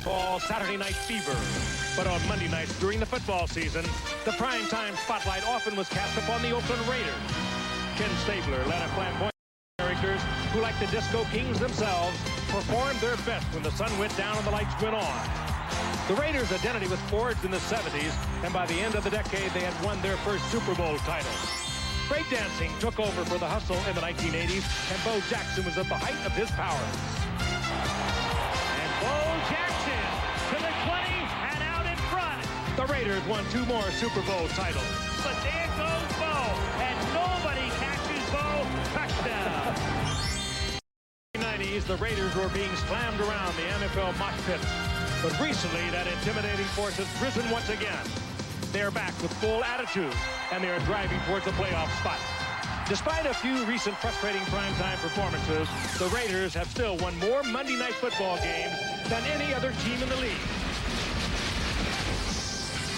Called Saturday Night Fever. But on Monday nights during the football season, the primetime spotlight often was cast upon the Oakland Raiders. Ken Stabler led a flamboyant characters who, like the Disco Kings themselves, performed their best when the sun went down and the lights went on. The Raiders' identity was forged in the 70s, and by the end of the decade, they had won their first Super Bowl title. Breakdancing took over for the hustle in the 1980s, and Bo Jackson was at the height of his powers. And Bo Jackson to the 20 and out in front. The Raiders won 2 more Super Bowl titles. But there goes Bo, and nobody catches Bo. Touchdown. In the 90s, the Raiders were being slammed around the NFL mosh pits. But recently, that intimidating force has risen once again. They are back with full attitude, and they are driving towards a playoff spot. Despite a few recent frustrating primetime performances, the Raiders have still won more Monday Night Football games than any other team in the league.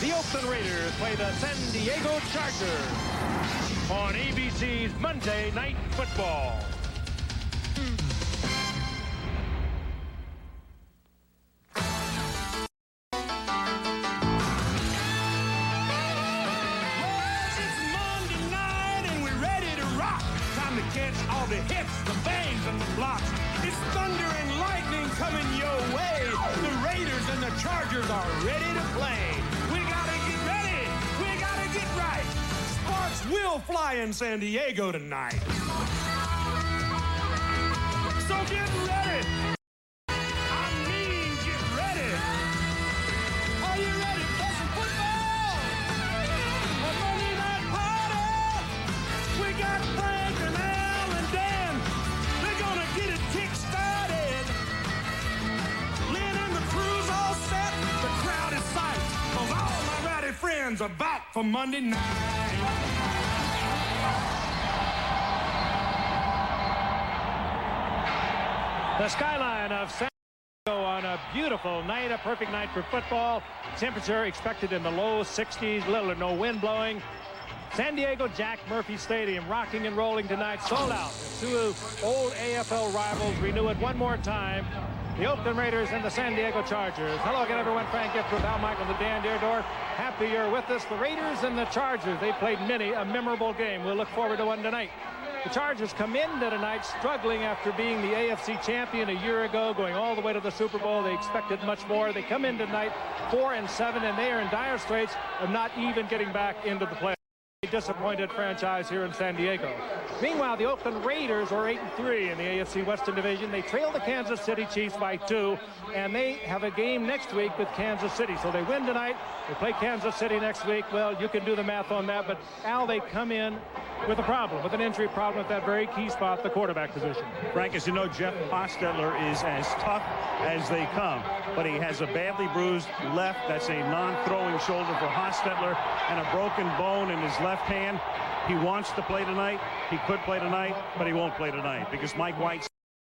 The Oakland Raiders play the San Diego Chargers on ABC's Monday Night Football. All the hits, the bangs, and the blocks. It's thunder and lightning coming your way. The Raiders and the Chargers are ready to play. We gotta get ready. We gotta get right. Sparks will fly in San Diego tonight. So get ready. I mean, get ready. Are you ready for some football? A Monday night party. We got Frank and Al and Dan. They're gonna get it kick-started. Lynn and the crew's all set. The crowd is psyched, 'cause all my rowdy friends are back for Monday night. The skyline of San Diego on a beautiful night, a perfect night for football. Temperature expected in the low 60s, little or no wind blowing. San Diego Jack Murphy Stadium rocking and rolling tonight, sold out. 2 old AFL rivals renew it one more time. The Oakland Raiders and the San Diego Chargers. Hello again, everyone. Frank Gifford, Al Michaels, and Dan DIERDOFF. Happy you're with us. The Raiders and the Chargers, they played many a memorable game. We'll look forward to one tonight. The Chargers come into tonight struggling after being the AFC champion a year ago, going all the way to the Super Bowl. They expected much more. They come in tonight 4-7, and they are in dire straits of not even getting back into the playoffs. Disappointed franchise here in San Diego. Meanwhile, the Oakland Raiders are 8-3 in the AFC Western Division. They trail the Kansas City Chiefs by 2, and they have a game next week with Kansas City. So they win tonight. They play Kansas City next week. Well, you can do the math on that, but Al, they come in with a problem, with an injury problem at that very key spot, the quarterback position. Frank, as you know, Jeff Hostetler is as tough as they come, but he has a badly bruised left. That's a non-throwing shoulder for Hostetler and a broken bone in his left hand. He wants to play tonight. He could play tonight, but he won't play tonight because Mike White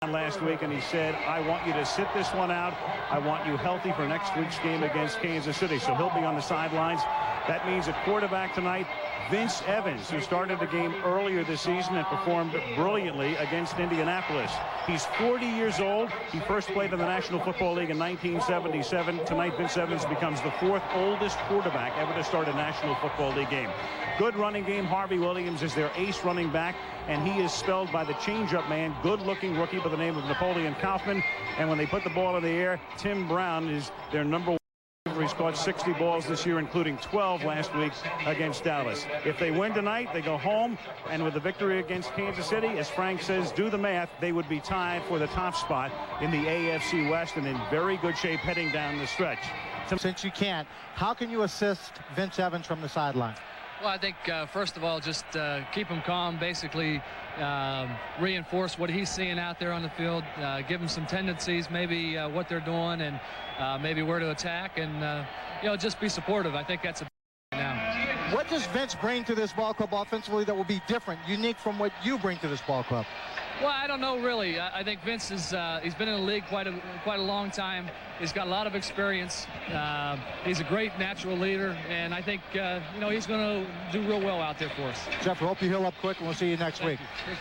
last week and he said, I want you to sit this one out. I want you healthy for next week's game against Kansas City. So he'll be on the sidelines. That means a quarterback tonight, Vince Evans, who started the game earlier this season and performed brilliantly against Indianapolis. He's 40 years old. He first played in the National Football League in 1977. Tonight, Vince Evans becomes the 4th oldest quarterback ever to start a National Football League game. Good running game. Harvey Williams is their ace running back, and he is spelled by the change-up man, good-looking rookie by the name of Napoleon Kaufman. And when they put the ball in the air, Tim Brown is their number 1. He's caught 60 balls this year, including 12 last week against Dallas. If they win tonight, they go home, and with the victory against Kansas City, as Frank says, do the math, they would be tied for the top spot in the AFC West and in very good shape heading down the stretch. Since you can't, how can you assist Vince Evans from the sideline? Well, I think, first of all, just keep him calm, basically reinforce what he's seeing out there on the field, give him some tendencies, maybe what they're doing, and maybe where to attack, and, you know, just be supportive. I think that's a now. What does Vince bring to this ball club offensively that will be different, unique from what you bring to this ball club? Well, I don't know really. I think Vince is he's been in the league quite a long time. He's got a lot of experience. He's a great natural leader, and I think you know, he's going to do real well out there for us. Jeff, I hope you heal up quick, and we'll see you next week.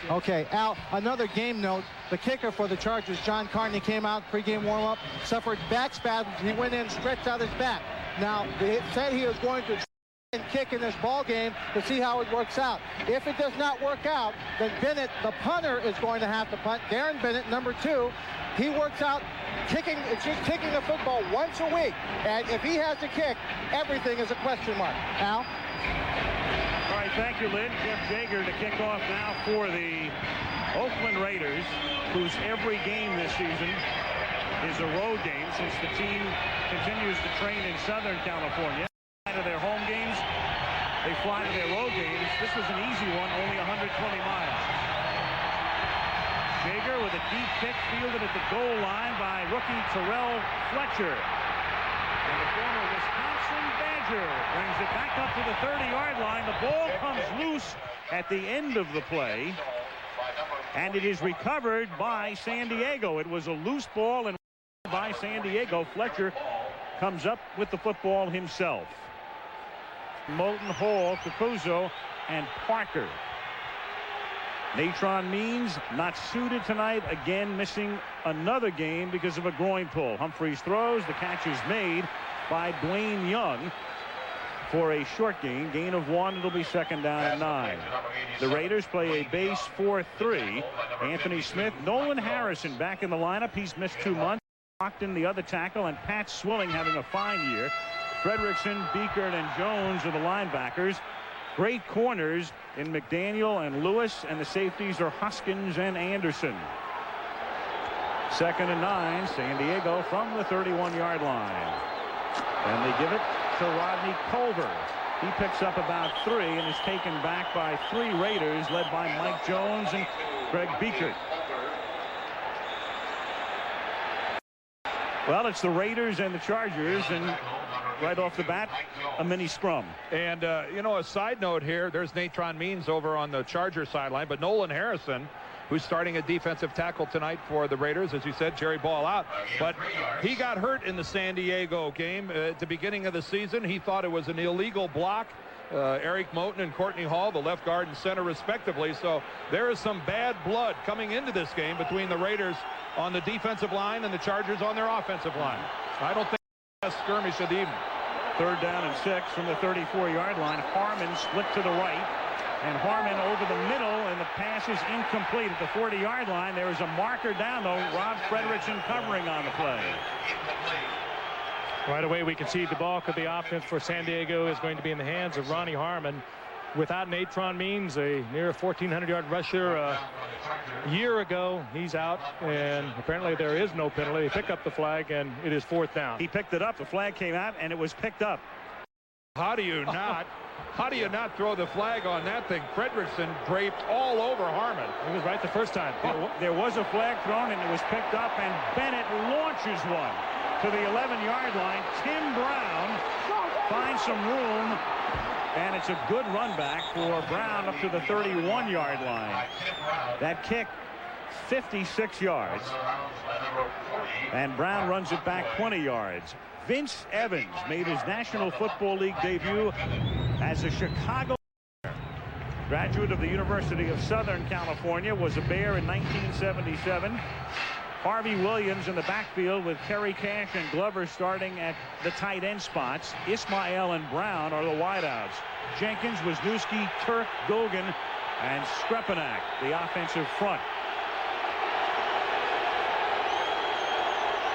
Okay, Al, another game note. The kicker for the Chargers, John Carney, came out pregame warm-up, suffered back spasms. He went in, stretched out his back. Now, they said he was going to and kick in this ball game to see how it works out. If it does not work out, then Bennett, the punter, is going to have to punt. Darren Bennett, number 2, he works out kicking the football once a week, and if he has to kick, everything is a question mark. Al? All right, thank you, Lynn. Jeff Jager to kick off now for the Oakland Raiders, whose every game this season is a road game since the team continues to train in Southern California. To their home games, they fly to their road games. This was an easy one, only 120 miles. Jager with a deep kick fielded at the goal line by rookie Terrell Fletcher. And the former Wisconsin Badger brings it back up to the 30-yard line. The ball comes loose at the end of the play, and it is recovered by San Diego. It was a loose ball and by San Diego. Fletcher comes up with the football himself. Moulton, Hall, Capuzzo, and Parker. Natron Means not suited tonight, again missing another game because of a groin pull. Humphreys throws, the catch is made by Dwayne Young for a short gain of 1. It'll be 2nd down and 9. The Raiders play a base 4-3. Anthony Smith, Nolan Harrison back in the lineup. He's missed 2 months. Locked in the other tackle, and Pat Swilling having a fine year. Fredrickson, Beekert, and Jones are the linebackers. Great corners in McDaniel and Lewis, and the safeties are Hoskins and Anderson. 2nd and 9, San Diego from the 31-yard line. And they give it to Rodney Culver. He picks up about 3 and is taken back by 3 Raiders, led by Mike Jones and Greg Beekert. Well, it's the Raiders and the Chargers, and right off the bat, a mini scrum. And, you know, a side note here, there's Natron Means over on the Charger sideline, but Nolan Harrison, who's starting a defensive tackle tonight for the Raiders, as you said, Jerry Ball out. But he got hurt in the San Diego game at the beginning of the season. He thought it was an illegal block. Eric Moten and Courtney Hall, the left guard and center respectively. So there is some bad blood coming into this game between the Raiders on the defensive line and the Chargers on their offensive line. I don't think that's skirmish of the evening. 3rd down and 6 from the 34-yard line. Harmon split to the right, and Harmon over the middle, and the pass is incomplete at the 40-yard line. There is a marker down, though. Rob Fredrickson covering on the play. Right away, we can see the bulk of the offense for San Diego is going to be in the hands of Ronnie Harmon. Without Natron Means, a near 1,400-yard rusher a year ago, he's out, and apparently there is no penalty. They pick up the flag, and it is 4th down. He picked it up. The flag came out, and it was picked up. How do you not throw the flag on that thing? Fredrickson draped all over Harmon. He was right the first time. There was a flag thrown, and it was picked up, and Bennett launches one to the 11-yard line. Tim Brown finds some room, and it's a good run back for Brown up to the 31-yard line. That kick, 56 yards, and Brown runs it back 20 yards. Vince Evans made his National Football League debut as a Chicago graduate of the University of Southern California, was a Bear in 1977. Harvey Williams in the backfield with Kerry Cash and Glover starting at the tight end spots. Ismael and Brown are the wideouts. Jenkins, Wisniewski, Turk, Gogan, and Skrepanak, the offensive front.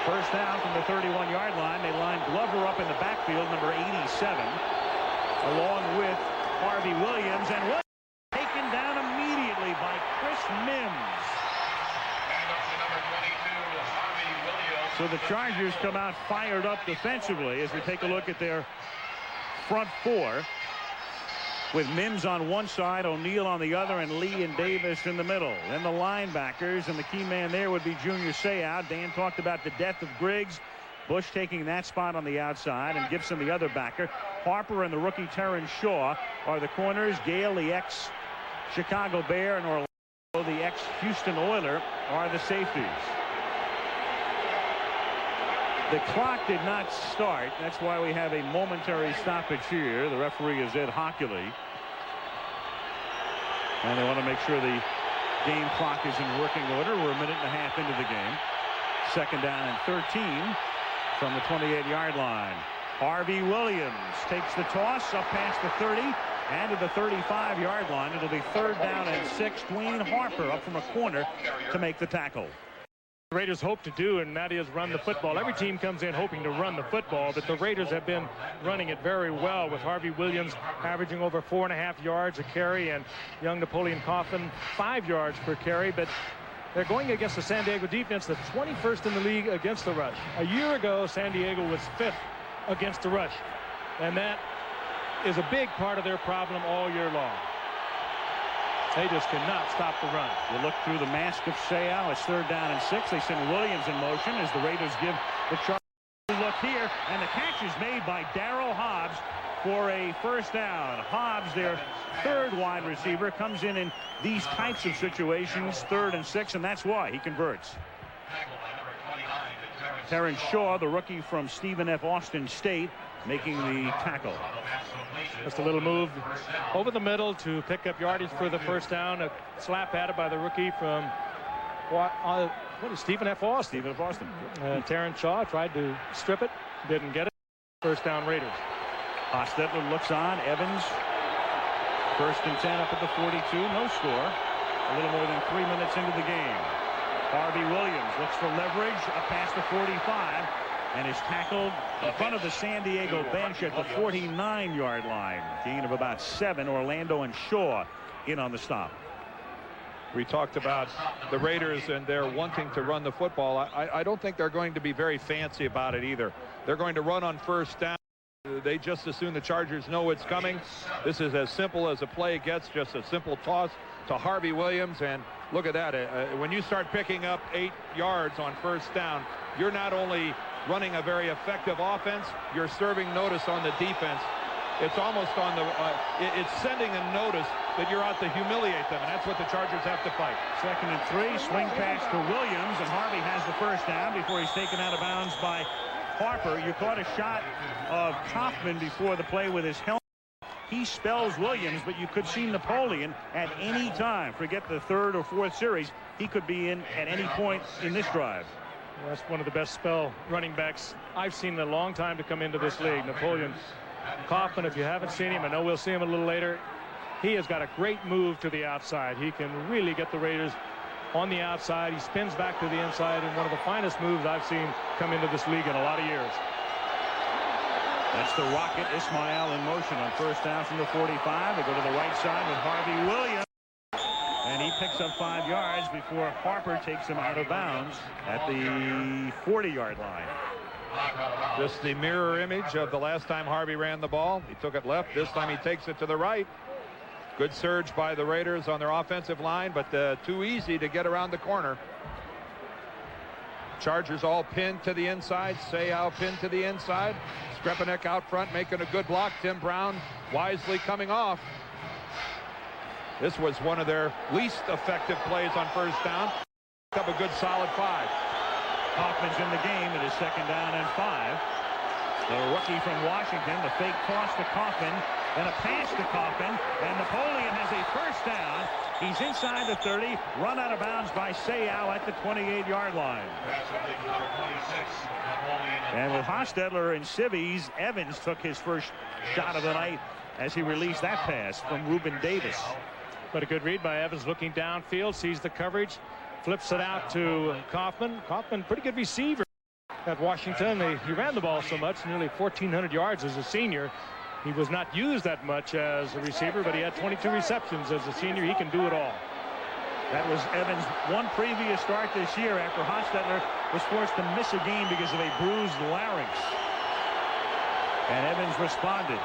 First down from the 31-yard line. They line Glover up in the backfield, number 87, along with Harvey Williams. And Williams taken down immediately by Chris Mims. So the Chargers come out fired up defensively as we take a look at their front 4, with Mims on one side, O'Neal on the other, and Lee and Davis in the middle. Then the linebackers, and the key man there would be Junior Seau. Dan talked about the death of Griggs. Bush taking that spot on the outside, and Gibson the other backer. Harper and the rookie Terrence Shaw are the corners. Gale, the ex-Chicago Bear, and Orlando The ex-Houston Oiler are the safeties. The clock did not start. That's why we have a momentary stoppage here. The referee is Ed Hockley. And they want to make sure the game clock is in working order. We're a minute and a half into the game. Second down and 13 from the 28-yard line. Harvey Williams takes the toss up past the 30 and to the 35-yard line. It'll be third down and 6. Dwayne Harper up from a corner to make the tackle. The Raiders hope to do, and that is run the football. Every team comes in hoping to run the football, but the Raiders have been running it very well, with Harvey Williams averaging over 4.5 yards a carry, and young Napoleon Coffin 5 yards per carry. But they're going against the San Diego defense that's 21st in the league against the rush. A year ago, San Diego was 5th against the rush, and that is a big part of their problem all year long. They just cannot stop the run. You look through the mask of Seau. It's third down and 6. They send Williams in motion as the Raiders give the Chargers a look here, and the catch is made by Darryl Hobbs for a first down. Hobbs, their third wide receiver, comes in these types of situations, 3rd and 6, and that's why he converts. Terrence Shaw, the rookie from Stephen F. Austin State, making the tackle. Just a little move over the middle to pick up yardage for the first down. A slap at it by the rookie from what is Stephen F. Austin. Stephen F. Austin. Terrence Shaw tried to strip it, didn't get it. First down, Raiders. Hostetler looks on. Evans, 1st and 10 up at the 42. No score. A little more than 3 minutes into the game. Harvey Williams looks for leverage up past the 45 and is tackled in front of the San Diego bench at the 49-yard line. Gain of about 7. Orlando and Shaw in on the stop. We talked about the Raiders and they're wanting to run the football. I don't think they're going to be very fancy about it either. They're going to run on first down. They just assume the Chargers know it's coming. This is as simple as a play gets, just a simple toss to Harvey Williams. And look at that. When you start picking up 8 yards on first down, you're not only running a very effective offense, you're serving notice on the defense. It's almost on the it's sending a notice that you're out to humiliate them, and that's what the Chargers have to fight. 2nd and 3, swing pass to Williams, and Harvey has the first down before he's taken out of bounds by Harper. You caught a shot of Kaufman before the play with his helmet. He spells Williams, but you could see Napoleon at any time. Forget the 3rd or 4th series. He could be in at any point in this drive. Well, that's one of the best spell running backs I've seen in a long time to come into this league. Napoleon Kaufman, if you haven't seen him, I know we'll see him a little later. He has got a great move to the outside. He can really get the Raiders on the outside. He spins back to the inside, and one of the finest moves I've seen come into this league in a lot of years. That's the Rocket Ismail in motion on first down from the 45. They go to the right side with Harvey Williams. And he picks up 5 yards before Harper takes him out of bounds at the 40-yard line. Just the mirror image of the last time Harvey ran the ball. He took it left. This time he takes it to the right. Good surge by the Raiders on their offensive line, but too easy to get around the corner. Chargers all pinned to the inside. Seau pinned to the inside. Skrepanek out front making a good block. Tim Brown wisely coming off. This was one of their least effective plays on first down. Picked up a good solid 5. Kaufman's in the game. It is 2nd down and 5. The rookie from Washington, the fake toss to Kaufman, then a pass to Kaufman, and Napoleon has a first down. He's inside the 30, run out of bounds by Seau at the 28-yard line. And with Hostetler and civvies, Evans took his first shot of the night as he released that pass from Reuben Davis. But a good read by Evans, looking downfield, sees the coverage, flips it out to Kaufman. Kaufman, pretty good receiver at Washington. He ran the ball so much, nearly 1,400 yards as a senior. He was not used that much as a receiver, but he had 22 receptions as a senior. He can do it all. That was Evans' one previous start this year after Hostetler was forced to miss a game because of a bruised larynx. And Evans responded.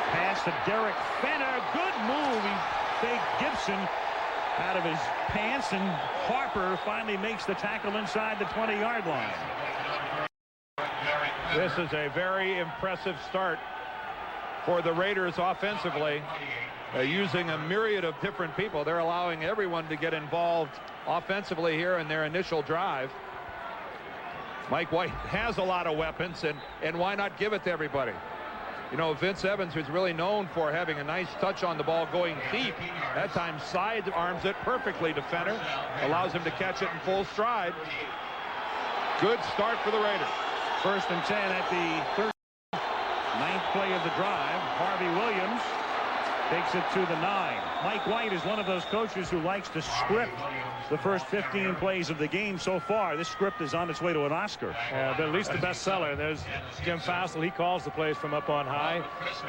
Pass to Derek Fenner. Good move. He faked Gibson out of his pants, and Harper finally makes the tackle inside the 20-yard line. This is a very impressive start for the Raiders offensively. using a myriad of different people. They're allowing everyone to get involved offensively here in their initial drive. Mike White has a lot of weapons, and why not give it to everybody? You know, Vince Evans, who's really known for having a nice touch on the ball going deep, that time side arms it perfectly to Fenner, allows him to catch it in full stride. Good start for the Raiders. 1st and 10 at the 9th play of the drive. Harvey Williams takes it to the 9. Mike White is one of those coaches who likes to script the first 15 plays of the game. So far, this script is on its way to an Oscar. But at least the bestseller. There's Jim Fassel. He calls the plays from up on high.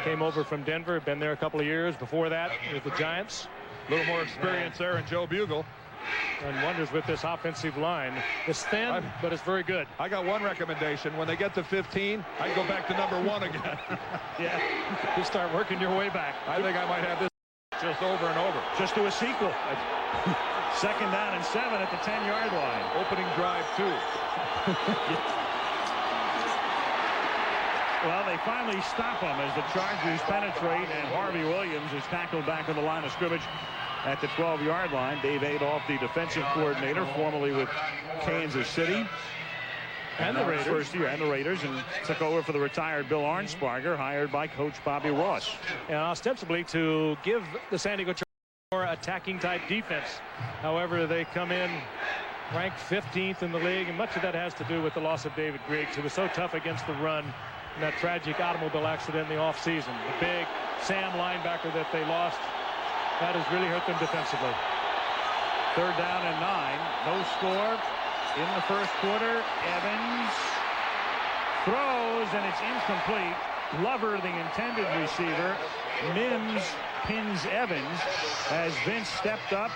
Came over from Denver. Been there a couple of years before that with the Giants. A little more experience there in Joe Bugle. And wonders with this offensive line. It's thin, but it's very good. I got one recommendation. When they get to 15, I go back to number 1 again. Yeah, you start working your way back. I think I might have this just over and over. Just do a sequel. 2nd down and 7 at the 10-yard line. Opening drive 2. Well, they finally stop him as the Chargers penetrate, and Harvey Williams is tackled back on the line of scrimmage at the 12-yard line. Dave Adolph, the defensive coordinator, formerly with Kansas City. And the Raiders. First year, and the Raiders, and took over for the retired Bill Arnsparger, hired by Coach Bobby Ross. And ostensibly to give the San Diego Chargers more attacking type defense. However, they come in ranked 15th in the league, and much of that has to do with the loss of David Griggs, who was so tough against the run in that tragic automobile accident in the offseason. The big Sam linebacker that they lost, that has really hurt them defensively. 3rd down and 9. No score in the 1st quarter. Evans throws, and it's incomplete. Glover, the intended receiver. Mims pins Evans as Vince stepped up.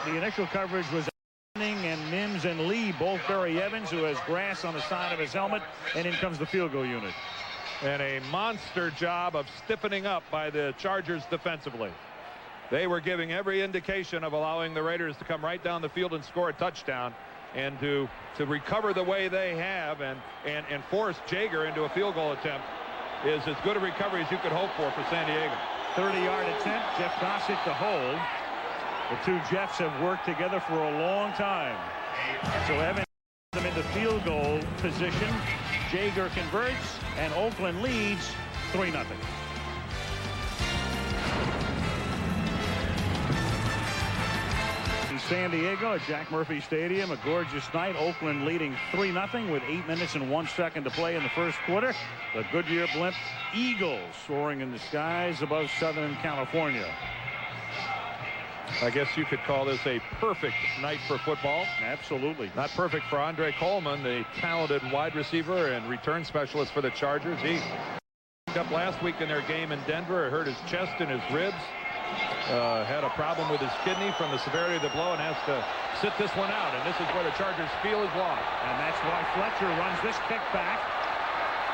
The initial coverage was and Mims and Lee both bury Evans, who has grass on the side of his helmet, and in comes the field goal unit. And a monster job of stiffening up by the Chargers defensively. They were giving every indication of allowing the Raiders to come right down the field and score a touchdown, and to recover the way they have and force Jaeger into a field goal attempt is as good a recovery as you could hope for San Diego. 30-yard attempt. Jeff Gossett to hold. The two Jeffs have worked together for a long time. So Evans put them into field goal position. Jaeger converts, and Oakland leads 3-0. In San Diego at Jack Murphy Stadium, a gorgeous night. Oakland leading 3-0 with 8 minutes and 1 second to play in the 1st quarter. The Goodyear blimp Eagles soaring in the skies above Southern California. I guess you could call this a perfect night for football. Absolutely. Not perfect for Andre Coleman, the talented wide receiver and return specialist for the Chargers. He up last week in their game in Denver, hurt his chest and his ribs, had a problem with his kidney from the severity of the blow, and has to sit this one out. And this is where the Chargers feel is lost. And that's why Fletcher runs this kick back.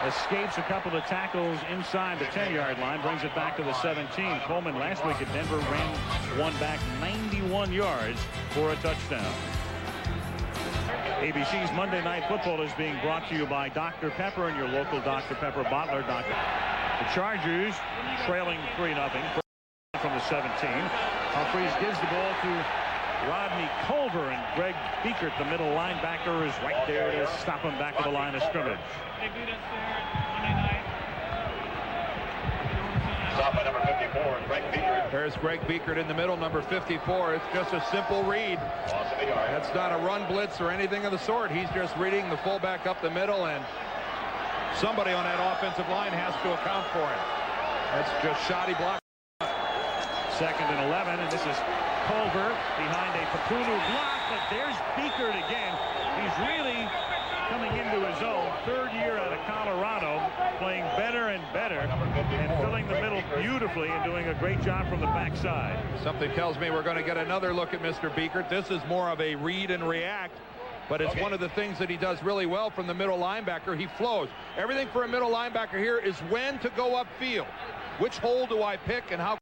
Escapes a couple of tackles inside the 10-yard line, brings it back to the 17. Coleman last week at Denver ran one back 91 yards for a touchdown. ABC's Monday Night Football is being brought to you by Dr. Pepper and your local Dr. Pepper bottler. The Chargers trailing 3-0 from the 17. Humphreys gives the ball to Rodney Culver, and Greg Biekert, the middle linebacker, is right there to stop him back to the line of scrimmage. They beat us there Monday night. Stop by number 54, Greg Biekert. There's Greg Biekert in the middle, number 54. It's just a simple read. That's not a run blitz or anything of the sort. He's just reading the fullback up the middle, and somebody on that offensive line has to account for it. That's just shoddy block. 2nd and 11, and this is Culver behind a Papunu block, but there's Biekert again. He's really coming into his own. 3rd year out of Colorado, playing better and better, and filling the middle beautifully and doing a great job from the backside. Something tells me we're going to get another look at Mr. Biekert. This is more of a read and react, but it's one of the things that he does really well from the middle linebacker. He flows. Everything for a middle linebacker here is when to go upfield. Which hole do I pick, and how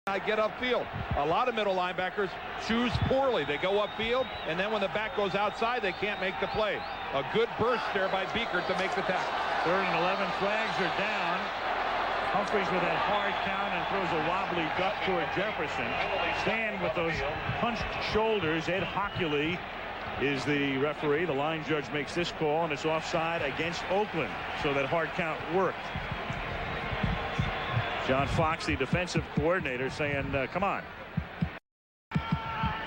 I get upfield? A lot of middle linebackers choose poorly. They go upfield, and then when the back goes outside, they can't make the play. A good burst there by Biekert to make the tackle. 3rd and 11, flags are down. Humphreys with that hard count and throws a wobbly duck toward Jefferson. Stan with those punched shoulders. Ed Hockley is the referee. The line judge makes this call, and it's offside against Oakland. So that hard count worked. John Fox, the defensive coordinator, saying, come on.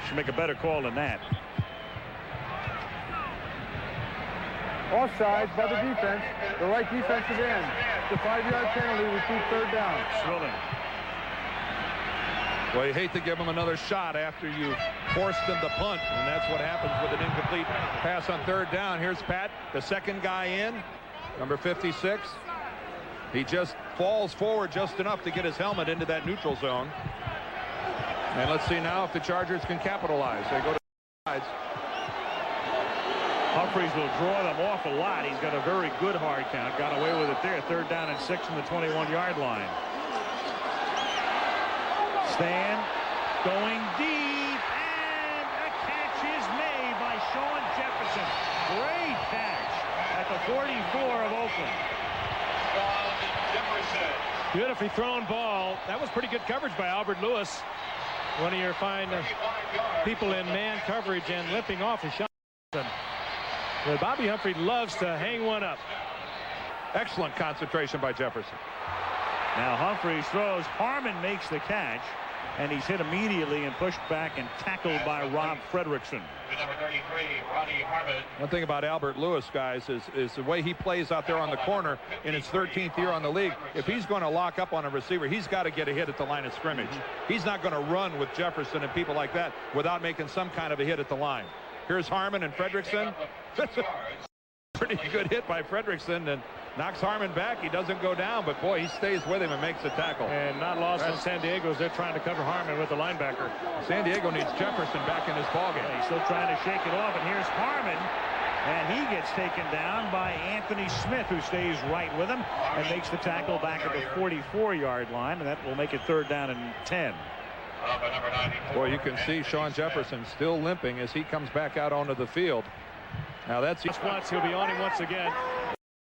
Should make a better call than that. Offside by the defense. The right defensive end. The 5-yard penalty with 2 third down. Swilling. Well, you hate to give them another shot after you force them to punt, and that's what happens with an incomplete pass on 3rd down. Here's Pat, the second guy in, number 56. He just falls forward just enough to get his helmet into that neutral zone. And let's see now if the Chargers can capitalize. They go to the sides. Humphreys will draw them off a lot. He's got a very good hard count. Got away with it there. 3rd down and 6 from the 21-yard line. Stan going deep, and a catch is made by Sean Jefferson. Great catch at the 44 of Oakland. Beautifully thrown ball. That was pretty good coverage by Albert Lewis. One of your fine people in man coverage, and limping off is Sean Jefferson. But Bobby Humphrey loves to hang one up. Excellent concentration by Jefferson. Now Humphreys throws. Harmon makes the catch, and he's hit immediately and pushed back and tackled by Rob Fredrickson. Number 33, Ronnie Harmon. One thing about Albert Lewis, guys, is the way he plays out there on the corner in his 13th year on the league. If he's going to lock up on a receiver, he's got to get a hit at the line of scrimmage. He's not going to run with Jefferson and people like that without making some kind of a hit at the line. Here's Harmon and Fredrickson. Pretty good hit by Fredrickson, and knocks Harmon back. He doesn't go down, but boy, he stays with him and makes the tackle. And not lost on San Diego as they're trying to cover Harmon with the linebacker. San Diego needs Jefferson back in his ballgame. He's still trying to shake it off, and here's Harmon, and he gets taken down by Anthony Smith, who stays right with him and makes the tackle back at the 44-yard line, and that will make it 3rd down and 10. Boy, you can see Sean Jefferson still limping as he comes back out onto the field. Now that's once he'll be on him once again.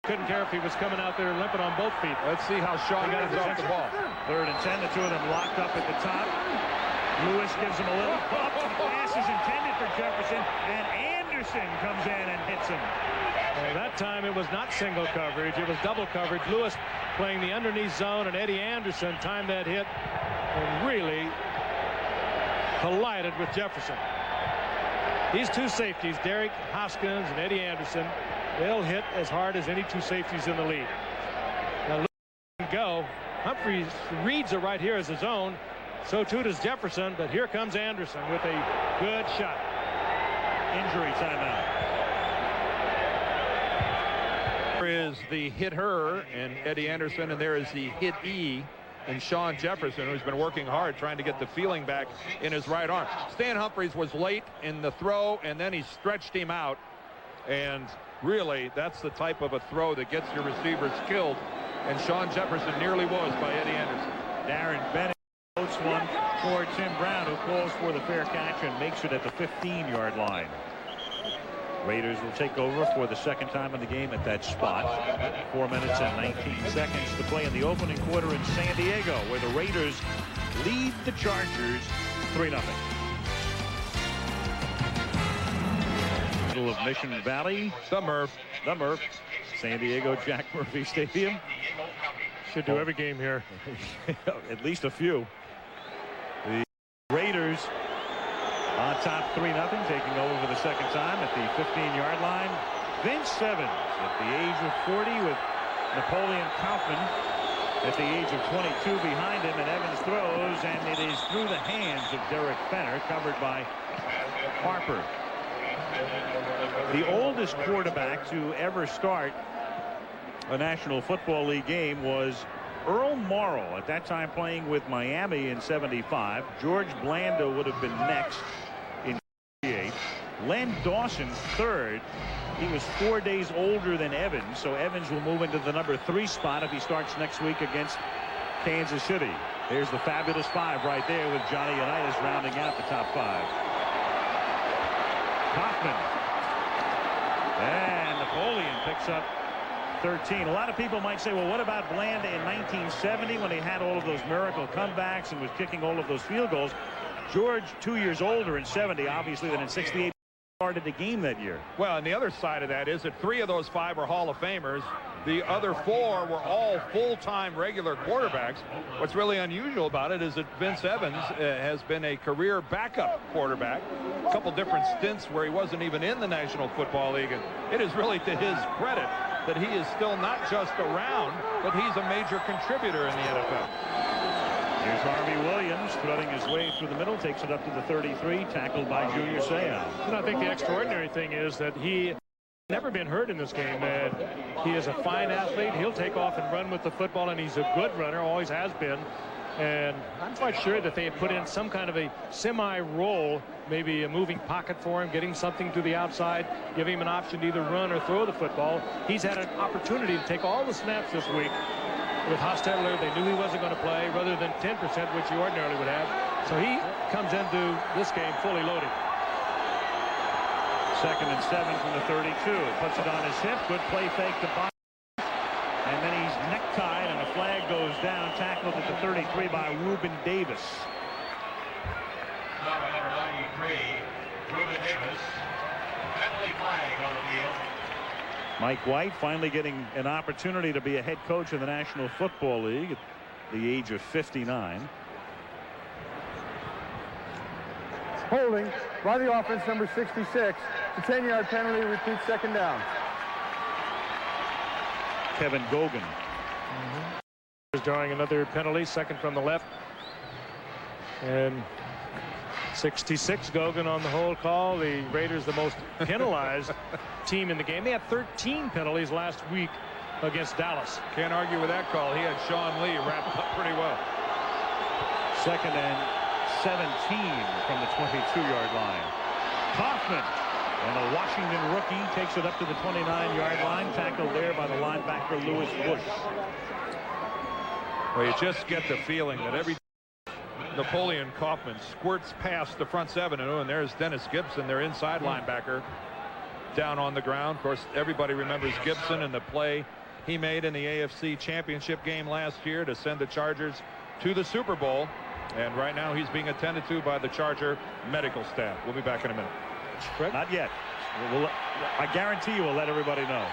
Couldn't care if he was coming out there limping on both feet. Let's see how Sean gets off the ball. 3rd and 10. The two of them locked up at the top. Lewis gives him a little bump. The pass is intended for Jefferson, and Anderson comes in and hits him. Well, that time it was not single coverage, it was double coverage. Lewis playing the underneath zone, and Eddie Anderson timed that hit and really collided with Jefferson. These two safeties, Derek Hoskins and Eddie Anderson, they'll hit as hard as any two safeties in the league. Now Lewis can go. Humphreys reads it right here as his own. So too does Jefferson, but here comes Anderson with a good shot. Injury timeout. There is the hit-her in Eddie Anderson, and there is the hit-e in Sean Jefferson, who's been working hard trying to get the feeling back in his right arm. Stan Humphreys was late in the throw, and then he stretched him out. And really, that's the type of a throw that gets your receivers killed. And Sean Jefferson nearly was by Eddie Anderson. Darren Bennett floats one for Tim Brown, who calls for the fair catch and makes it at the 15-yard line. Raiders will take over for the second time in the game at that spot. 4 minutes and 19 seconds to play in the opening quarter in San Diego, where the Raiders lead the Chargers 3-0. Middle of Mission Valley. The Murph. San Diego Jack Murphy Stadium. Should do every game here. At least a few. The Raiders on top 3-0, taking over for the second time at the 15-yard line. Vince Evans at the age of 40 with Napoleon Kaufman at the age of 22 behind him, and Evans throws, and it is through the hands of Derek Fenner, covered by Harper. The oldest quarterback to ever start a National Football League game was Earl Morrall, at that time playing with Miami in '75. George Blanda would have been next in '88. Len Dawson third. He was 4 days older than Evans, so Evans will move into the number 3 spot if he starts next week against Kansas City. There's the fabulous 5 right there with Johnny Unitas rounding out the top 5. Kaufman. And Napoleon picks up 13. A lot of people might say, well, what about Blanda in 1970 when he had all of those miracle comebacks and was kicking all of those field goals? George, 2 years older in 70, obviously, than in 68, started the game that year. Well, and the other side of that is that 3 of those 5 are Hall of Famers. The other 4 were all full-time regular quarterbacks. What's really unusual about it is that Vince Evans has been a career backup quarterback. A couple different stints where he wasn't even in the National Football League. And it is really to his credit that he is still not just around, but he's a major contributor in the NFL. Here's Harvey Williams threading his way through the middle, takes it up to the 33, tackled by Junior Seau. And I think the extraordinary thing is that he never been hurt in this game, and he is a fine athlete. He'll take off and run with the football, and he's a good runner, always has been. And I'm quite sure that they had put in some kind of a semi-roll, maybe a moving pocket for him, getting something to the outside, give him an option to either run or throw the football. He's had an opportunity to take all the snaps this week. With Hostetler, they knew he wasn't going to play, rather than 10%, which he ordinarily would have. So he comes into this game fully loaded. 2nd and 7 from the 32. Puts it on his hip. Good play fake to Bob. And then he's necktied, and a flag goes down. Tackled at the 33 by Reuben Davis. Number 93, Reuben Davis. Penalty flag on the field. Mike White finally getting an opportunity to be a head coach in the National Football League at the age of 59. Holding by the offense, number 66. The 10-yard penalty, repeat 2nd down. Kevin Gogan. Drawing another penalty, 2nd from the left. And 66 Gogan on the whole call. The Raiders the most penalized team in the game. They had 13 penalties last week against Dallas. Can't argue with that call. He had Sean Lee wrapped up pretty well. 2nd and 17 from the 22-yard line. Kaufman, and the Washington rookie, takes it up to the 29-yard line. Tackled there by the linebacker Lewis Bush. Well, you just get the feeling that every Napoleon Kaufman squirts past the front 7, and there's Dennis Gibson, their inside linebacker, down on the ground. Of course, everybody remembers Gibson and the play he made in the AFC Championship game last year to send the Chargers to the Super Bowl. And right now he's being attended to by the Charger medical staff. We'll be back in a minute. Not yet. I guarantee you we'll let everybody know.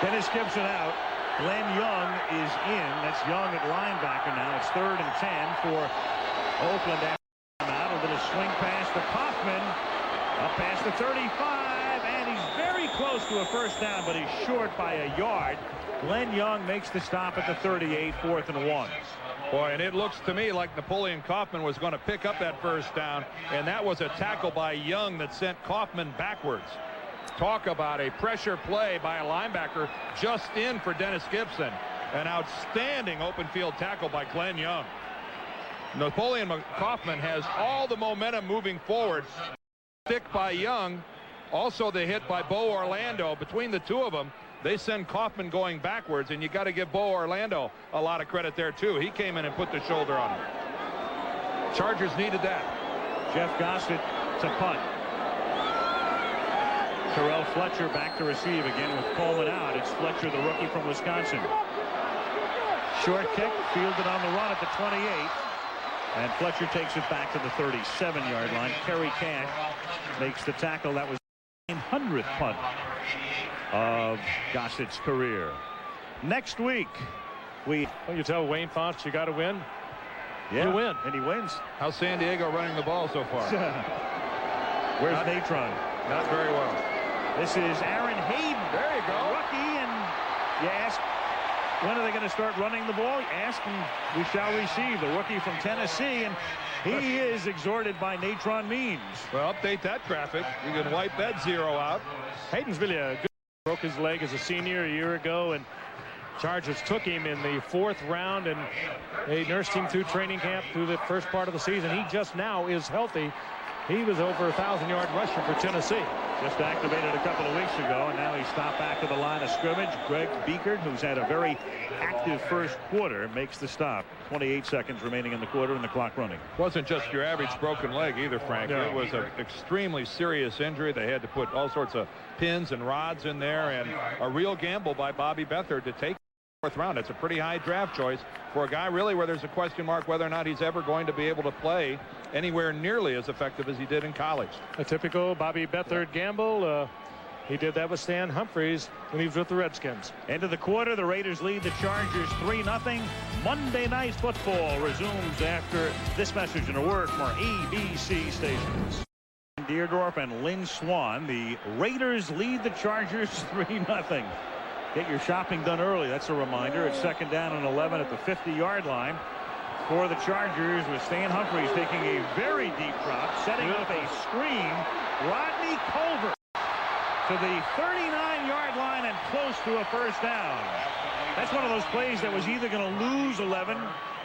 Dennis Gibson out. Glenn Young is in. That's Young at linebacker now. It's 3rd and 10 for Oakland after out. A little swing pass to Kaufman. Up past the 35, and he's very close to a 1st down, but he's short by a yard. Glenn Young makes the stop at the 38, 4th and 1. Boy, and it looks to me like Napoleon Kaufman was going to pick up that 1st down, and that was a tackle by Young that sent Kaufman backwards. Talk about a pressure play by a linebacker just in for Dennis Gibson. An outstanding open field tackle by Glenn Young. Napoleon Kaufman has all the momentum moving forward. Stick by Young, also the hit by Bo Orlando. Between the two of them, they send Kaufman going backwards, and you got to give Bo Orlando a lot of credit there too. He came in and put the shoulder on him. Chargers needed that. Jeff Gossett to punt. Terrell Fletcher back to receive again with Coleman out. It's Fletcher, the rookie from Wisconsin. Short kick, fielded on the run at the 28. And Fletcher takes it back to the 37-yard line. Kerry Cash makes the tackle. That was the 900th punt of Gossett's career. Next week, you tell Wayne Fonts you got to win. Yeah, you win, and he wins. How's San Diego running the ball so far? Where's Natron? Not very well. This is Aaron Hayden. There you go. Rookie, and you ask, when are they going to start running the ball? Ask and we shall receive. The rookie from Tennessee, and he is exhorted by Natron Means. Well, update that graphic. You can wipe that 0 out. Hayden's really a good. Broke his leg as a senior a year ago, and Chargers took him in the 4th round, and they nursed him through training camp through the first part of the season. He just now is healthy He was over a 1,000-yard rusher for Tennessee. Just activated a couple of weeks ago, and now he's stopped back to the line of scrimmage. Greg Beekert, who's had a very active first quarter, makes the stop. 28 seconds remaining in the quarter and the clock running. Wasn't just your average broken leg either, Frank. No. It was an extremely serious injury. They had to put all sorts of pins and rods in there, and a real gamble by Bobby Beathard to take the 4th round. It's a pretty high draft choice for a guy really where there's a question mark whether or not he's ever going to be able to play anywhere nearly as effective as he did in college. A typical Bobby Beathard gamble. He did that with Stan Humphries when he was with the Redskins. End of the quarter, the Raiders lead the Chargers 3-0. Monday Night Football resumes after this message and a word from our ABC stations. Dierdorff and Lynn Swan. The Raiders lead the Chargers 3-0. Get your shopping done early. That's a reminder. It's 2nd down and 11 at the 50-yard line for the Chargers, with Stan Humphries taking a very deep drop, setting up a screen. Rodney Culver to the 39-yard line and close to a 1st down. That's one of those plays that was either going to lose 11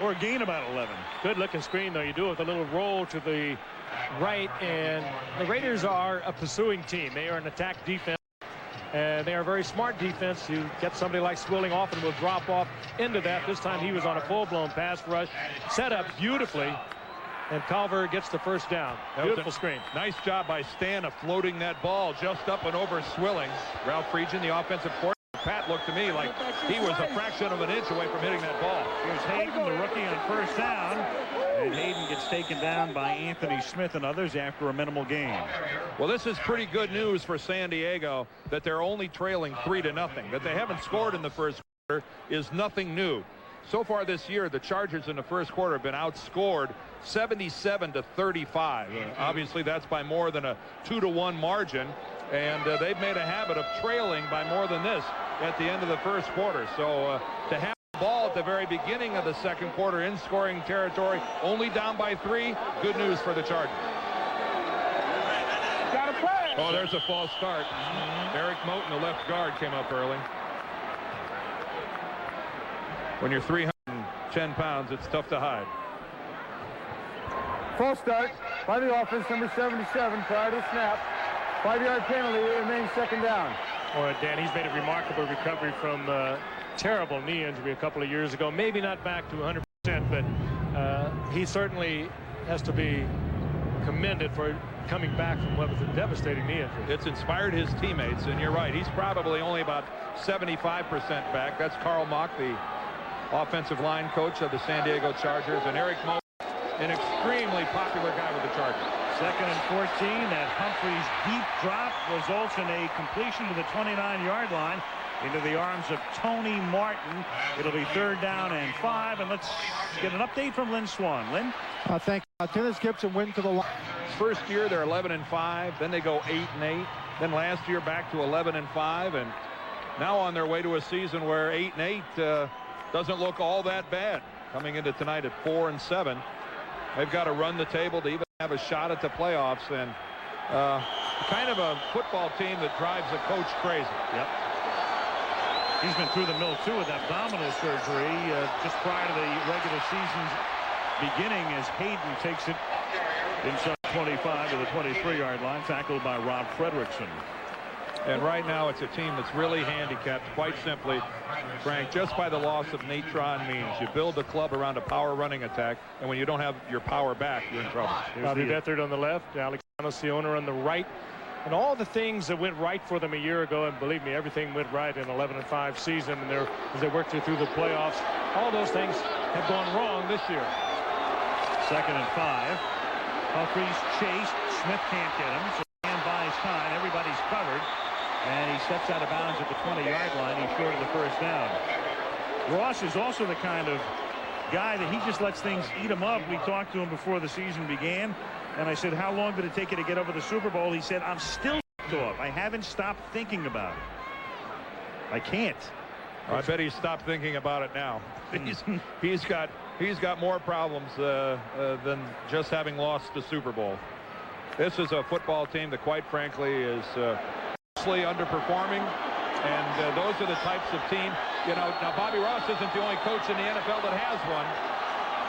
or gain about 11. Good looking screen, though. You do it with a little roll to the right, and the Raiders are a pursuing team. They are an attack defense. And they are a very smart defense. You get somebody like Swilling often will drop off into that. This time he was on a full-blown pass rush, set up beautifully, and Culver gets the 1st down. Beautiful screen. Nice job by Stan of floating that ball just up and over Swilling. Ralph Friedgen, the offensive coordinator. Pat looked to me like he was a fraction of an inch away from hitting that ball. Here's Hayden, the rookie, on 1st down. And Hayden gets taken down by Anthony Smith and others after a minimal gain. Well, this is pretty good news for San Diego, that they're only trailing 3-0. That they haven't scored in the first quarter is nothing new. So far this year, the Chargers in the first quarter have been outscored 77-35. Obviously, that's by more than a 2-1 margin. And they've made a habit of trailing by more than this at the end of the first quarter. So to have the ball at the very beginning of the second quarter in scoring territory, only down by 3, good news for the Chargers. Got a play. Oh, there's a false start. Eric Moten, the left guard, came up early. When you're 310 pounds, it's tough to hide. False start by the offense, number 77, prior to snap. 5-yard penalty. It remains 2nd down. Well, Dan, he's made a remarkable recovery from terrible knee injury a couple of years ago. Maybe not back to 100%, but he certainly has to be commended for coming back from what was a devastating knee injury. It's inspired his teammates, and you're right. He's probably only about 75% back. That's Carl Mock, the offensive line coach of the San Diego Chargers, and Eric Moten, an extremely popular guy with the Chargers. 2nd and 14. That Humphries deep drop results in a completion to the 29-yard line into the arms of Tony Martin. It'll be 3rd down and 5. And let's get an update from Lynn Swan. Lynn? Thank you. Dennis Gibson went to the line. First year, they're 11-5. Then they go 8-8. Then last year back to 11-5. And now on their way to a season where 8-8 doesn't look all that bad. Coming into tonight at 4-7. They've got to run the table to even have a shot at the playoffs, and kind of a football team that drives a coach crazy. Yep. He's been through the mill too with abdominal surgery just prior to the regular season's beginning, as Hayden takes it inside 25 to the 23-yard line, tackled by Rob Fredrickson. And right now it's a team that's really handicapped, quite simply, Frank, just by the loss of Natron Means. You build a club around a power running attack, and when you don't have your power back, you're in trouble. Bobby Beathard on the left, Alex Ciona on the right. And all the things that went right for them a year ago, and believe me, everything went right in 11-5 season, and as they worked through the playoffs, all those things have gone wrong this year. 2nd and 5. Humphries chased. Smith can't get him, so and buys time. Everybody's covered. And he steps out of bounds at the 20-yard line. He's short of the 1st down. Ross is also the kind of guy that he just lets things eat him up. We talked to him before the season began, and I said, how long did it take you to get over the Super Bowl? He said, I'm still off. I haven't stopped thinking about it. I can't. I bet he's stopped thinking about it now. He's got more problems than just having lost the Super Bowl. This is a football team that, quite frankly, is underperforming, and those are the types of team, now Bobby Ross isn't the only coach in the NFL that has one,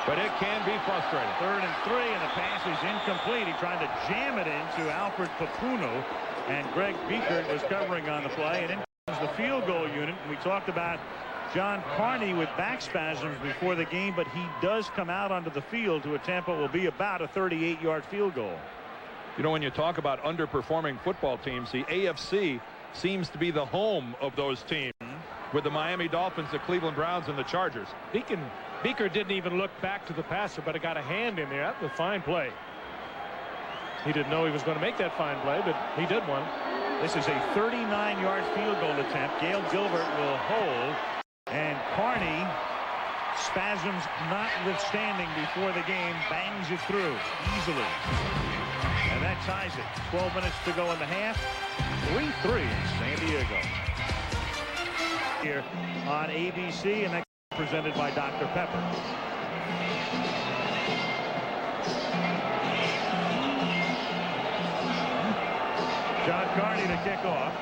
but it can be frustrating. 3rd and 3, and the pass is incomplete. He tried to jam it into Alfred Papuno, and Greg Biekert was covering on the play, and in comes the field goal unit. We talked about John Carney with back spasms before the game, but he does come out onto the field to attempt what will be about a 38-yard field goal. You know, when you talk about underperforming football teams, the AFC seems to be the home of those teams, with the Miami Dolphins, the Cleveland Browns, and the Chargers. Beaker didn't even look back to the passer, but it got a hand in there. That was a fine play. He didn't know he was going to make that fine play, but he did one. This is a 39-yard field goal attempt. Gail Gilbert will hold, and Carney, spasms notwithstanding before the game, bangs it through easily. And that ties it. 12 minutes to go in the half. 3-3 San Diego. Here on ABC, and that's presented by Dr. Pepper. John Carney to kick off,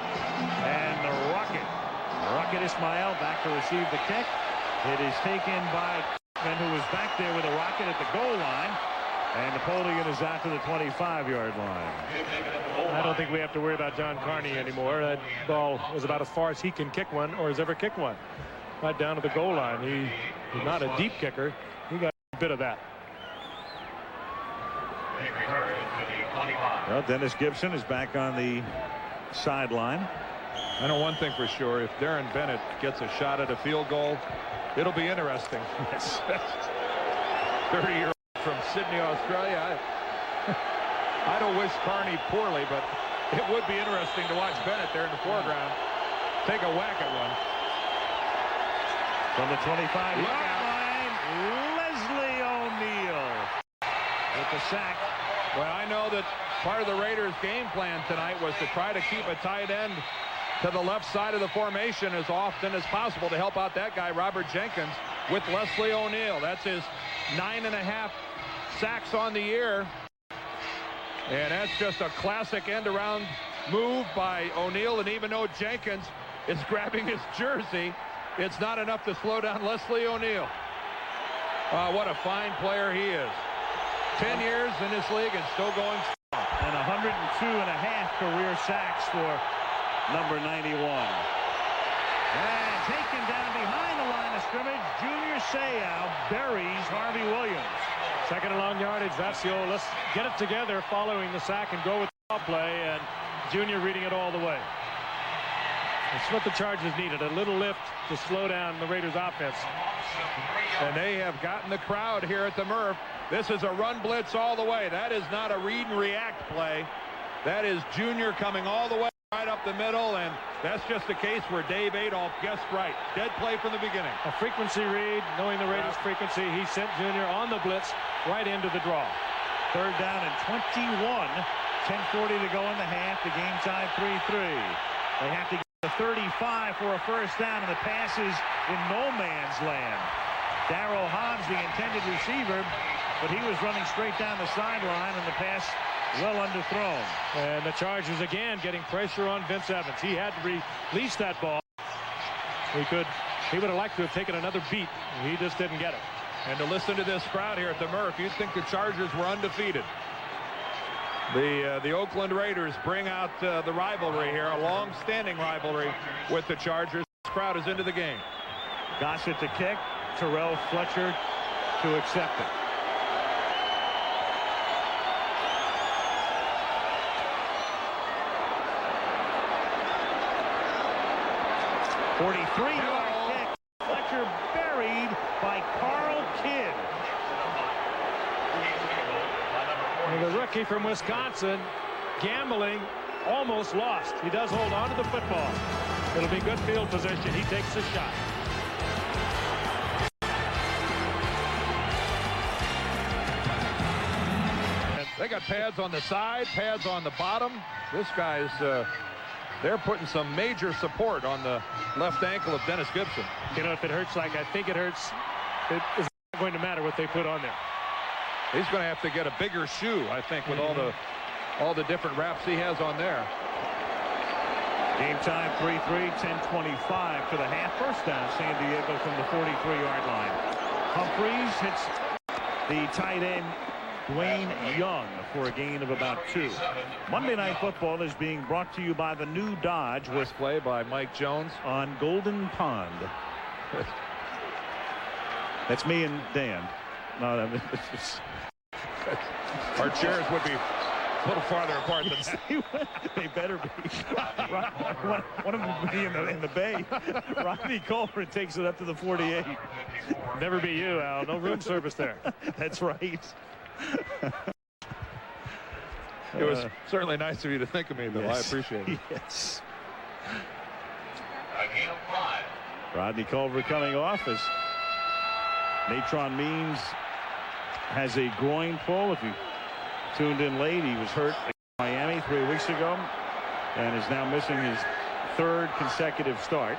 and the Rocket Ismail back to receive the kick. It is taken by Kidman, who was back there with a Rocket at the goal line, and Napoleon is out to the 25-yard line. I don't think we have to worry about John Carney anymore. That ball was about as far as he can kick one, or has ever kicked one. Right down to the goal line. He's not a deep kicker. He got a bit of that. Well, Dennis Gibson is back on the sideline. I know one thing for sure. If Darren Bennett gets a shot at a field goal, it'll be interesting. Yes. 30-year-old from Sydney, Australia. I don't wish Carney poorly, but it would be interesting to watch Bennett there in the foreground take a whack at one. From the 25-yard line, Leslie O'Neal with the sack. Well, I know that part of the Raiders' game plan tonight was to try to keep a tight end to the left side of the formation as often as possible to help out that guy, Robert Jenkins, with Leslie O'Neal. That's his 9.5 sacks on the year. And that's just a classic end-around move by O'Neal. And even though Jenkins is grabbing his jersey, it's not enough to slow down Leslie O'Neal. What a fine player he is. 10 years in this league and still going strong. And 102.5 career sacks for number 91. And taken down behind the line of scrimmage, Junior Seau buries Harvey Williams. Second and long yardage. That's the old, let's get it together following the sack and go with the play, and Junior reading it all the way. That's what the Chargers needed, a little lift to slow down the Raiders offense. And they have gotten the crowd here at the Murph. This is a run blitz all the way. That is not a read and react play. That is Junior coming all the way right up the middle, and that's just a case where Dave Adolph guessed right. Dead play from the beginning. A frequency read, knowing the Raiders' frequency, he sent Junior on the blitz right into the draw. 3rd down and 21. 10:40 to go in the half. The game tied 3-3. They have to get the 35 for a first down, and the pass is in no man's land. Darryl Hobbs, the intended receiver, but he was running straight down the sideline, and the pass well underthrown. And the Chargers again getting pressure on Vince Evans. He had to release that ball. He would have liked to have taken another beat. He just didn't get it. And to listen to this crowd here at the Murph, you'd think the Chargers were undefeated. The Oakland Raiders bring out the rivalry here, a long-standing rivalry with the Chargers. This crowd is into the game. Gossett to kick. Terrell Fletcher to accept it. .43-yard kick. Fletcher buried by Carl Kidd. And the rookie from Wisconsin, gambling, almost lost. He does hold on to the football. It'll be good field position. He takes the shot. They got pads on the side, pads on the bottom. This guy's, they're putting some major support on the left ankle of Dennis Gibson. You know, if it hurts like I think it hurts, it is not going to matter what they put on there. He's going to have to get a bigger shoe, I think, with all the different wraps he has on there. Game time 3-3, 10:25 to the half. First down, San Diego from the 43-yard line. Humphreys hits the tight end Dwayne Young for a gain of about 2. Monday Night Football is being brought to you by the new Dodge with play by Mike Jones on Golden Pond. That's me and Dan. No, I mean, our chairs would be a little farther apart than that. They better be. One of them would be in the bay. Rodney Colbert takes it up to the 48. Never be you, Al. No room service there. That's right. It was certainly nice of you to think of me, though. Yes. I appreciate it. Yes. A gain of 5. Rodney Culver coming off as Natron Means has a groin pull. If you tuned in late, he was hurt in Miami 3 weeks ago and is now missing his 3rd consecutive start.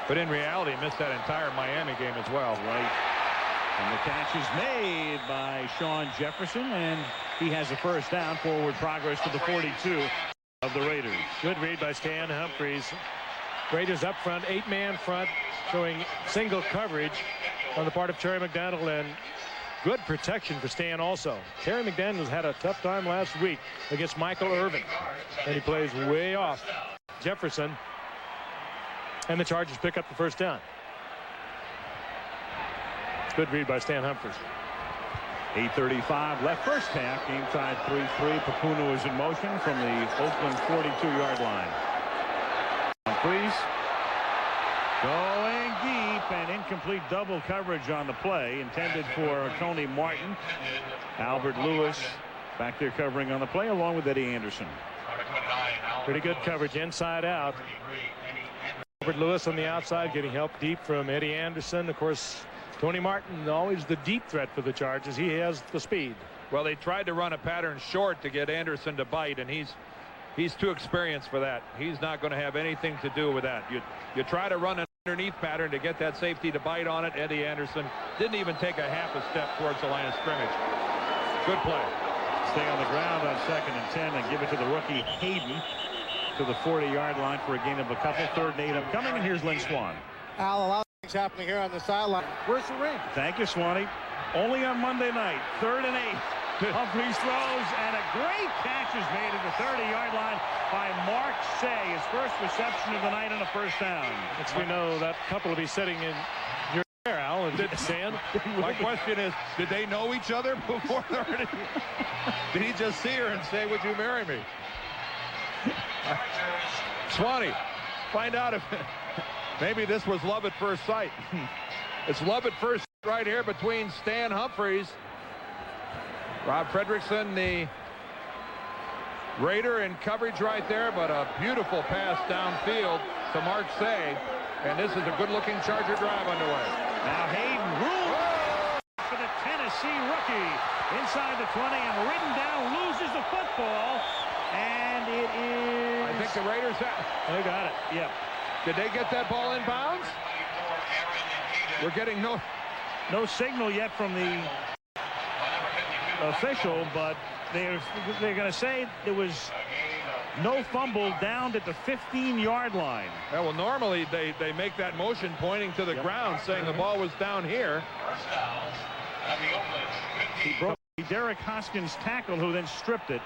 But in reality, missed that entire Miami game as well. Right. And the catch is made by Sean Jefferson, and he has a first down. Forward progress to the 42 of the Raiders. Good read by Stan Humphries. Raiders up front, 8-man front, showing single coverage on the part of Terry McDaniel, and good protection for Stan also. Terry McDaniel's had a tough time last week against Michael Irvin, and he plays way off Jefferson, and the Chargers pick up the first down. Good read by Stan Humphries. 8:35 left first half. Game tied 3-3. Papuna is in motion from the Oakland 42-yard line. Humphries going deep, and incomplete double coverage on the play intended for Tony Martin. Albert Lewis back there covering on the play along with Eddie Anderson. Pretty good coverage inside out. Albert Lewis on the outside getting help deep from Eddie Anderson. Of course, Tony Martin always the deep threat for the Chargers. He has the speed. Well, they tried to run a pattern short to get Anderson to bite, and he's too experienced for that. He's not going to have anything to do with that. You try to run an underneath pattern to get that safety to bite on it. Eddie Anderson didn't even take a half a step towards the line of scrimmage. Good play. Stay on the ground on 2nd and 10 and give it to the rookie Hayden to the 40-yard line for a gain of a couple. 3rd and 8 upcoming, and here's Lynn Swan. Al, a lot of things happening here on the sideline. Where's the ring? Thank you, Swanee. Only on Monday night. 3rd and 8. Humphries throws, and a great catch is made at the 30-yard line by Mark Say. His first reception of the night and a first down. As we know, that couple will be sitting in your chair, Al, and did Stan. My question is, did they know each other before? Did he just see her and say, "Would you marry me?" Swanee, find out if maybe this was love at first sight. It's love at first sight right here between Stan Humphries, Rob Fredrickson, the Raider in coverage right there, but a beautiful pass downfield to Mark Say, and this is a good-looking Charger drive underway. Now Hayden rules for the Tennessee rookie inside the 20 and ridden down, loses the football, and it is. I think the Raiders they got it. Yeah. Did they get that ball in bounds? We're getting no signal yet from the official, but they're going to say there was no fumble down at the 15-yard line. Yeah, well, normally they make that motion pointing to the ground, saying the ball was down here. He broke Derek Hoskins' tackle, who then stripped it.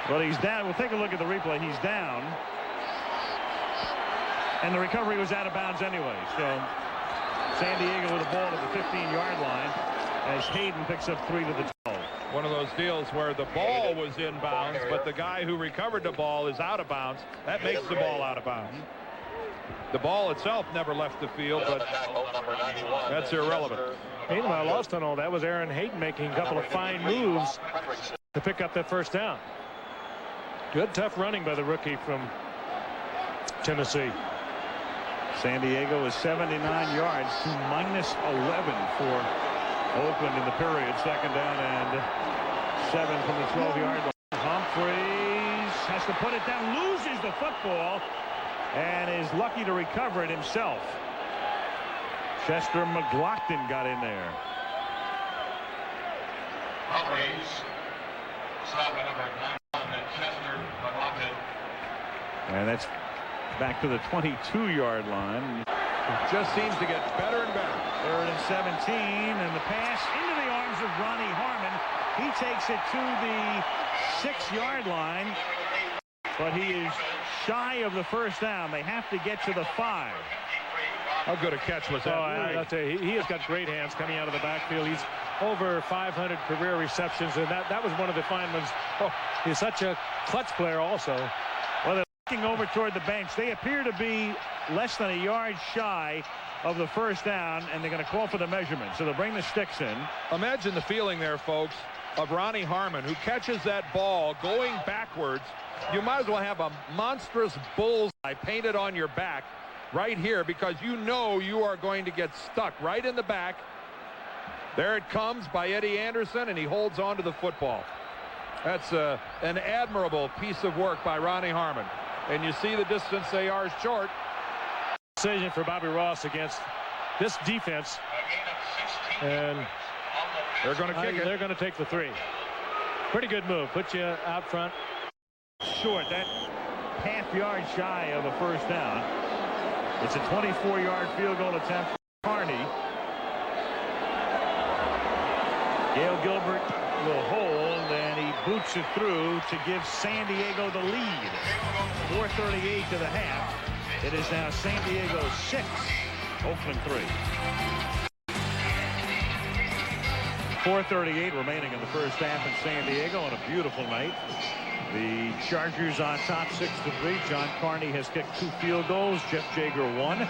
But he's down. We'll take a look at the replay. He's down. And the recovery was out of bounds anyway. So San Diego with the ball at the 15-yard line as Hayden picks up 3 to the 12. One of those deals where the ball was in bounds, but the guy who recovered the ball is out of bounds. That makes the ball out of bounds. The ball itself never left the field, but that's irrelevant. Meanwhile, lost on all that was Aaron Hayden making a couple of fine moves to pick up that first down. Good, tough running by the rookie from Tennessee. San Diego is 79 yards to minus 11 for Oakland in the period. 2nd down and 7 from the 12-yard line. Humphries has to put it down, loses the football, and is lucky to recover it himself. Chester McLaughlin got in there. Humphries, stop at number 9, and Chester McLaughlin. And that's back to the 22-yard line. just seems to get better and better. 3rd and 17, and the pass into the arms of Ronnie Harmon. He takes it to the 6-yard line, but he is shy of the first down. They have to get to the 5. How good a catch was that? I'll tell you, he has got great hands coming out of the backfield. He's over 500 career receptions, and that was one of the fine ones. Oh, he's such a clutch player also. Well, they're looking over toward the bench. They appear to be less than a yard shy of the first down, and they're going to call for the measurement. So they'll bring the sticks in. Imagine the feeling there, folks, of Ronnie Harmon, who catches that ball going backwards. You might as well have a monstrous bullseye painted on your back right here, because you know you are going to get stuck right in the back. There it comes by Eddie Anderson, and he holds on to the football. That's an admirable piece of work by Ronnie Harmon. And you see the distance they are short. Decision for Bobby Ross against this defense. And they're going to kick it. They're going to take the 3. Pretty good move. Put you out front. Short. That half-yard shy of a first down. It's a 24-yard field goal attempt for Carney. Gail Gilbert will hold, and he boots it through to give San Diego the lead. 4:38 to the half. It is now San Diego 6, Oakland 3. 4:38 remaining in the first half in San Diego on a beautiful night. The Chargers on top 6-3. John Carney has kicked 2 field goals. Jeff Jager 1.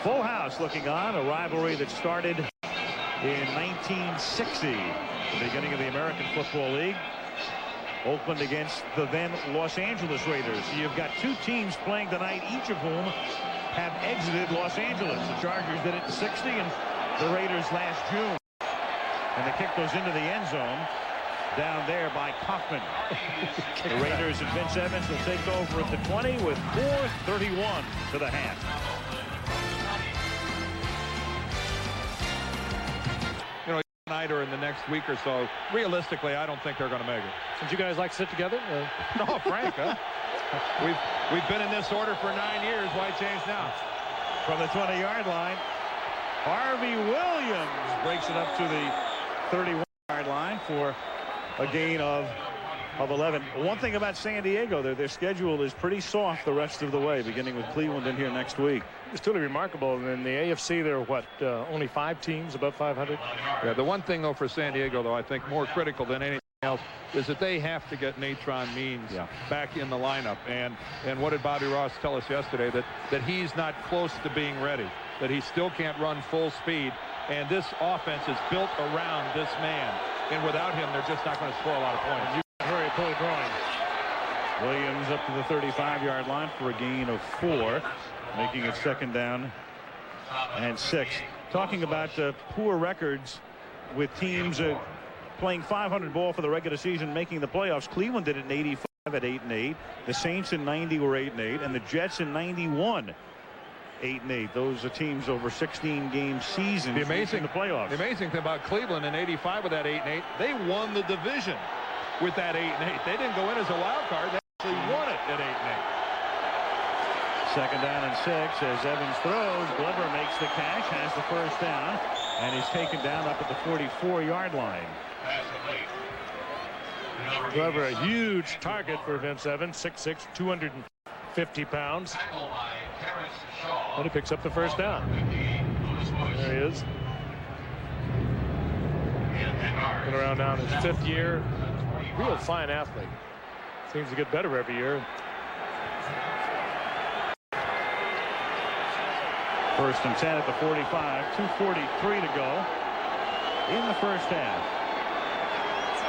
Full house looking on. A rivalry that started in 1960, the beginning of the American Football League. Oakland against the then Los Angeles Raiders. You've got 2 teams playing tonight, each of whom have exited Los Angeles. The Chargers did it in 60 and the Raiders last June. And the kick goes into the end zone down there by Kaufman. The Raiders and Vince Evans will take over at the 20 with 4:31 to the half. You know, tonight or in the next week or so, realistically, I don't think they're going to make it. Since you guys like to sit together? No, Frank, huh? We've been in this order for 9 years. Why change now? From the 20-yard line, Harvey Williams breaks it up to the 31-yard line for a gain of 11. One thing about San Diego, their schedule is pretty soft the rest of the way, beginning with Cleveland in here next week. It's truly remarkable. In the AFC, there are only 5 teams above 500. Yeah, the one thing though for San Diego, though, I think more critical than anything else is that they have to get Natron Means back in the lineup. And what did Bobby Ross tell us yesterday? That he's not close to being ready, that he still can't run full speed, and this offense is built around this man, and without him they're just not going to score a lot of points. Very pull groin. Williams up to the 35-yard line for a gain of 4, making it 2nd down and 6. Talking about poor records with teams playing 500 ball for the regular season, making the playoffs. Cleveland did it in 85 at 8-8. The Saints in 90 were 8-8, and the Jets in 91 8-8. Those are teams over 16-game seasons. The amazing playoffs. The amazing thing about Cleveland in 85 with that 8-8, they won the division with that 8-8. They didn't go in as a wild card. They actually won it at 8-8. 2nd down and 6 as Evans throws. Glover makes the catch, has the first down, and he's taken down up at the 44-yard line. Glover, a huge target for Vince Evans, 6'6", 250 pounds. And he picks up the first down. There he is. Been around now in his 5th year. Real fine athlete. Seems to get better every year. 1st and 10 at the 45. 2:43 to go in the first half.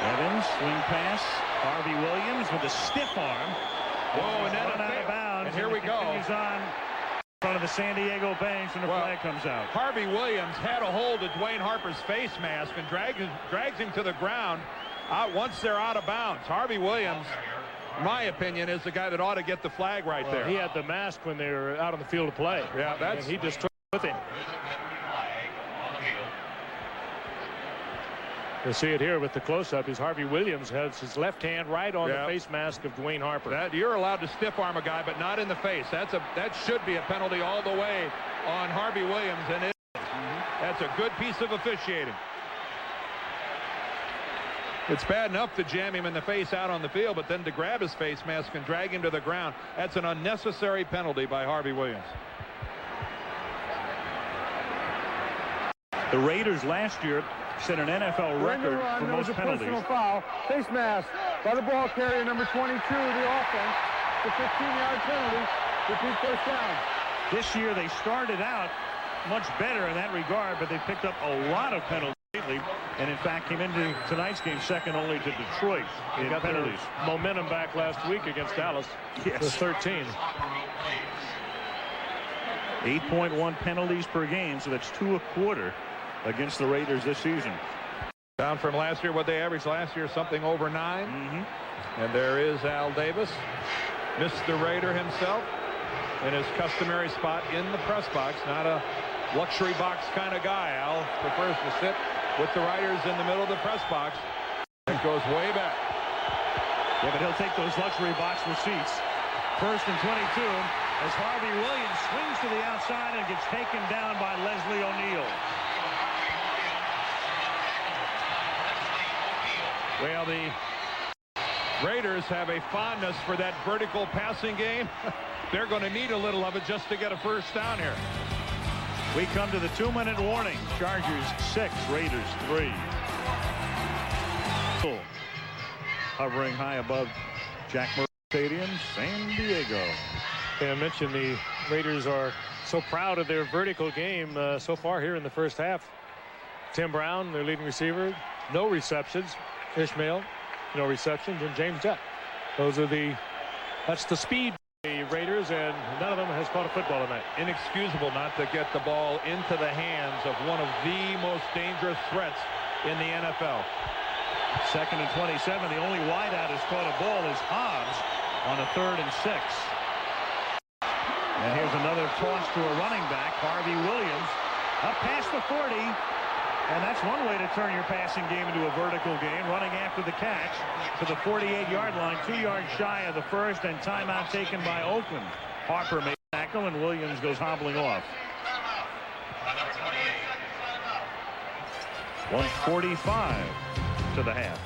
Evans, swing pass. Harvey Williams with a stiff arm. Whoa, and then out of bounds. And here we go. He's on in front of the San Diego bench, and the flag comes out. Harvey Williams had a hold of Dwayne Harper's face mask and drags him to the ground once they're out of bounds. Harvey Williams, in my opinion, is the guy that ought to get the flag right there. He had the mask when they were out on the field of play. Yeah, and he just took it with him. You'll see it here with the close-up. Is Harvey Williams has his left hand right on the face mask of Dwayne Harper. That you're allowed to stiff arm a guy, but not in the face. That should be a penalty all the way on Harvey Williams, and that's a good piece of officiating. It's bad enough to jam him in the face out on the field, but then to grab his face mask and drag him to the ground. That's an unnecessary penalty by Harvey Williams. The Raiders last year set an NFL record for most penalties. Personal foul, face mask by the ball carrier, number 22, the offense. The 15-yard penalty. Repeat first down. This year they started out much better in that regard, but they picked up a lot of penalties lately, and in fact came into tonight's game second only to Detroit in penalties. Momentum back last week against Dallas. Yes. It was 13. 8.1 penalties per game, so that's 2 a quarter against the Raiders this season. Down from last year, what they averaged last year, something over 9. And there is Al Davis, Mr. Raider himself, in his customary spot in the press box. Not a luxury box kind of guy. Al prefers to sit with the writers in the middle of the press box. It goes way back. Yeah, but he'll take those luxury box receipts. First and 22 as Harvey Williams swings to the outside and gets taken down by Leslie O'Neal. Well, the Raiders have a fondness for that vertical passing game. They're going to need a little of it just to get a first down here. We come to the 2-minute warning. Chargers 6, Raiders 3. Hovering high above Jack Murray Stadium, San Diego. I mentioned the Raiders are so proud of their vertical game so far here in the first half. Tim Brown, their leading receiver, no receptions. Ishmael, no receptions, and James Jett. That's the speed of the Raiders, and none of them has caught a football tonight. Inexcusable not to get the ball into the hands of one of the most dangerous threats in the NFL. Second and 27. The only wideout has caught a ball is Hobbs on a 3rd and 6. And here's another toss to a running back, Harvey Williams, up past the 40. And that's one way to turn your passing game into a vertical game, running after the catch to the 48-yard line, 2 yards shy of the first, and timeout taken by Oakland. Harper made a tackle, and Williams goes hobbling off. 1:45 to the half.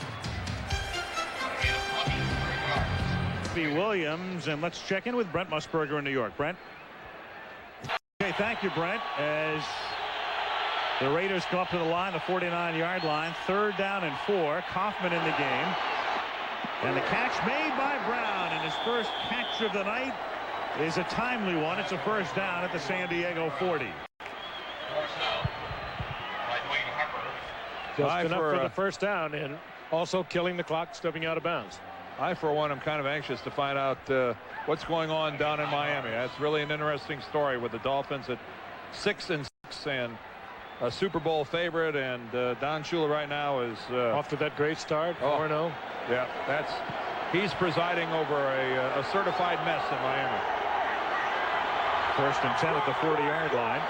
Williams, and let's check in with Brent Musburger in New York. Brent? Okay, thank you, Brent. As the Raiders come up to the line, the 49-yard line, 3rd down and 4. Kaufman in the game. And the catch made by Brown, and his first catch of the night is a timely one. It's a first down at the San Diego 40. Just enough for the first down, and also killing the clock, stepping out of bounds. I, for one, am kind of anxious to find out what's going on down in Miami. That's really an interesting story with the Dolphins at 6-6 and a Super Bowl favorite, and Don Shula right now is off to that great start, 4-0. Yeah, he's presiding over a certified mess in Miami. First and 10 at the 40-yard line.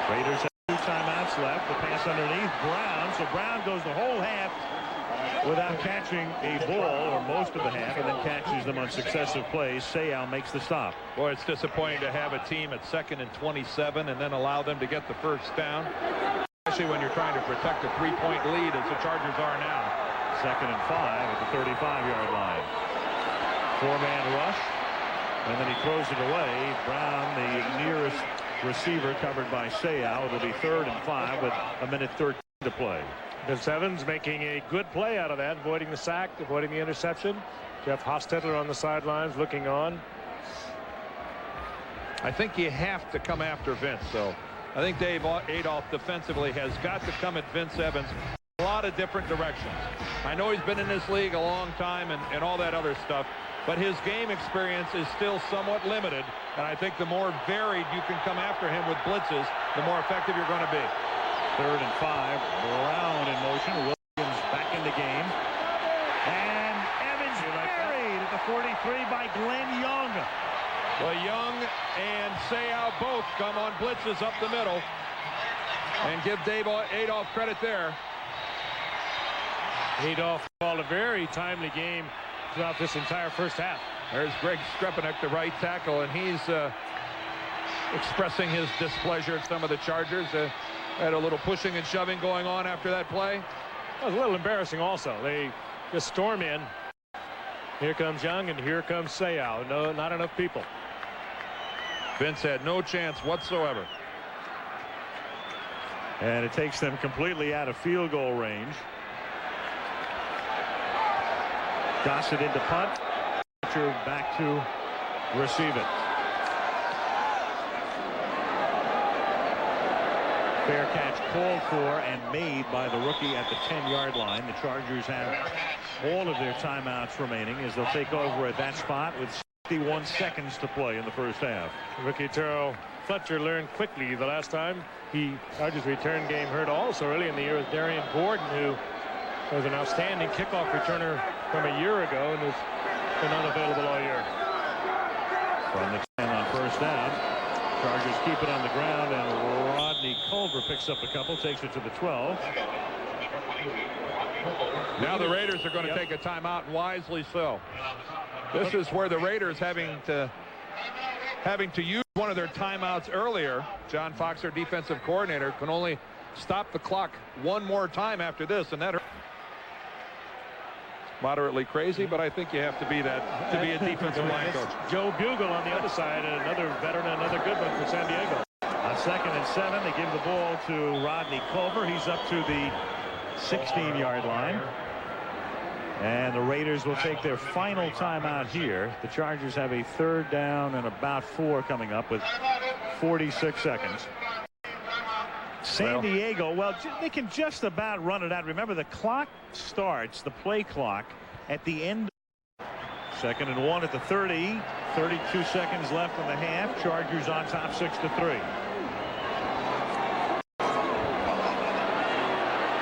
Raiders have 2 timeouts left. The pass underneath Brown, so Brown goes the whole half without catching a ball, or most of the half, and then catches them on successive plays. Sayal makes the stop. Boy, it's disappointing to have a team at 2nd and 27 and then allow them to get the first down, especially when you're trying to protect a 3-point lead as the Chargers are now. 2nd and 5 at the 35-yard line. 4-man rush, and then he throws it away. Brown, the nearest receiver, covered by Sayal. It'll be 3rd and 5 with 1:13 to play. Vince Evans making a good play out of that, avoiding the sack, avoiding the interception. Jeff Hostetler on the sidelines looking on. I think you have to come after Vince, so I think Dave Adolph defensively has got to come at Vince Evans a lot of different directions. I know he's been in this league a long time and all that other stuff, but his game experience is still somewhat limited, and I think the more varied you can come after him with blitzes, the more effective you're going to be. 3rd and 5. Brown in motion. Williams back in the game. And Evans buried at the 43 by Glenn Young. Well, Young and Sayal both come on blitzes up the middle. And give Dave Adolph credit there. Adolph called a very timely game throughout this entire first half. There's Greg Strepanek, the right tackle, and he's expressing his displeasure at some of the Chargers. Had a little pushing and shoving going on after that play. It was a little embarrassing also. They just storm in. Here comes Young, and here comes Seau. No, not enough people. Vince had no chance whatsoever. And it takes them completely out of field goal range. Gossett into punt. Back to receive it. Fair catch called for and made by the rookie at the 10-yard line. The Chargers have all of their timeouts remaining as they'll take over at that spot with 61 seconds to play in the first half. Rookie Terrell Fletcher learned quickly the last time Chargers return game hurt also early in the year with Darian Gordon, who was an outstanding kickoff returner from a year ago and has been unavailable all year. From the 10 on first down. Chargers keep it on the ground, and Rodney Culver picks up a couple, takes it to the 12. Now the Raiders are going to take a timeout, and wisely so. This is where the Raiders having to use one of their timeouts earlier. John Fox, their defensive coordinator, can only stop the clock one more time after this, and that hurt. Moderately crazy, but I think you have to be that to be a defensive line coach. Joe Bugle on the other side, and another veteran, another good one for San Diego. On 2nd and 7, they give the ball to Rodney Culver. He's up to the 16-yard line. And the Raiders will take their final timeout here. The Chargers have a 3rd down and about 4 coming up with 46 seconds. San Diego, well, they can just about run it out. Remember, the clock starts, the play clock, at the end. 2nd and 1 at the 30. 32 seconds left in the half. Chargers on top 6-3.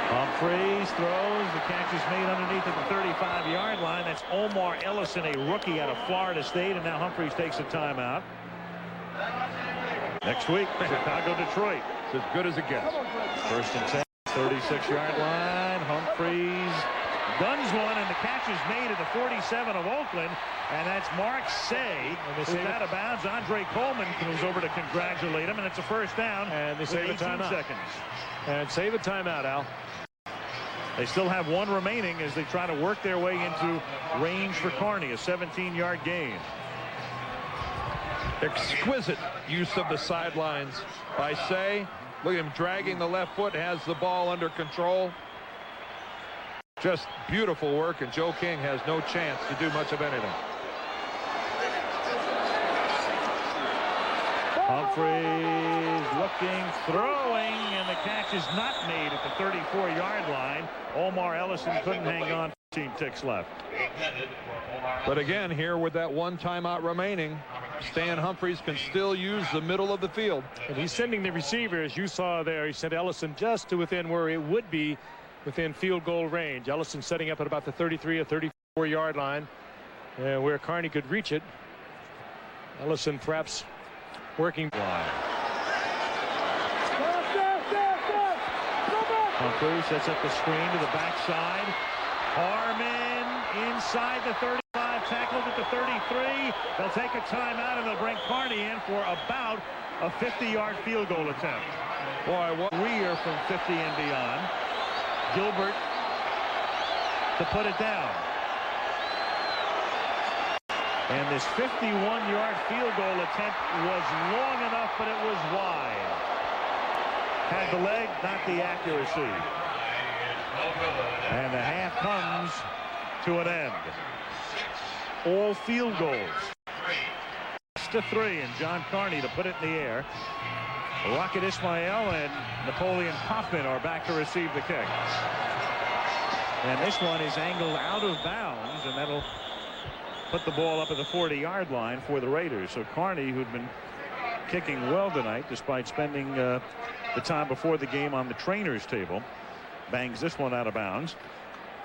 Humphreys throws. The catch is made underneath at the 35-yard line. That's Omar Ellison, a rookie out of Florida State, and now Humphreys takes a timeout. Next week, Chicago, Detroit. It's as good as it gets. 1st and 10, 36-yard line. Humphreys guns one, and the catch is made at the 47 of Oakland, and that's Mark Say, who's out of bounds. Andre Coleman comes over to congratulate him, and it's a 1st down. And they save the timeout. Seconds. And save a timeout, Al. They still have 1 remaining as they try to work their way into range for Carney, a 17-yard gain. Exquisite use of the sidelines by Say. Look at him dragging the left foot, has the ball under control. Just beautiful work, and Joe King has no chance to do much of anything. Humphreys looking, throwing, and the catch is not made at the 34-yard line. Omar Ellison couldn't hang on. 15 ticks left. But again, here with that 1 timeout remaining, Stan Humphreys can still use the middle of the field. And he's sending the receiver, as you saw there. He sent Ellison just to within where it would be within field goal range. Ellison setting up at about the 33 or 34-yard line, where Carney could reach it. Ellison perhaps working wide. Humphreys sets up the screen to the backside. Harmon inside the 35, tackled at the 33. They'll take a timeout, and they'll bring Carney in for about a 50-yard field goal attempt. Boy, what Rear from 50 and beyond. Gilbert to put it down. And this 51-yard field goal attempt was long enough, but it was wide. Had the leg, not the accuracy. And the half comes to an end. All field goals. 6-3, and John Carney to put it in the air. Rocket Ismail and Napoleon Hoffman are back to receive the kick. And this one is angled out of bounds, and that'll put the ball up at the 40-yard line for the Raiders. So Carney, who'd been kicking well tonight despite spending the time before the game on the trainer's table, bangs this one out of bounds,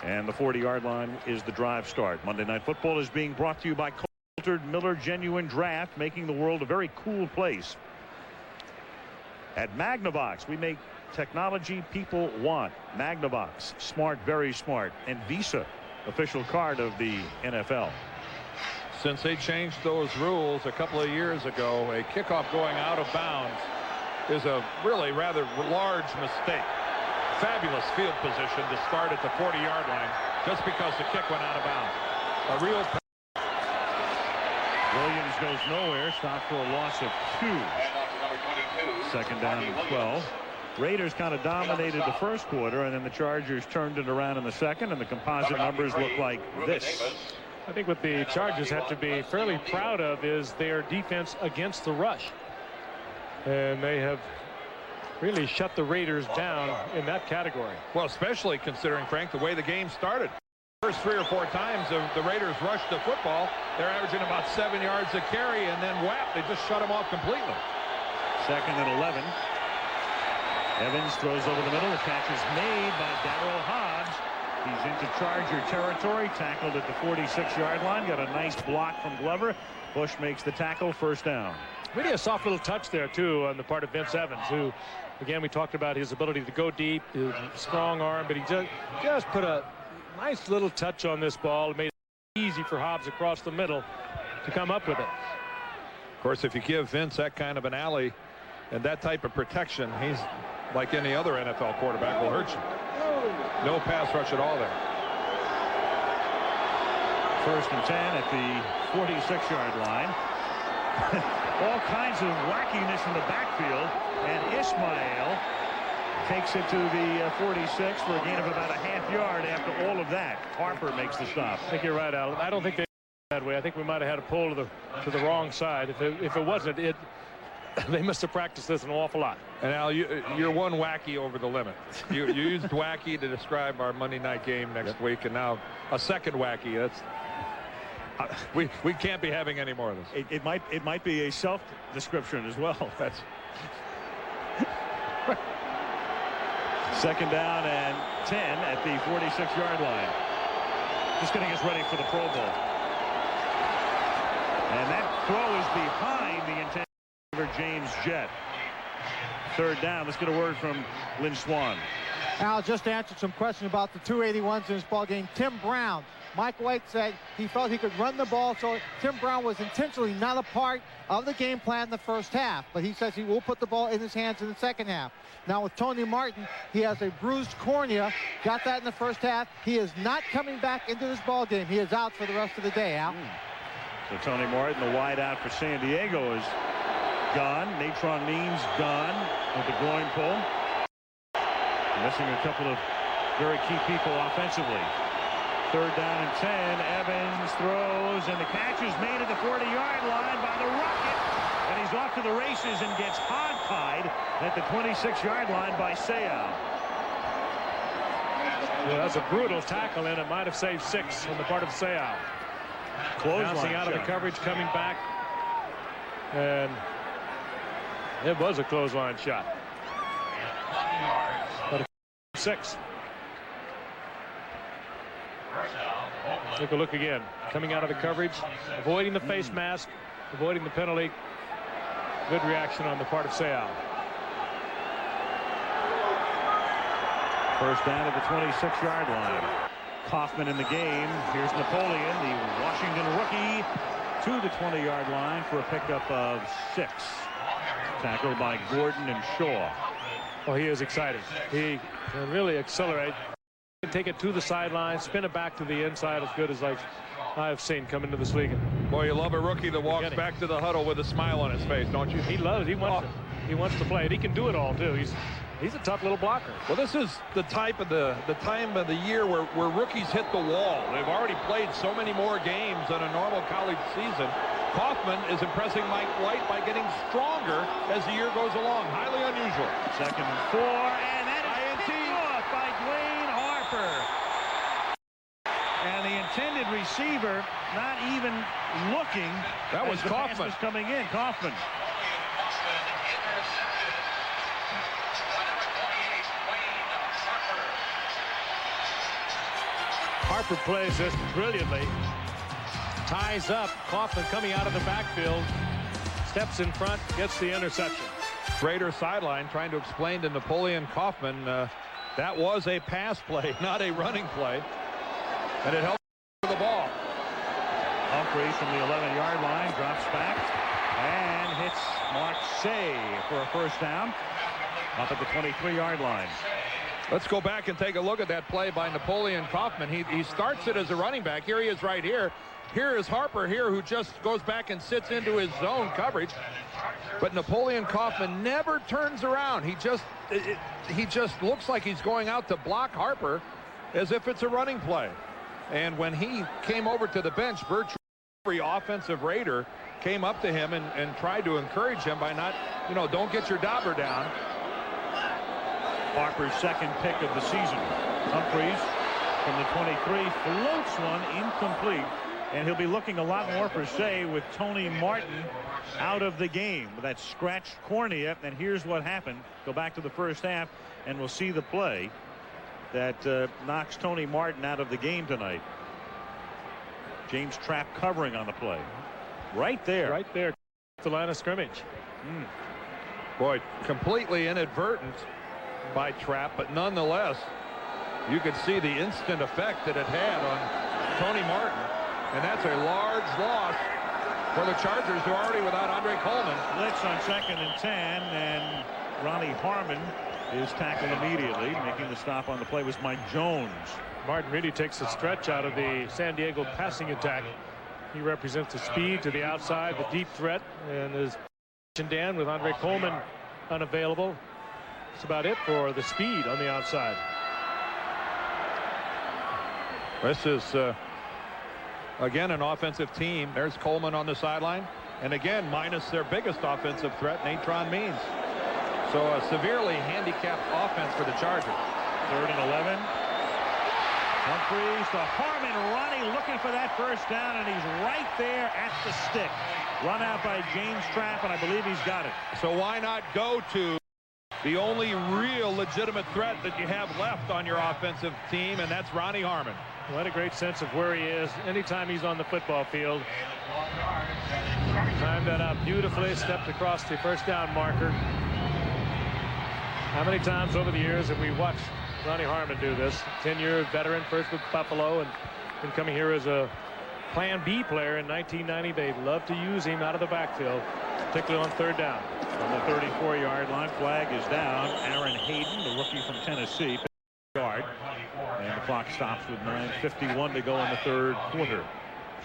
and the 40-yard line is the drive start. Monday Night Football is being brought to you by Coulter Miller Genuine Draft, making the world a very cool place. At Magnavox, we make technology people want. Magnavox, smart, very smart, and Visa, official card of the NFL. Since they changed those rules a couple of years ago, a kickoff going out of bounds is a really rather large mistake. Fabulous field position to start at the 40-yard line just because the kick went out of bounds. A real. Williams goes nowhere. Stopped for a loss of 2. Second down and 12. Raiders kind of dominated the first quarter, and then the Chargers turned it around in the second, and the composite numbers look like this. I think what the Chargers have to be fairly proud of is their defense against the rush. And they have really shut the Raiders down in that category. Well, especially considering, Frank, the way the game started. First 3 or 4 times the Raiders rushed the football. They're averaging about 7 yards a carry, and then whap, they just shut them off completely. Second and 11. Evans throws over the middle. The catch is made by Darryl Hobbs. He's into Charger territory. Tackled at the 46-yard line. Got a nice block from Glover. Bush makes the tackle. First down. Really a soft little touch there, too, on the part of Vince Evans, who, again, we talked about his ability to go deep, his strong arm, but he just put a nice little touch on this ball. It made it easy for Hobbs across the middle to come up with it. Of course, if you give Vince that kind of an alley and that type of protection, he's like any other NFL quarterback, will hurt you. No pass rush at all there. First and 10 at the 46-yard line. All kinds of wackiness in the backfield, and Ismail takes it to the 46 for a gain of about a half yard after all of that. Harper makes the stop. I think you're right, Alan. I don't think they that way. I think we might have had a pull to the wrong side. If it wasn't, they must have practiced this an awful lot. And Al, you're one wacky over the limit. You used wacky to describe our Monday night game next week, and now a second wacky. That's we can't be having any more of this. It might be a self description as well. That's second down and 10 at the 46-yard line. Just getting us ready for the Pro Bowl. And that throw is behind the intended receiver, James Jett. Third down. Let's get a word from Lynn Swan. Al just answered some questions about the 281s in this ball game. Tim Brown. Mike White said he felt he could run the ball, so Tim Brown was intentionally not a part of the game plan in the first half. But he says he will put the ball in his hands in the second half. Now with Tony Martin, he has a bruised cornea. Got that in the first half. He is not coming back into this ball game. He is out for the rest of the day, Al. So Tony Martin, the wide out for San Diego, is gone. Natron Means gone with the groin pull. Missing a couple of very key people offensively. Third down and 10. Evans throws, and the catch is made at the 40-yard line by the Rocket. And he's off to the races and gets hog-tied at the 26-yard line by Seau. Yeah, that's a brutal tackle, and it might have saved 6 on the part of Seau. Bouncing out of the coverage, coming back. And it was a clothesline shot. But 6. Take a look again. Coming out of the coverage, avoiding the face mask, avoiding the penalty. Good reaction on the part of Seau. First down at the 26-yard line. Kaufman in the game. Here's Napoleon, the Washington rookie, to the 20-yard line for a pickup of 6. Tackled by Gordon and Shaw. Well, he is excited. He can really accelerate. Take it to the sideline, spin it back to the inside, as good as I've seen come into this league. Boy, you love a rookie that walks back to the huddle with a smile on his face, don't you? He loves it. He wants to play it. He can do it all too. He's a tough little blocker. Well, this is the type of the time of the year where rookies hit the wall. They've already played so many more games than a normal college season. Kaufman is impressing Mike White by getting stronger as the year goes along. Highly unusual. Second and 4, and that is picked off by Dwayne Harper. And the intended receiver not even looking. That was Kaufman. Was coming in. Kaufman. Harper plays this brilliantly. Ties up. Kaufman coming out of the backfield. Steps in front. Gets the interception. Raider sideline trying to explain to Napoleon Kaufman that was a pass play, not a running play, and it helped for the ball. Humphreys from the 11-yard line drops back and hits Mark Shea for a first down up at the 23-yard line. Let's go back and take a look at that play by Napoleon Kaufman. He starts it as a running back. Here he is right here. Here is Harper here, who just goes back and sits into his zone coverage. But Napoleon Kaufman never turns around. He just looks like he's going out to block Harper as if it's a running play. And when he came over to the bench, virtually every offensive Raider came up to him and tried to encourage him by not, don't get your dauber down. Harper's second pick of the season. Humphreys from the 23 floats one incomplete. And he'll be looking a lot more for Shea with Tony Martin out of the game with that scratched cornea. And here's what happened. Go back to the first half and we'll see the play that knocks Tony Martin out of the game tonight. James Trapp covering on the play. Right there. Right there. The line of scrimmage. Boy, completely inadvertent by Trapp, but nonetheless, you could see the instant effect that it had on Tony Martin. And that's a large loss for the Chargers, who are already without Andre Coleman. Blitz on 2nd and 10, and Ronnie Harmon is tackled immediately. Making the stop on the play was Mike Jones. Martin really takes a stretch out of the San Diego passing attack. He represents the speed to the outside, the deep threat, and is Dan with Andre Coleman unavailable. That's about it for the speed on the outside. This is again an offensive team. There's Coleman on the sideline, and again minus their biggest offensive threat, Natron Means. So a severely handicapped offense for the Chargers. 3rd and 11. Humphreys to Harmon. Ronnie looking for that first down, and he's right there at the stick. Run out by James Trapp, and I believe he's got it. So why not go to the only real legitimate threat that you have left on your offensive team, and that's Ronnie Harmon. What a great sense of where he is anytime he's on the football field. Timed that out beautifully, stepped across the first down marker. How many times over the years have we watched Ronnie Harmon do this? 10-year veteran, first with Buffalo, and been coming here as a Plan B player in 1990. They love to use him out of the backfield, particularly on 3rd down. From the 34-yard line, flag is down. Aaron Hayden, the rookie from Tennessee, yard, and the clock stops with 9:51 to go in the 3rd quarter.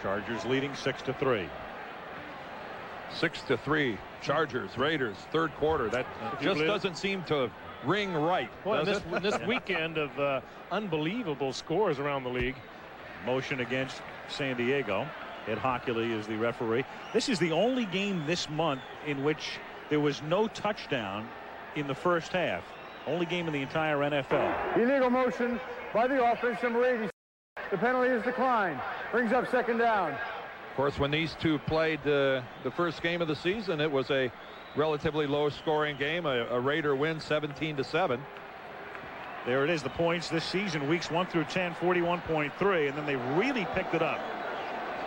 Chargers leading 6-3. 6-3. Chargers, Raiders, 3rd quarter. That just doesn't seem to ring right. Well, this weekend of unbelievable scores around the league. Motion against San Diego. Ed Hockley is the referee. This is the only game this month in which there was no touchdown in the first half. Only game in the entire NFL. Illegal motion by the offense, number 80. The penalty is declined. Brings up 2nd down. Of course, when these two played the first game of the season, it was a relatively low-scoring game. A Raider win 17-7. There it is, the points this season, weeks 1 through 10, 41.3, and then they really picked it up.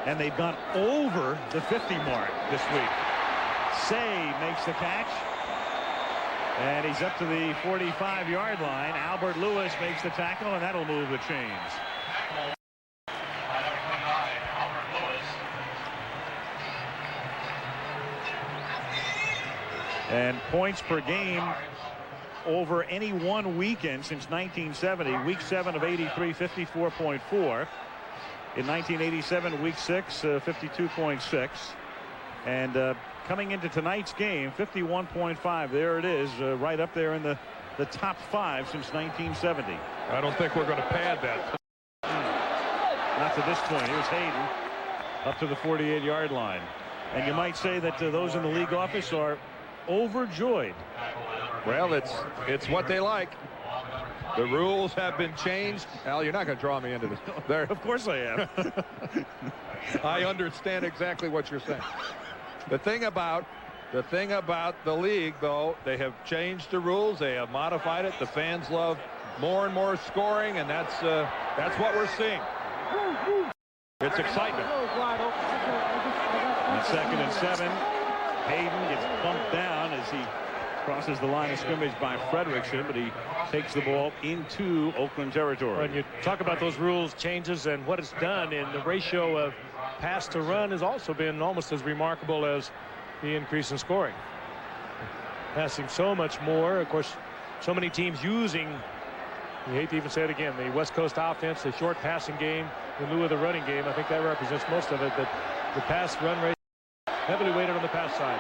And they've gone over the 50 mark this week. Say makes the catch. And he's up to the 45-yard line. Albert Lewis makes the tackle, and that'll move the chains. And points per game over any one weekend since 1970. Week 7 of 83, 54.4. In 1987, week 6, 52.6. And coming into tonight's game, 51.5. There it is, right up there in the top 5 since 1970. I don't think we're going to pad that. Not to this point. Here's Hayden up to the 48-yard line. And you might say that those in the league office are overjoyed. Well, it's what they like. The rules have been changed. Al, you're not going to draw me into this. There. Of course I am. I understand exactly what you're saying. The thing about the league, though, they have changed the rules. They have modified it. The fans love more and more scoring, and that's what we're seeing. It's excitement. On 2nd and 7, Hayden gets bumped down as he Crosses the line of scrimmage by Fredrickson, but he takes the ball into Oakland territory. When you talk about those rules changes and what it's done, and the ratio of pass to run has also been almost as remarkable as the increase in scoring. Passing so much more. Of course, so many teams using, you hate to even say it again, the West Coast offense, the short passing game in lieu of the running game. I think that represents most of it, but the pass run rate heavily weighted on the pass side.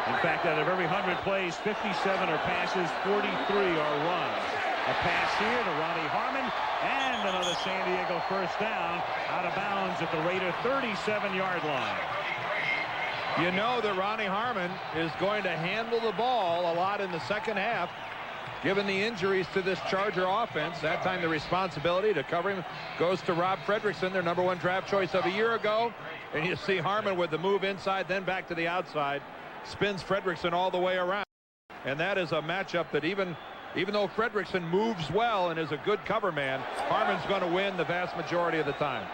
In fact, out of every 100 plays, 57 are passes, 43 are runs. A pass here to Ronnie Harmon, and another San Diego first down, out of bounds at the Raider 37-yard line. You know that Ronnie Harmon is going to handle the ball a lot in the second half, given the injuries to this Charger offense. That time the responsibility to cover him goes to Rob Fredrickson, their #1 draft choice of a year ago. And you see Harmon with the move inside, then back to the outside. Spins Fredrickson all the way around. And that is a matchup that even though Fredrickson moves well and is a good cover man, Harmon's going to win the vast majority of the time.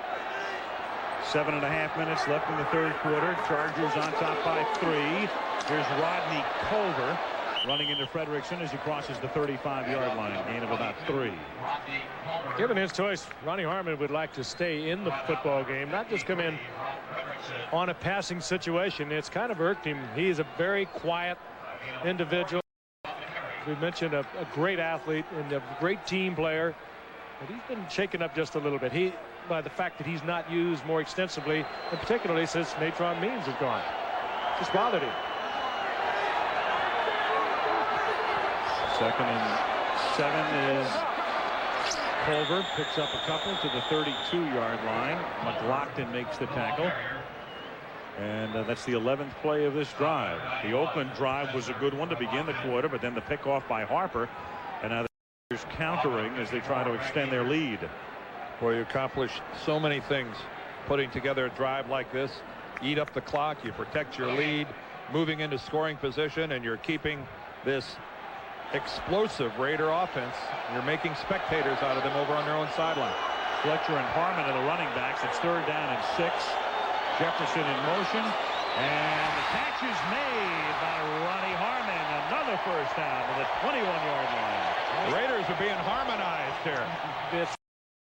7.5 minutes left in the third quarter. Chargers on top by 3. Here's Rodney Culver running into Fredrickson as he crosses the 35-yard line. Gain of about 3. Given his choice, Ronnie Harmon would like to stay in the football game, not just come in on a passing situation. It's kind of irked him. He's a very quiet individual. We mentioned a great athlete and a great team player, but he's been shaken up just a little bit. By the fact that he's not used more extensively, and particularly since Natron Means is gone. Just bothered him. 2nd and 7 is Culver, picks up a couple to the 32-yard line. McLaughlin makes the tackle. And that's the 11th play of this drive. The Oakland drive was a good one to begin the quarter, but then the pickoff by Harper. And now they're countering as they try to extend their lead. Boy, you accomplish so many things putting together a drive like this. Eat up the clock, you protect your lead, moving into scoring position, and you're keeping this explosive Raider offense. You're making spectators out of them over on their own sideline. Fletcher and Harmon are the running backs. It's 3rd down and 6. Jefferson in motion, and the catch is made by Ronnie Harmon. Another first down to the 21-yard line. The Raiders are being harmonized here. It's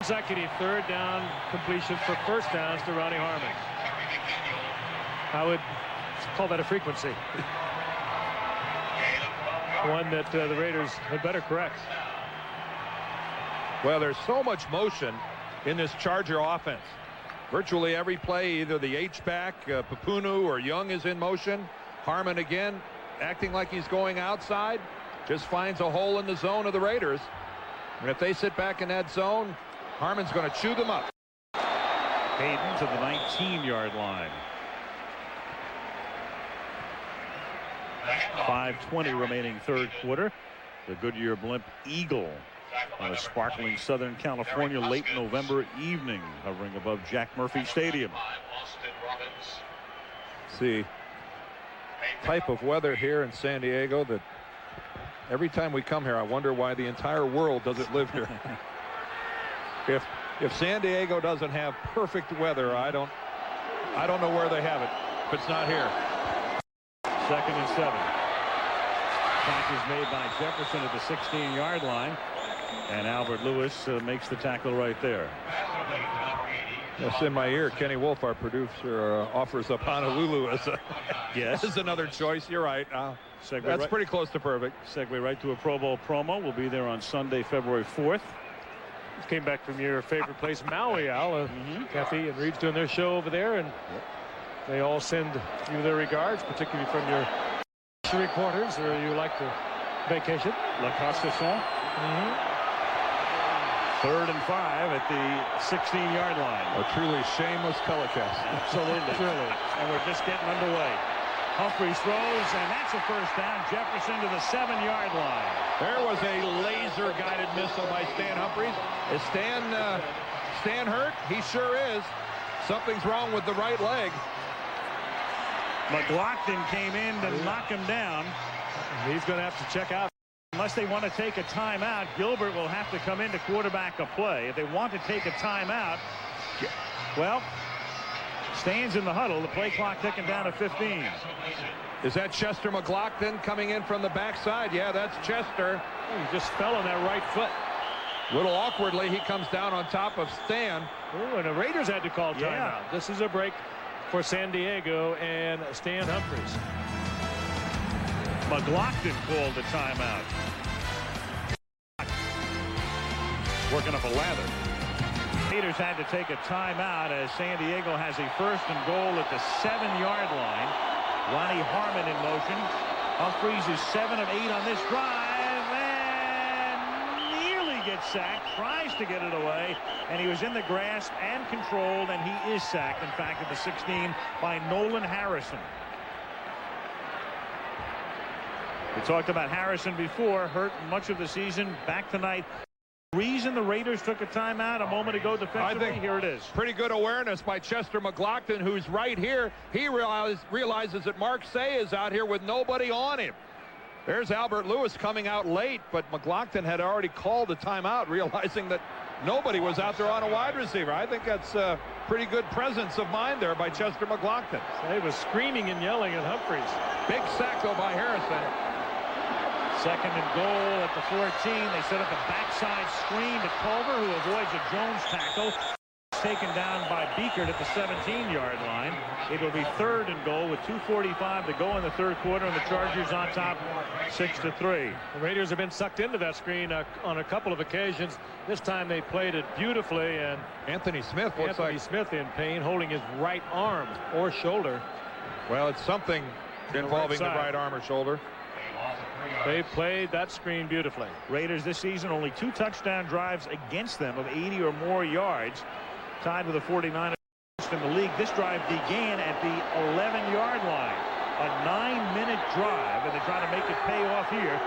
consecutive 3rd down completion for first downs to Ronnie Harmon. I would call that a frequency. One that the Raiders had better correct. Well, there's so much motion in this Charger offense. Virtually every play, either the H-back, Papunu, or Young is in motion. Harmon again acting like he's going outside. Just finds a hole in the zone of the Raiders. And if they sit back in that zone, Harmon's going to chew them up. Hayden to the 19-yard line. 5:20 remaining third quarter. The Goodyear Blimp Eagle on a sparkling Southern California late November evening, hovering above Jack Murphy Stadium. See, type of weather here in San Diego that every time we come here, I wonder why the entire world doesn't live here. If San Diego doesn't have perfect weather, I don't know where they have it if it's not here. 2nd and 7. Catch is made by Jefferson at the 16-yard line. And Albert Lewis makes the tackle right there. That's in my ear. Kenny Wolf, our producer, offers up Honolulu as a yes, as another choice. You're right. That's pretty close to perfect. Segue right to a Pro Bowl promo. We'll be there on Sunday, February 4th. Just came back from your favorite place, Maui, Al. Kathy and Reed's doing their show over there, and they all send you their regards, particularly from your quarters, or you like to vacation. La Costa Son. 3rd and 5 at the 16-yard line. A truly shameless telecast. Absolutely. Truly. And we're just getting underway. Humphreys throws, and that's a first down. Jefferson to the 7-yard line. There was a laser-guided missile by Stan Humphreys. Is Stan hurt? He sure is. Something's wrong with the right leg. McLaughlin came in to knock him down. He's going to have to check out. Unless they want to take a timeout, Gilbert will have to come in to quarterback a play. If they want to take a timeout, well, Stands in the huddle. The play clock ticking down to 15. Is that Chester McLaughlin coming in from the backside? Yeah, that's Chester. He just fell on that right foot. A little awkwardly, he comes down on top of Stan. Ooh, and the Raiders had to call timeout. This is a break for San Diego and Stan Humphries. McLaughlin called the timeout. Working up a lather. Raiders had to take a timeout as San Diego has a 1st and goal at the 7-yard line. Ronnie Harmon in motion. Humphries is 7 of 8 on this drive and nearly gets sacked. Tries to get it away, and he was in the grasp and controlled, and he is sacked, in fact, at the 16 by Nolan Harrison. We talked about Harrison before, hurt much of the season, back tonight. Reason the Raiders took a timeout a moment ago defensively. I think here it is. Pretty good awareness by Chester McLaughlin, who's right here. He realizes that Mark Say is out here with nobody on him. There's Albert Lewis coming out late, but McLaughlin had already called the timeout, realizing that nobody was out there on a wide receiver. I think that's a pretty good presence of mind there by Chester McLaughlin. They was screaming and yelling at Humphries. Big sack, though, by Harrison. 2nd and goal at the 14. They set up a backside screen to Culver, who avoids a Jones tackle. Taken down by Beekert at the 17-yard line. It will be 3rd and goal with 2:45 to go in the 3rd quarter, and the Chargers on top 6-3. The Raiders have been sucked into that screen on a couple of occasions. This time they played it beautifully, and Anthony Smith looks like Smith in pain, holding his right arm or shoulder. Well, it's something involving the right arm or shoulder. They played that screen beautifully. Raiders this season only 2 touchdown drives against them of 80 or more yards, tied with the 49ers in the league. This drive began at the 11-yard line. A 9-minute drive, and they try to make it pay off here.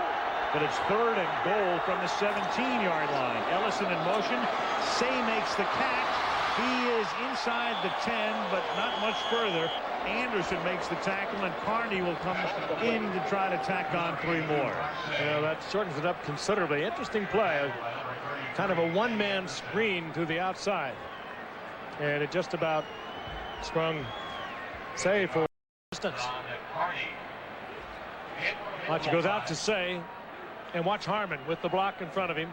But it's 3rd and goal from the 17-yard line. Ellison in motion. Say makes the catch. He is inside the 10, but not much further. Anderson makes the tackle, and Carney will come in to try to tack on 3 more. That shortens it up considerably. Interesting play. Kind of a one-man screen to the outside. And it just about sprung Say for distance. Watch, it goes out to Say, and watch Harmon with the block in front of him.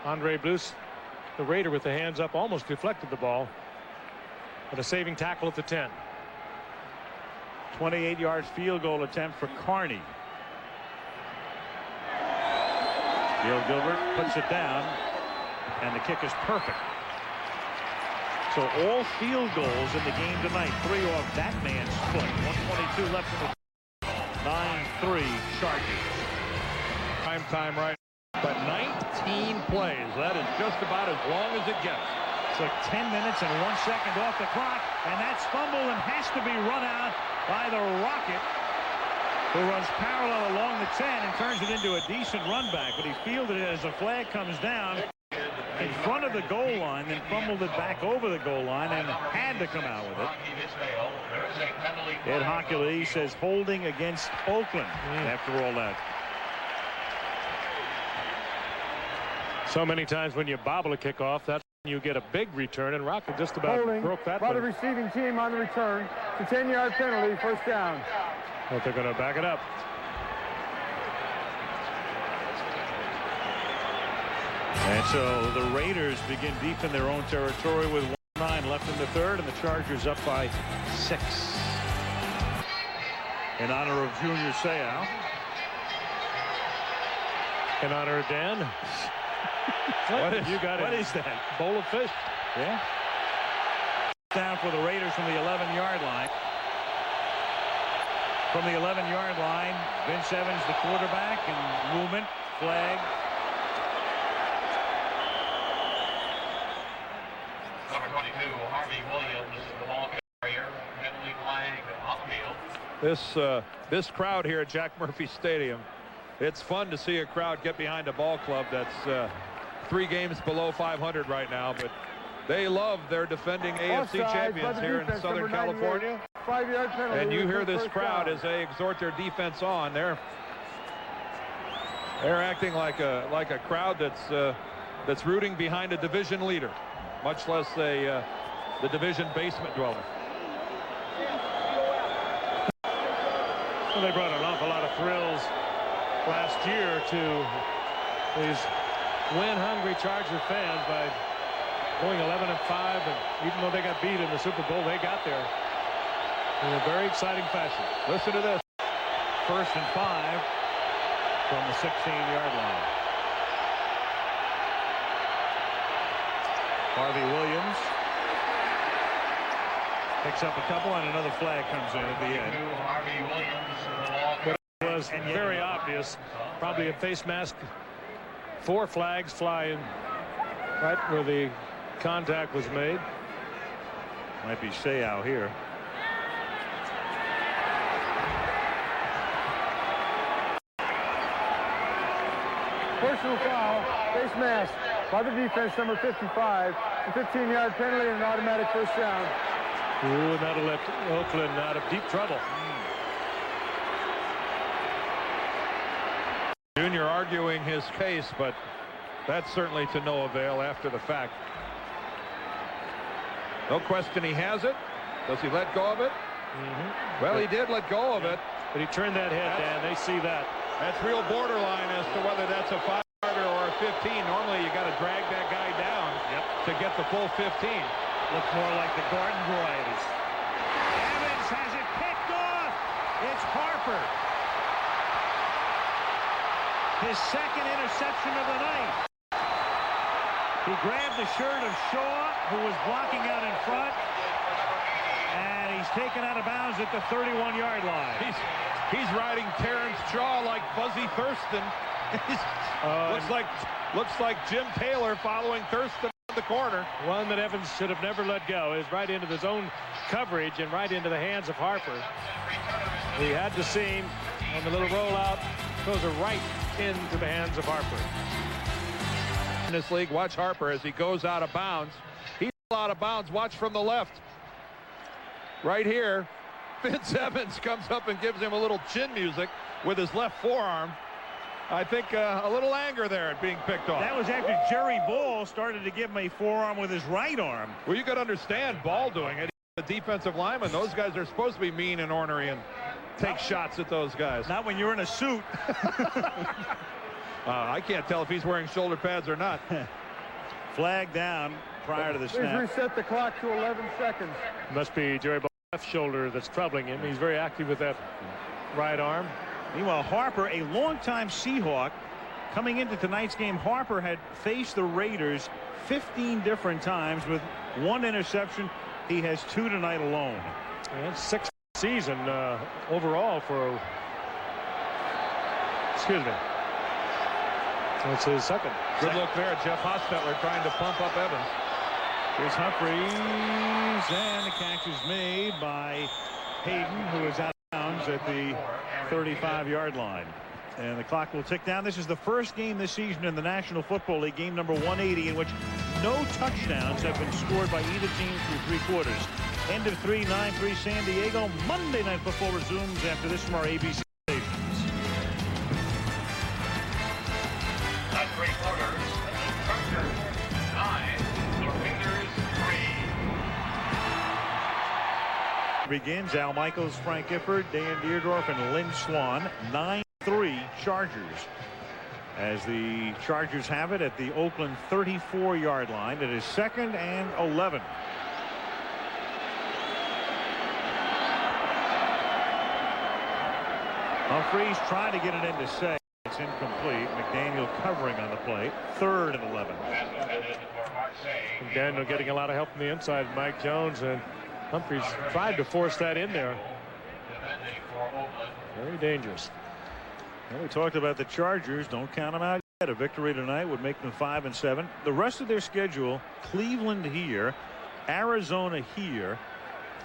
Andre Bluce, the Raider, with the hands up, almost deflected the ball. But a saving tackle at the 10. 28-yard field goal attempt for Carney. Gil Gilbert puts it down, and the kick is perfect. So all field goals in the game tonight, 3 off that man's foot. 1:22 left in the 9-3 Chargers. Prime time right. But 19 plays. That is just about as long as it gets. So 10 minutes and 1 second off the clock, and that's fumbled and has to be run out by the Rocket, who runs parallel along the 10 and turns it into a decent run back, but he fielded it as the flag comes down in front of the goal line, then fumbled it back over the goal line and had to come out with it. Ed Hockley says holding against Oakland after all that. So many times when you bobble a kickoff, that's when you get a big return, and Rocket just about broke that by one. the receiving team on the return. It's a 10-yard penalty, 1st down. But they're going to back it up. And so the Raiders begin deep in their own territory with 1:09 left in the 3rd, and the Chargers up by 6. In honor of Junior Seau. In honor of Dan. What is that? Bowl of fish. Yeah. Down for the Raiders from the 11-yard line. From the 11-yard line, Vince Evans, the quarterback, and movement, flag. Number 22, Harvey Williams, the ball carrier, penalty flag on the field. This crowd here at Jack Murphy Stadium, it's fun to see a crowd get behind a ball club that's 3 games below 500 right now, but they love their defending AFC champions here in Southern California. 5-yard penalty. And you hear this crowd as they exhort their defense on. They're acting like a crowd that's rooting behind a division leader, much less a the division basement dweller. Well, they brought an awful lot of thrills last year to these win-hungry Charger fans by going 11-5, and even though they got beat in the Super Bowl, they got there in a very exciting fashion. Listen to this. 1st and 5 from the 16-yard line. Harvey Williams picks up a couple, and another flag comes in at the end. But it was very obvious. Probably a face mask. 4 flags flying right where the contact was made. Might be Seau here. Personal foul, face mask by the defense, number 55. A 15-yard penalty and an automatic first down. Ooh, that'll let Oakland out of deep trouble. Junior arguing his case, but that's certainly to no avail after the fact. No question he has it. Does he let go of it? Well, he did let go of it. But he turned that head down. They see that. That's real borderline as to whether that's a 5-yarder or a 15. Normally, you got to drag that guy down to get the full 15. Looks more like the garden varieties. Evans has it picked off. It's Harper. His second interception of the night. He grabbed the shirt of Shaw, who was blocking out in front, and he's taken out of bounds at the 31-yard line. He's riding Terrence Shaw like Fuzzy Thurston. Looks like Jim Taylor following Thurston in the corner. One that Evans should have never let go is right into the zone coverage and right into the hands of Harper. He had the seam on the little rollout. Throws it right into the hands of Harper. In this league, watch Harper as he goes out of bounds. He's out of bounds. Watch from the left. Right here, Vince Evans comes up and gives him a little chin music with his left forearm. I think a little anger there at being picked off. That was after Jerry Ball started to give him a forearm with his right arm. Well, you got to understand Ball doing it. The defensive lineman, those guys are supposed to be mean and ornery and take shots at those guys. Not when you're in a suit. I can't tell if he's wearing shoulder pads or not. Flag down prior to the snap. Please reset the clock to 11 seconds. Must be Jerry Ball's left shoulder that's troubling him. He's very active with that right arm. Meanwhile, Harper, a longtime Seahawk, coming into tonight's game, Harper had faced the Raiders 15 different times with 1 interception. He has 2 tonight alone. And 6th season overall for, excuse me. That's his second. Good look there. Jeff Hostetler trying to pump up Evans. Here's Humphreys, and the catch is made by Hayden, who is out of bounds at the 35-yard line. And the clock will tick down. This is the first game this season in the National Football League, game number 180, in which no touchdowns have been scored by either team through 3 quarters. End of 3, 9-3 San Diego. Monday Night Football resumes after this from our ABC stations. At 3 quarters, Chargers 9, the Raiders 3. Begins Al Michaels, Frank Gifford, Dan Dierdorff, and Lynn Swan. 9-3 Chargers. As the Chargers have it at the Oakland 34-yard line. It is 2nd and 11. Humphreys trying to get it into say. It's incomplete. McDaniel covering on the play. 3rd and 11. McDaniel getting a lot of help from the inside. Mike Jones and Humphreys tried to force that in there. Very dangerous. Well, we talked about the Chargers. Don't count them out yet. A victory tonight would make them 5-7. The rest of their schedule: Cleveland here, Arizona here,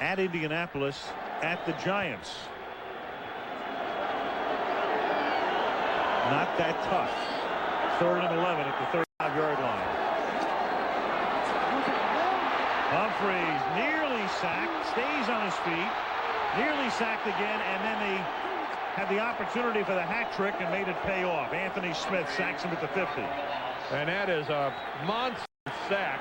at Indianapolis, at the Giants. Not that tough. 3rd and 11 at the 35-yard line. Humphreys nearly sacked, stays on his feet, nearly sacked again, and then they had the opportunity for the hat trick and made it pay off. Anthony Smith sacks him at the 50. And that is a monster sack.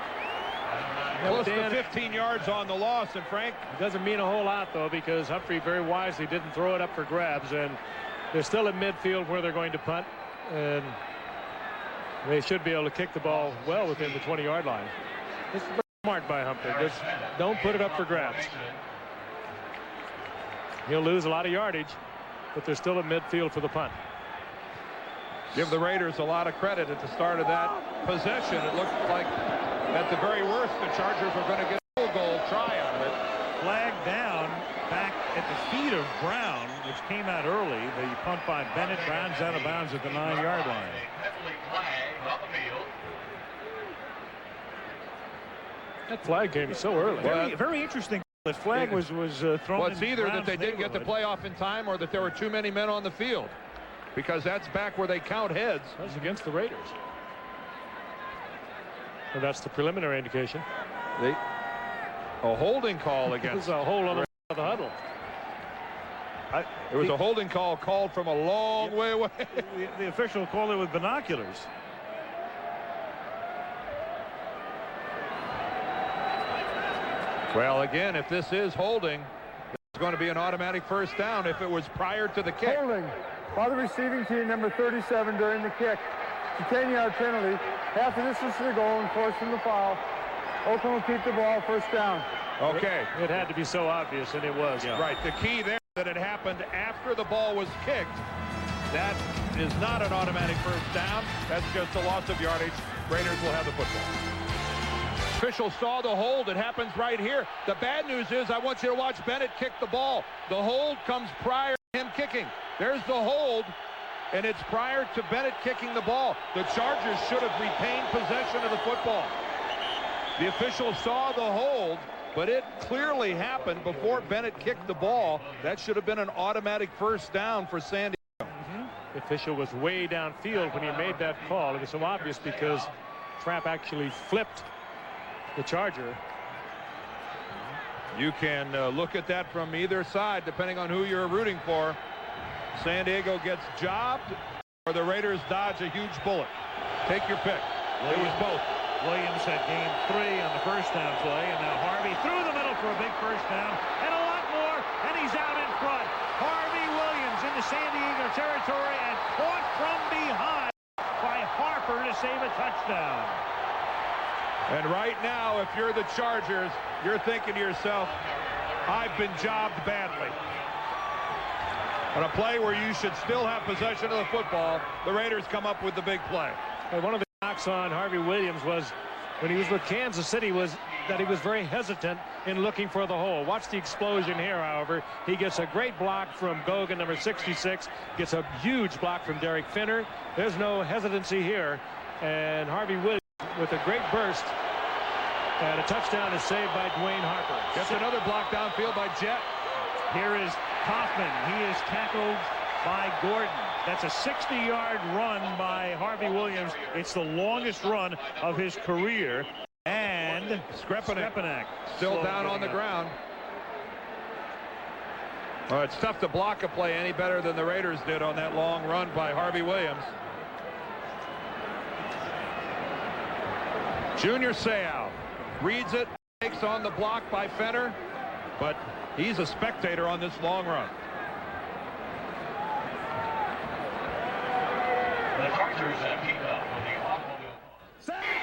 Close to 15 yards on the loss, and Frank. It doesn't mean a whole lot, though, because Humphrey very wisely didn't throw it up for grabs, and they're still in midfield where they're going to punt, and they should be able to kick the ball well within the 20-yard line. This is smart by Humphrey. Just don't put it up for grabs. He'll lose a lot of yardage, but they're still in midfield for the punt. Give the Raiders a lot of credit at the start of that possession. It looked like at the very worst the Chargers were going to get a field goal try out of it. Flag down back at the feet of Brown, which came out early. The punt by Bennett. Brown's out of bounds at the 9-yard line. That flag came so early. Very interesting. The flag was thrown. Well, it's either that they didn't get the play off in time or that there were too many men on the field, because that's back where they count heads. That's against the Raiders. And that's the preliminary indication. A holding call against. It was a hole on the huddle. It was a holding call called from a long way away. The official called it with binoculars. Well, again, if this is holding, it's going to be an automatic first down if it was prior to the kick. Holding by the receiving team, number 37, during the kick. It's a 10-yard penalty. Half the distance to the goal and forcing the foul. Oakland will keep the ball, first down. Okay. It had to be so obvious, and it was. Yeah. Right. The key there that it happened after the ball was kicked. That is not an automatic first down. That's just a loss of yardage. Raiders will have the football. Official saw the hold. It happens right here. The bad news is I want you to watch Bennett kick the ball. The hold comes prior to him kicking. There's the hold, and it's prior to Bennett kicking the ball. The Chargers should have retained possession of the football. The official saw the hold, but it clearly happened before Bennett kicked the ball. That should have been an automatic first down for San Diego. The official was way downfield when he made that call. It was so obvious because Trapp actually flipped the Charger. You can look at that from either side, depending on who you're rooting for. San Diego gets jobbed, or the Raiders dodge a huge bullet. Take your pick. It was both. Williams had gained 3 on the first down play, and now Harvey through the middle for a big first down, and a lot more, and he's out in front. Harvey Williams into San Diego territory and caught from behind by Harper to save a touchdown. And right now, if you're the Chargers, you're thinking to yourself, I've been jobbed badly. On a play where you should still have possession of the football, the Raiders come up with the big play. And one of the knocks on Harvey Williams was when he was with Kansas City was that he was very hesitant in looking for the hole. Watch the explosion here, however. He gets a great block from Gogan, number 66, gets a huge block from Derek Finner. There's no hesitancy here, and Harvey Williams with a great burst, and a touchdown is saved by Dwayne Harper. Gets another block downfield by Jet. Here is Kaufman. He is tackled by Gordon. That's a 60-yard run by Harvey Williams. It's the longest run of his career. And Skrepenak still down on the ground. Well, it's tough to block a play any better than the Raiders did on that long run by Harvey Williams. Junior Seau reads it, takes on the block by Fenner, but he's a spectator on this long run. The Chargers have kicked off with the automobile.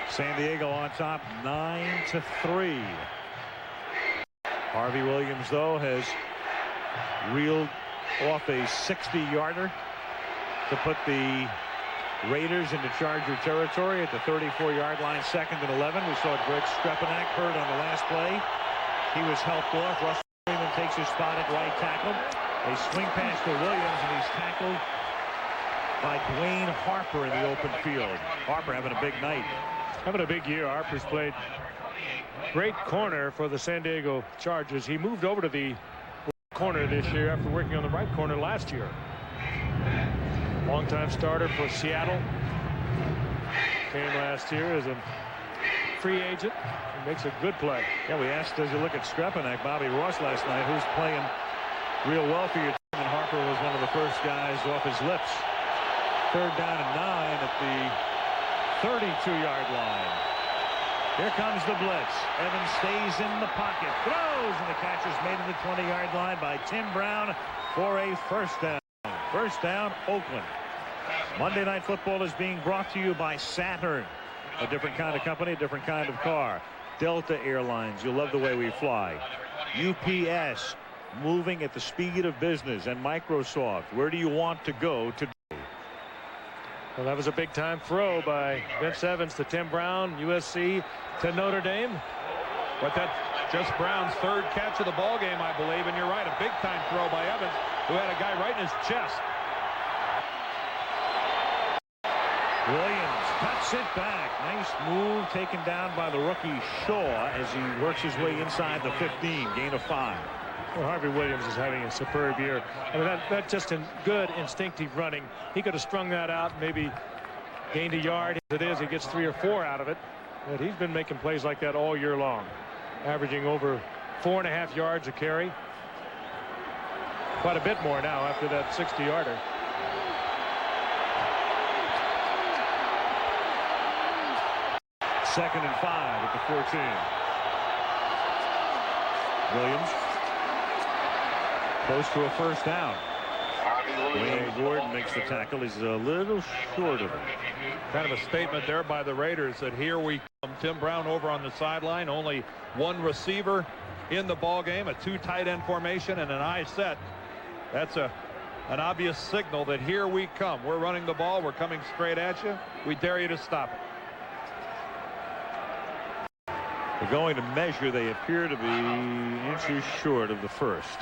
San Diego on top 9-3. Harvey Williams, though, has reeled off a 60-yarder to put the Raiders into Charger territory at the 34-yard line, 2nd and 11. We saw Greg Skrepenak hurt on the last play. He was helped off. Russell Freeman takes his spot at right tackle. They swing pass to Williams, and he's tackled by Dwayne Harper in the open field. Harper having a big night. Having a big year. Harper's played great corner for the San Diego Chargers. He moved over to the corner this year after working on the right corner last year. Longtime starter for Seattle. Came last year as a free agent. He makes a good play. Yeah, we asked, as you look at Skrepenak, Bobby Ross last night, who's playing real well for your team, and Harper was one of the first guys off his lips. 3rd down and 9 at the 32-yard line. Here comes the blitz. Evans stays in the pocket, throws, and the catch is made at the 20-yard line by Tim Brown for a first down. First down, Oakland. Monday Night Football is being brought to you by Saturn. A different kind of company, a different kind of car. Delta Airlines, you love the way we fly. UPS, moving at the speed of business. And Microsoft, where do you want to go today? Well, that was a big-time throw by Vince Evans to Tim Brown, USC to Notre Dame. But that's just Brown's third catch of the ball game, I believe. And you're right, a big-time throw by Evans, who had a guy right in his chest. Williams cuts it back. Nice move taken down by the rookie Shaw as he works his way inside the 15. Gain of 5. Well, Harvey Williams is having a superb year. I mean, that's just in good instinctive running. He could have strung that out, maybe gained a yard. As it is, he gets 3 or 4 out of it. But he's been making plays like that all year long, averaging over 4.5 yards a carry. Quite a bit more now after that 60-yarder. Second and 5 at the 14. Williams close to a first down. Wayne Gordon makes the tackle. He's a little short of it. Kind of a statement there by the Raiders that here we come. Tim Brown over on the sideline. Only one receiver in the ball game. A 2 tight end formation and an eye set. That's an obvious signal that here we come. We're running the ball. We're coming straight at you. We dare you to stop it. They're going to measure. They appear to be inches short of the first.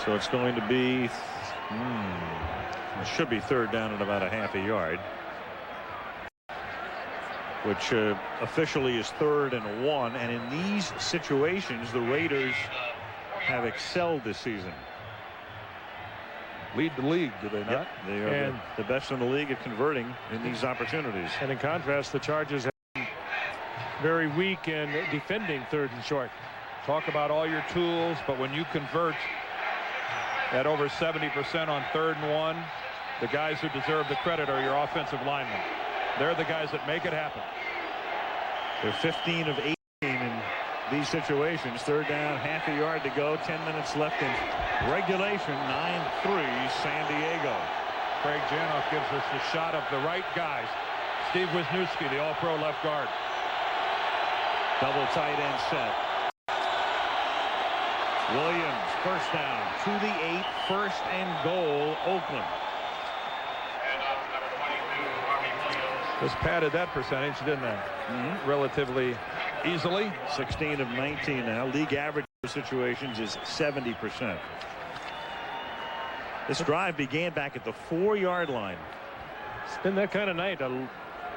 So it's going to be it should be third down at about a half a yard, which officially is 3rd and 1. And in these situations, the Raiders have excelled this season. Lead the league, do they not? Yep, they are the best in the league at converting in these opportunities. And in contrast, the Chargers have been very weak in defending 3rd and short. Talk about all your tools, but when you convert at over 70% on 3rd and 1, the guys who deserve the credit are your offensive linemen. They're the guys that make it happen. They're 15 of 18 in these situations. 3rd down, half a yard to go, 10 minutes left in regulation. 9-3 San Diego. Craig Janoff gives us the shot of the right guys. Steve Wisniewski, the all-pro left guard. Double tight end set. Williams, first down to the 8, 1st and goal, Oakland. Just padded that percentage, didn't it? Relatively easily. 16 of 19 now. League average situations is 70%. This drive began back at the 4-yard line. It's been that kind of night. A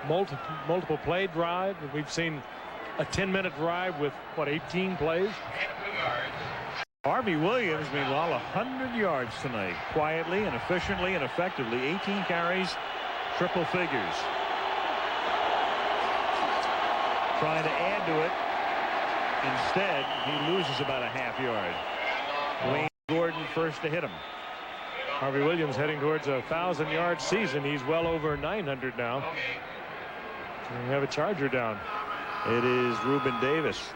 multiple play drive. We've seen a 10-minute drive with, what, 18 plays? Harvey Williams, meanwhile, 100 yards tonight. Quietly and efficiently and effectively. 18 carries, triple figures. Trying to add to it. Instead, he loses about a half yard. Wayne Gordon first to hit him. Harvey Williams heading towards a 1,000-yard season. He's well over 900 now. And we have a Charger down. It is Reuben Davis.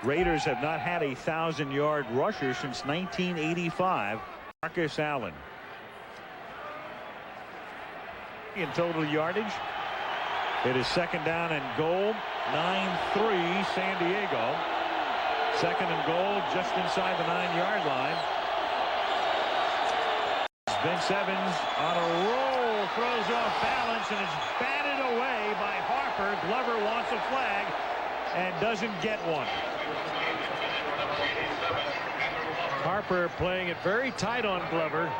Raiders have not had a 1,000-yard rusher since 1985. Marcus Allen. In total yardage. It is 2nd down and goal. 9-3 San Diego. 2nd and goal just inside the 9-yard line. Vince Evans on a roll, throws off balance, and it's batted away by Harper. Glover wants a flag and doesn't get one. Harper playing it very tight on Glover.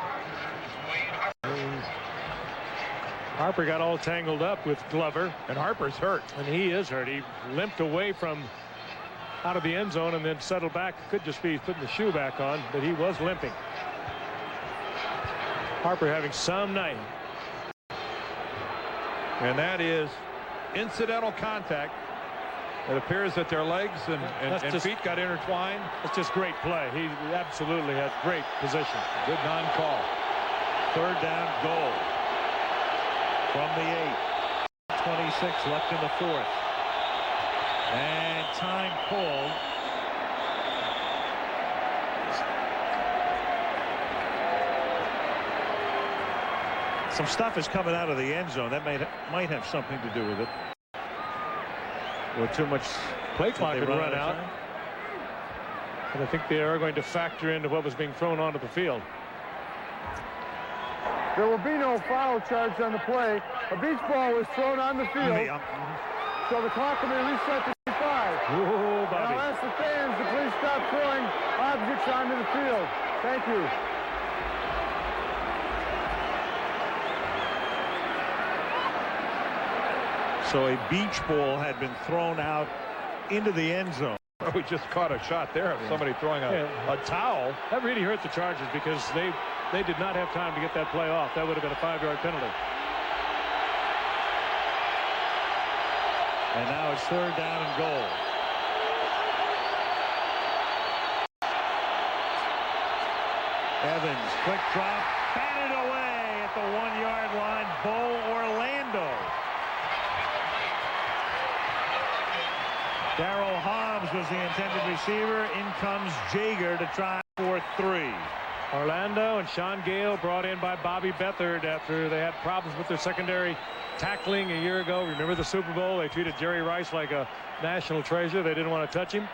Harper got all tangled up with Glover, and Harper's hurt. And he is hurt. He limped away from out of the end zone and then settled back. Could just be putting the shoe back on, but he was limping. Harper having some night. And that is incidental contact. It appears that their legs and feet got intertwined. It's just great play. He absolutely had great position. Good non-call. 3rd down goal. from the 8. 26 left in the 4th. And time called. Some stuff is coming out of the end zone. That might have something to do with it. Or too much play clock had run out. And I think they are going to factor into what was being thrown onto the field. There will be no foul charged on the play. A beach ball was thrown on the field. So the clock will be reset to 5. Ooh, Bobby. And I'll ask the fans to please stop throwing objects onto the field. Thank you. So a beach ball had been thrown out into the end zone. We just caught a shot there of somebody throwing a towel. That really hurt the Chargers because they did not have time to get that play off. That would have been a 5-yard penalty. And now it's 3rd down and goal. Evans, quick drop, batted away at the 1-yard line. Bo Orlando. Darrell Hobbs was the intended receiver. In comes Jaeger to try for 3. Orlando and Sean Gale brought in by Bobby Beathard after they had problems with their secondary tackling a year ago. Remember the Super Bowl? They treated Jerry Rice like a national treasure. They didn't want to touch him.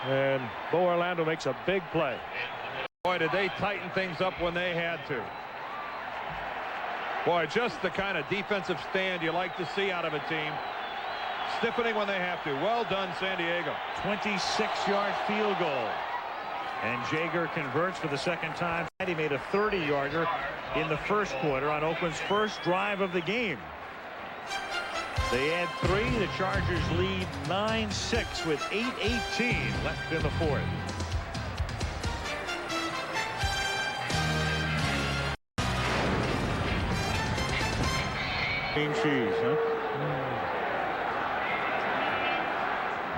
And Bo Orlando makes a big play. Boy, did they tighten things up when they had to. Boy, just the kind of defensive stand you like to see out of a team. Stiffening when they have to. Well done, San Diego. 26-yard field goal. And Jaeger converts for the second time. He made a 30-yarder in the first quarter on Oakland's first drive of the game. They add 3. The Chargers lead 9-6 with 8:18 left in the 4th. Cream cheese, huh?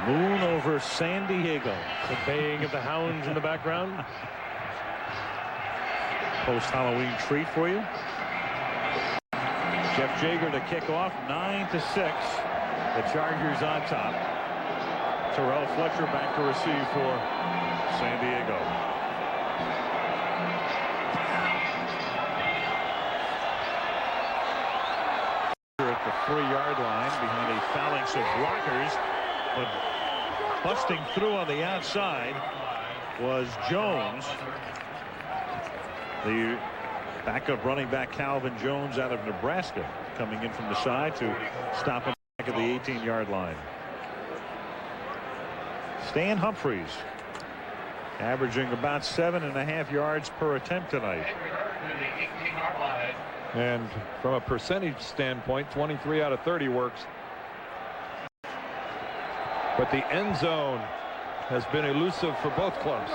Moon over San Diego. The baying of the hounds in the background. Post-Halloween treat for you. Jeff Jaeger to kick off. 9-6. The Chargers on top. Terrell Fletcher back to receive for San Diego. At the 3-yard line behind a phalanx of blockers, but busting through on the outside was Jones. The backup running back Calvin Jones out of Nebraska coming in from the side to stop him back at the 18-yard line. Stan Humphries averaging about 7.5 yards per attempt tonight. And from a percentage standpoint, 23 out of 30 works. But the end zone has been elusive for both clubs.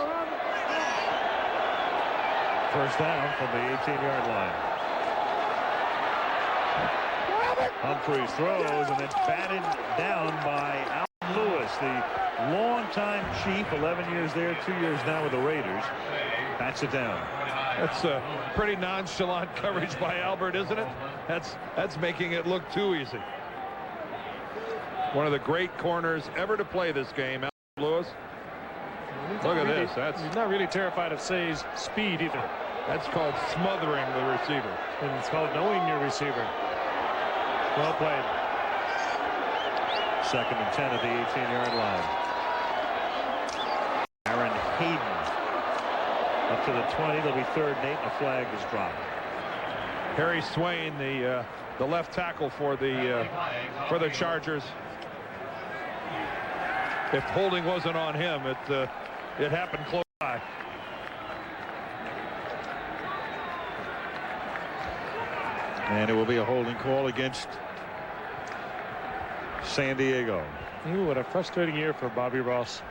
First down from the 18-yard line. Humphries throws and then batted down by Allen Lewis, the longtime chief, 11 years there, 2 years now with the Raiders. Bats it down. That's a pretty nonchalant coverage by Albert, isn't it? That's making it look too easy. One of the great corners ever to play this game, Allen Lewis. Look at this. He's not really terrified of Say's speed either. That's called smothering the receiver. And it's called knowing your receiver. Well played. 2nd and 10 at the 18-yard line. Aaron Hayden up to the 20. They'll be 3rd and 8, and a flag is dropped. Harry Swain, the left tackle for the Chargers. If holding wasn't on him, it happened close by. And it will be a holding call against San Diego. Ooh, what a frustrating year for Bobby Ross.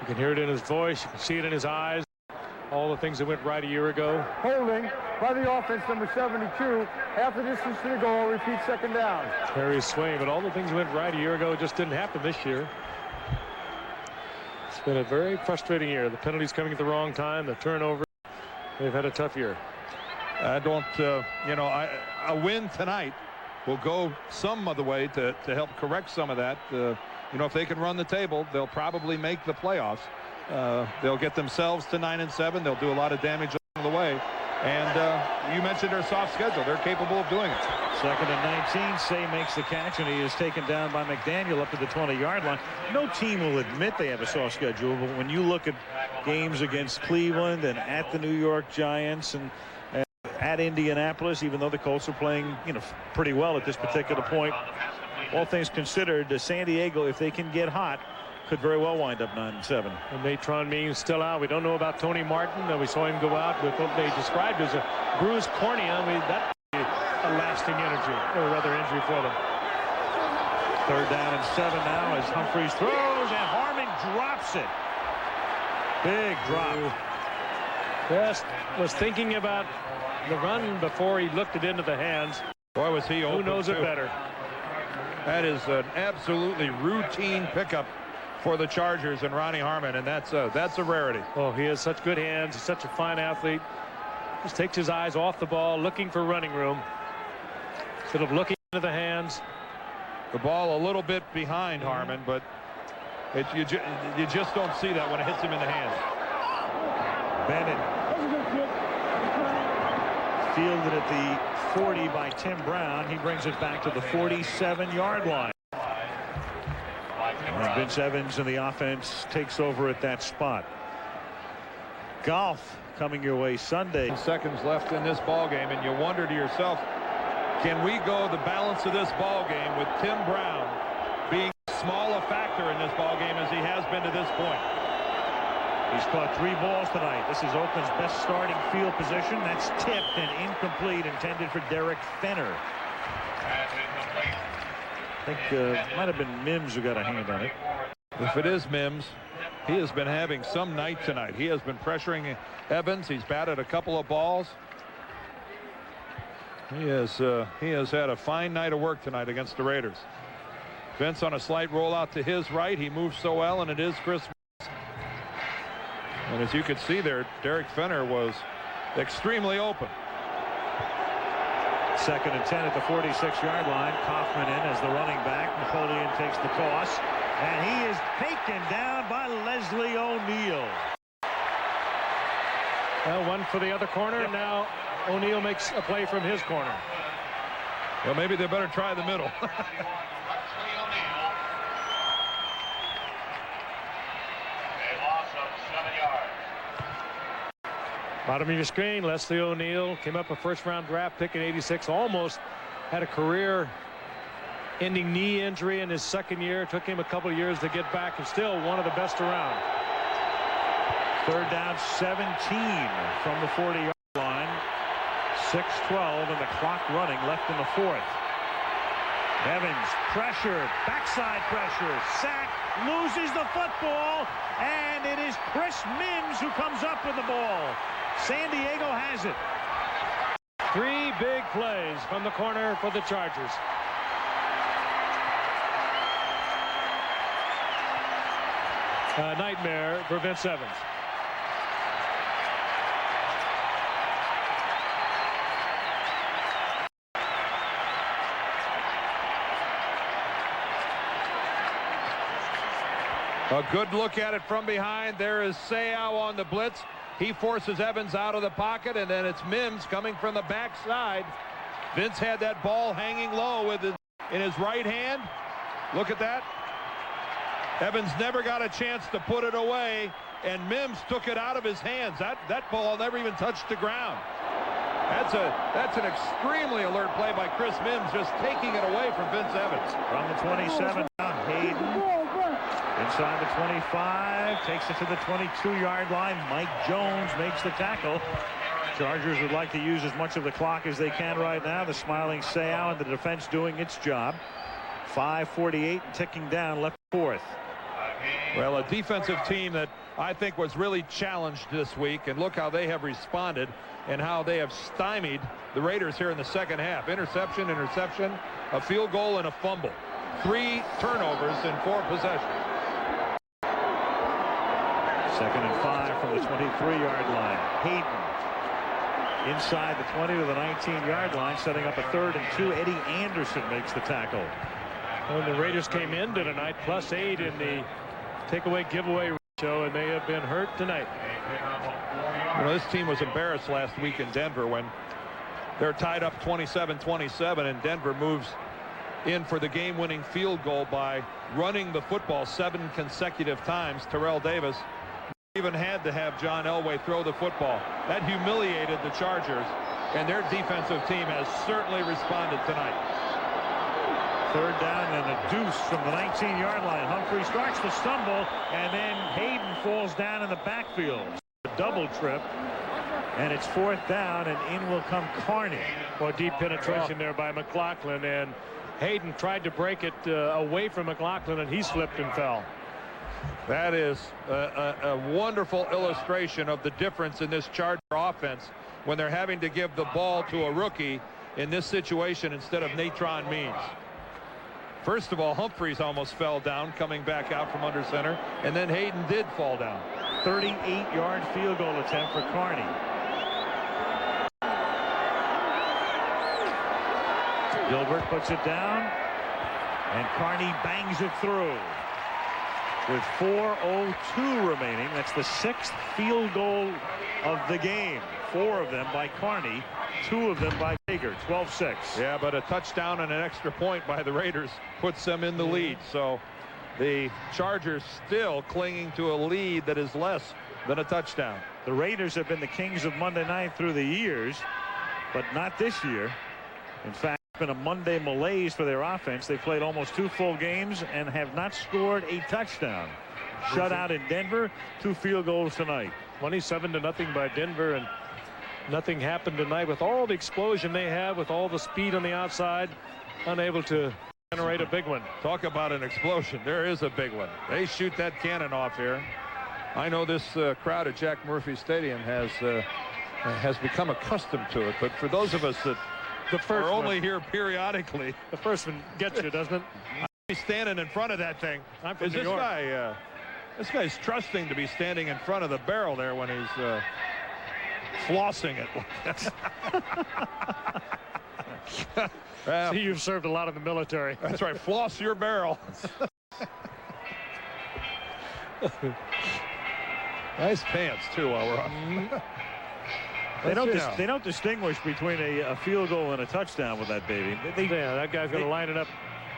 You can hear it in his voice. You can see it in his eyes. All the things that went right a year ago. Holding by the offense, number 72. Half the distance to the goal. Repeat, 2nd down. Harry Swain, but all the things that went right a year ago just didn't happen this year. It's been a very frustrating year. The penalties coming at the wrong time, the turnover. They've had a tough year. I don't, a win tonight will go some of the way to help correct some of that. You know, if they can run the table, they'll probably make the playoffs. They'll get themselves to 9-7. They'll do a lot of damage along the way. And you mentioned their soft schedule. They're capable of doing it. 2nd and 19. Say makes the catch, and he is taken down by McDaniel up to the 20-yard line. No team will admit they have a soft schedule, but when you look at games against Cleveland and at the New York Giants and at Indianapolis, even though the Colts are playing, you know, pretty well at this particular point, all things considered, San Diego, if they can get hot, could very well wind up 9-7. And Natron Means still out. We don't know about Tony Martin. We saw him go out with what they described as a bruised cornea. I mean, that would be a lasting injury for them. 3rd down and 7 now as Humphreys throws, and Harmon drops it. Big drop. Just was thinking about the run before he looked it into the hands. Boy, was he open. Who knows it better? That is an absolutely routine pickup for the Chargers and Ronnie Harmon, and that's a rarity. Oh, he has such good hands. He's such a fine athlete. Just takes his eyes off the ball, looking for running room instead of looking into the hands. The ball a little bit behind Harmon, but you just don't see that when it hits him in the hands. Bennett fielded at the 40 by Tim Brown. He brings it back to the 47-yard line. And Vince Evans in the offense takes over at that spot. Golf coming your way Sunday. Seconds left in this ball game, and you wonder to yourself, can we go the balance of this ball game with Tim Brown being as small a factor in this ball game as he has been to this point? He's caught 3 balls tonight. This is Oakland's best starting field position. That's tipped and incomplete, intended for Derek Fenner. I think it might have been Mims who got a hand on it. If it is Mims, he has been having some night tonight. He has been pressuring Evans. He's batted a couple of balls. He has had a fine night of work tonight against the Raiders. Vince on a slight rollout to his right. He moves so well, and it is Chris. And as you could see there, Derek Fenner was extremely open. 2nd and 10 at the 46-yard line. Kaufman in as the running back. Napoleon takes the toss, and he is taken down by Leslie O'Neal. Well, one for the other corner. Now O'Neal makes a play from his corner. Well, maybe they better try the middle. Bottom of your screen, Leslie O'Neal came up a 1st-round draft pick in '86. Almost had a career-ending knee injury in his 2nd year. Took him a couple of years to get back, and still one of the best around. 3rd down, 17 from the 40-yard line. 6:12 and the clock running left in the 4th. Evans pressured, backside pressure, sack, loses the football, and it is Chris Mims who comes up with the ball. San Diego has it. 3 big plays from the corner for the Chargers. A nightmare for Vince Evans. A good look at it from behind. There is Seau on the blitz. He forces Evans out of the pocket, and then it's Mims coming from the backside. Vince had that ball hanging low in his right hand. Look at that. Evans never got a chance to put it away, and Mims took it out of his hands. That ball never even touched the ground. That's an extremely alert play by Chris Mims, just taking it away from Vince Evans. From the 27, Hayden. Inside the 25, takes it to the 22-yard line. Mike Jones makes the tackle. Chargers would like to use as much of the clock as they can right now. The smiling Seau and the defense doing its job. 5:48 ticking down, left 4th. Well, a defensive team that I think was really challenged this week, and look how they have responded and how they have stymied the Raiders here in the 2nd half. Interception, a field goal, and a fumble. 3 turnovers in 4 possessions. 2nd and 5 from the 23-yard line. Hayden inside the 20 to the 19-yard line, setting up a 3rd and 2. Eddie Anderson makes the tackle. When the Raiders came into tonight, +8 in the takeaway giveaway ratio, and they have been hurt tonight. You know, this team was embarrassed last week in Denver when they're tied up 27-27, and Denver moves in for the game-winning field goal by running the football 7 consecutive times. Terrell Davis even had to have John Elway throw the football. That humiliated the Chargers, and their defensive team has certainly responded tonight. 3rd down and a deuce from the 19-yard line. Humphrey starts to stumble, and then Hayden falls down in the backfield. A double trip, and it's 4th down, and in will come Carney. Well, deep penetration there by McLaughlin, and Hayden tried to break it away from McLaughlin, and he slipped and fell. That is a wonderful illustration of the difference in this Charger offense when they're having to give the ball to a rookie in this situation instead of Natron Means. First of all, Humphreys almost fell down coming back out from under center, and then Hayden did fall down. 38-yard field goal attempt for Carney. Gilbert puts it down, and Carney bangs it through. With 4:02 remaining, that's the 6th field goal of the game. 4 of them by Carney, 2 of them by Hager. 12-6. Yeah, but a touchdown and an extra point by the Raiders puts them in the lead. So the Chargers still clinging to a lead that is less than a touchdown. The Raiders have been the kings of Monday night through the years, but not this year. In fact, it's been a Monday malaise for their offense. They played almost 2 full games and have not scored a touchdown. Shutout in Denver, 2 field goals tonight. 27-0 by Denver, and nothing happened tonight with all the explosion they have, with all the speed on the outside, unable to generate a big one. Talk about an explosion. There is a big one. They shoot that cannon off here. I know this crowd at Jack Murphy Stadium has become accustomed to it, but for those of us that are only here periodically, the first one gets you, doesn't it? He's standing in front of that thing. I'm from New York. This guy's trusting to be standing in front of the barrel there when he's flossing it. See, you've served a lot in the military. That's right. Floss your barrel. Nice pants too while we're on. They don't distinguish between a field goal and a touchdown with that baby. Yeah, that guy's going to line it up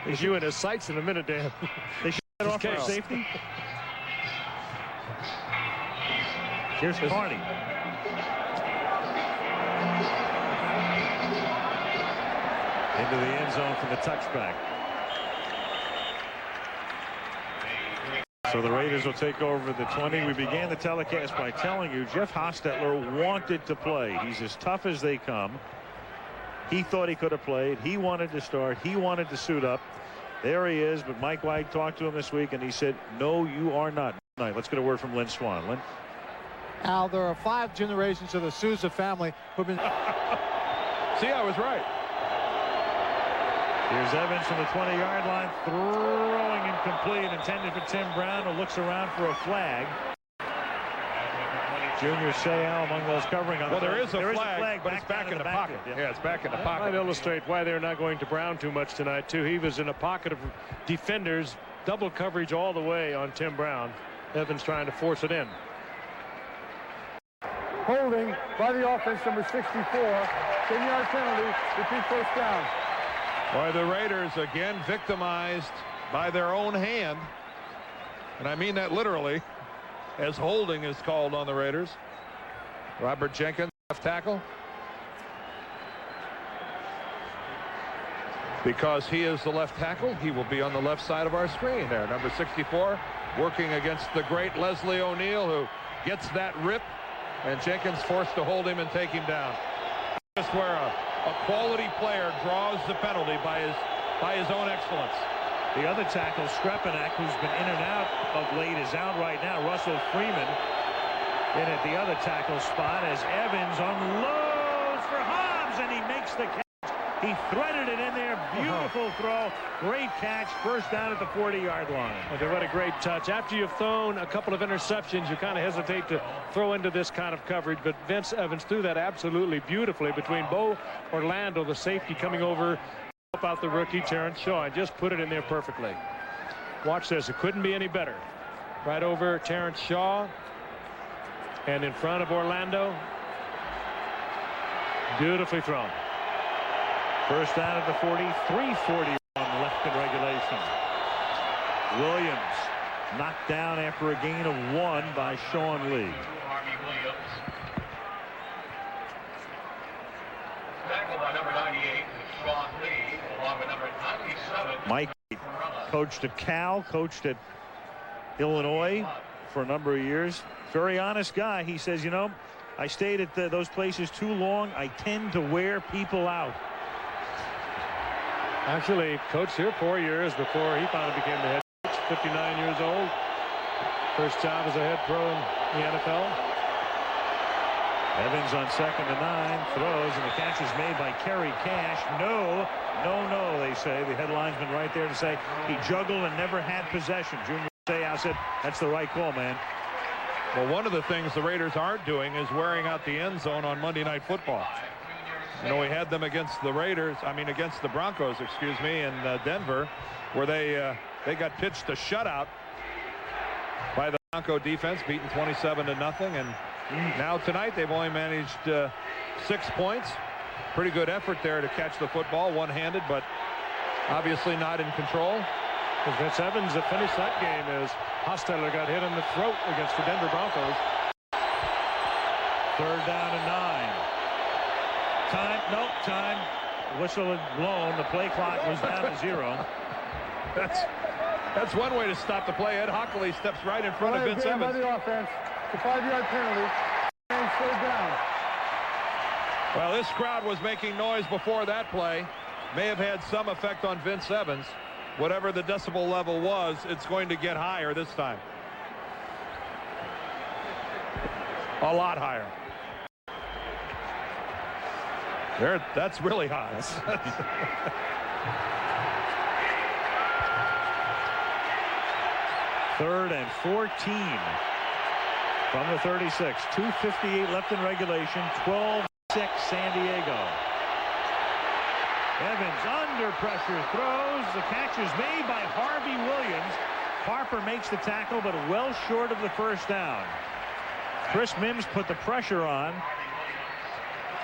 with you in his sights in a minute, Dan. They should get off for safety. Here's Carney. Into the end zone for the touchback. So the Raiders will take over the 20. We began the telecast by telling you Jeff Hostetler wanted to play. He's as tough as they come. He thought he could have played. He wanted to start. He wanted to suit up. There he is. But Mike White talked to him this week, and he said, no, you are not. All right, let's get a word from Lynn Swan. Lynn? Al, there are 5 generations of the Souza family who've been... See, I was right. Here's Evans from the 20-yard line, throwing incomplete, intended for Tim Brown, who looks around for a flag. Junior Seau among those covering on well, the there is a flag, but it's back in the pocket. Yeah, it's back in the pocket. Might illustrate why they're not going to Brown too much tonight, too. He was in a pocket of defenders, double coverage all the way on Tim Brown. Evans trying to force it in. Holding by the offense, number 64. 10-yard penalty, repeat first down. Boy, the Raiders again victimized by their own hand. And I mean that literally, as holding is called on the Raiders. Robert Jenkins, left tackle. Because he is the left tackle, he will be on the left side of our screen there. Number 64 working against the great Leslie O'Neal, who gets that rip, and Jenkins forced to hold him and take him down. Just where a quality player draws the penalty by his own excellence. The other tackle, Skrepenak, who's been in and out of late, is out right now. Russell Freeman in at the other tackle spot as Evans unloads for Hobbs, and he makes the catch. He threaded it in there. Beautiful throw. Great catch. First down at the 40-yard line. Okay, what a great touch. After you've thrown a couple of interceptions, you kind of hesitate to throw into this kind of coverage, but Vince Evans threw that absolutely beautifully between Bo Orlando, the safety, coming over, help out the rookie Terrence Shaw, and just put it in there perfectly. Watch this. It couldn't be any better. Right over Terrence Shaw and in front of Orlando. Beautifully thrown. First down at the 40, 3:41 left in regulation. Williams knocked down after a gain of 1 by Sean Lee. Harvey Williams. Tackled by number 98, Sean Lee, along with number 97. Mike coached at Cal, coached at Illinois for a number of years. Very honest guy. He says, you know, I stayed at those places too long. I tend to wear people out. Actually coached here 4 years before he finally became the head coach. 59 years old. First job as a head pro in the NFL. Evans on 2nd and 9, throws, and the catch is made by Kerry Cash. No, they say. The headlinesman right there to say he juggled and never had possession. Junior Seau said, that's the right call, man. Well, one of the things the Raiders aren't doing is wearing out the end zone on Monday Night Football. You know, we had them against the against the Broncos, excuse me, in Denver, where they got pitched a shutout by the Bronco defense, beaten 27-0. And now tonight they've only managed 6 points. Pretty good effort there to catch the football one-handed, but obviously not in control. Vince Evans that finished that game as Hostetler got hit in the throat against the Denver Broncos. 3rd down and 9. Time. Whistle had blown. The play clock was down to 0. That's one way to stop the play. Ed Hockley steps right in front of Vince Evans. By the offense. It's a 5-yard penalty. And 3rd down. Well, this crowd was making noise before that play. May have had some effect on Vince Evans. Whatever the decibel level was, it's going to get higher this time. A lot higher. There, that's really high. 3rd and 14 from the 36. 2:58 left in regulation. 12-6 San Diego. Evans under pressure throws. The catch is made by Harvey Williams. Harper makes the tackle, but well short of the first down. Chris Mims put the pressure on.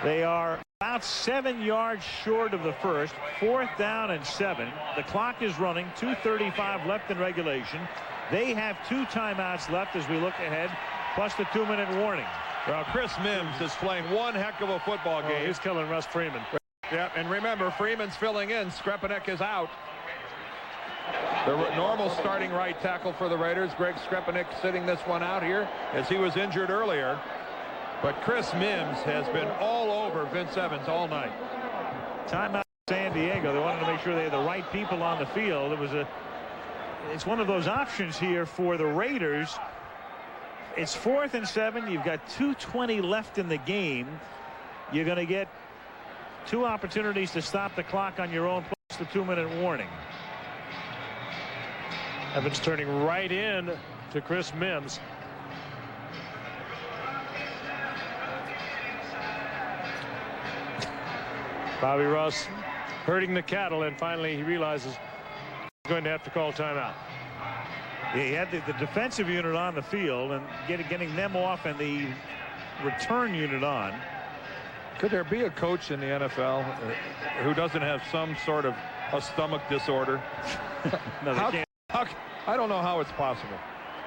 They are about 7 yards short of the first. 4th down and 7. The clock is running. 2:35 left in regulation. They have 2 timeouts left as we look ahead, plus the 2-minute warning. Well, Chris Mims is playing one heck of a football game. He's killing Russ Freeman. Yeah, and remember, Freeman's filling in. Skrepenek is out. The normal starting right tackle for the Raiders, Greg Skrepenek, sitting this one out here as he was injured earlier. But Chris Mims has been all over Vince Evans all night. Timeout San Diego. They wanted to make sure they had the right people on the field. It's one of those options here for the Raiders. It's 4th and 7. You've got 2:20 left in the game. You're going to get 2 opportunities to stop the clock on your own, plus the 2-minute warning. Evans turning right in to Chris Mims. Bobby Ross herding the cattle, and finally he realizes he's going to have to call timeout. Yeah, he had the defensive unit on the field and getting them off and the return unit on. Could there be a coach in the NFL who doesn't have some sort of a stomach disorder? No, they can't. I don't know how it's possible.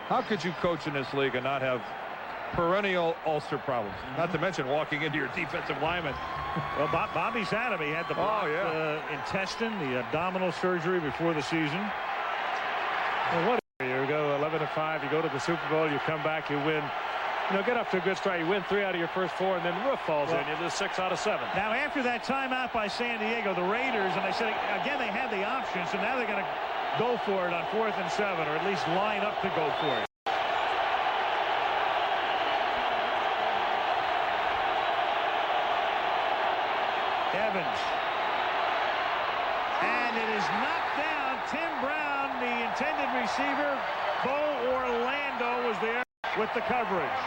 How could you coach in this league and not have perennial ulcer problems? Not to mention walking into your defensive lineman. Well, Bobby's had him. He had the blocked intestine, the abdominal surgery before the season. Well, what you go 11-5, you go to the Super Bowl, you come back, you win. You know, get off to a good start. You win 3 out of your first 4, and then the roof falls in. You lose 6 out of 7. Now, after that timeout by San Diego, the Raiders, and I said again, they had the option, so now they're going to go for it on 4th and 7, or at least line up to go for it. Evans And it is knocked down. Tim Brown, the intended receiver. Bo Orlando was there with the coverage.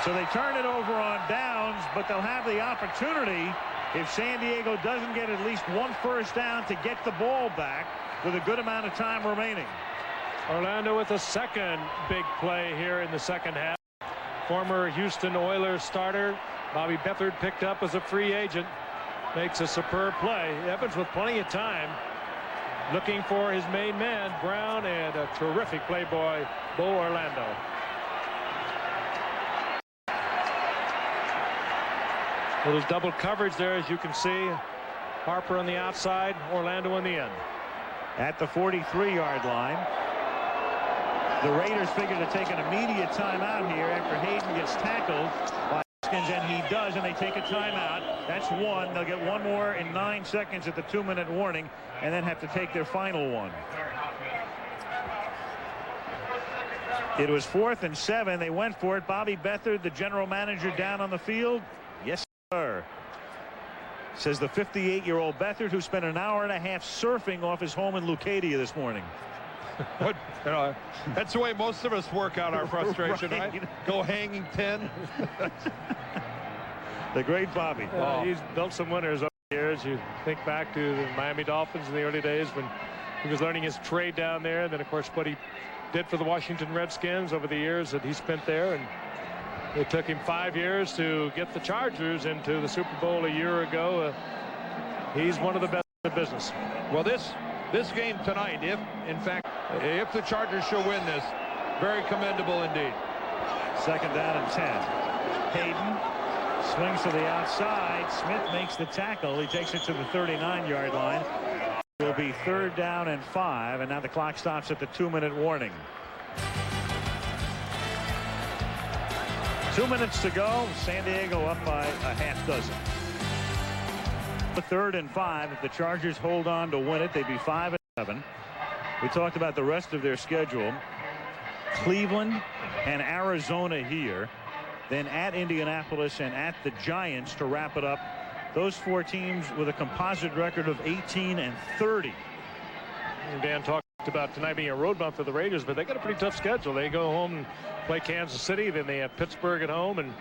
So they turn it over on downs, but they'll have the opportunity, if San Diego doesn't get at least one first down, to get the ball back with a good amount of time remaining. Orlando with a second big play here in the second half. Former Houston Oilers starter Bobby Beathard picked up as a free agent. Makes a superb play. Evans with plenty of time, looking for his main man, Brown, and a terrific playboy, Bo Orlando. Little double coverage there, as you can see. Harper on the outside, Orlando on the end. At the 43-yard line, the Raiders figure to take an immediate timeout here after Hayden gets tackled by Haskins, and he does, and they take a timeout. That's one. They'll get one more in 9 seconds at the 2-minute warning, and then have to take their final one. It was 4th and 7. They went for it. Bobby Beathard, the general manager, down on the field. Yes, sir. Says the 58-year-old Beathard, who spent an hour and a half surfing off his home in Leucadia this morning. What, that's the way most of us work out our frustration, right? Go hanging 10. The great Bobby. He's built some winners over the years. You think back to the Miami Dolphins in the early days when he was learning his trade down there. And then, of course, what he did for the Washington Redskins over the years that he spent there. And it took him 5 years to get the Chargers into the Super Bowl a year ago. He's one of the best in the business. Well, this game tonight, if if the Chargers should win this, very commendable indeed. 2nd down and 10. Hayden swings to the outside. Smith makes the tackle. He takes it to the 39-yard line. It will be 3rd down and 5, and now the clock stops at the 2-minute warning. 2 minutes to go. San Diego up by a half dozen. 3rd and 5. If the Chargers hold on to win it, they'd be 5 and 7. We talked about the rest of their schedule. Cleveland and Arizona here, then at Indianapolis and at the Giants to wrap it up. Those 4 teams with a composite record of 18 and 30. Dan talked about tonight being a road bump for the Raiders, but they got a pretty tough schedule. They go home and play Kansas City, then they have Pittsburgh at home, and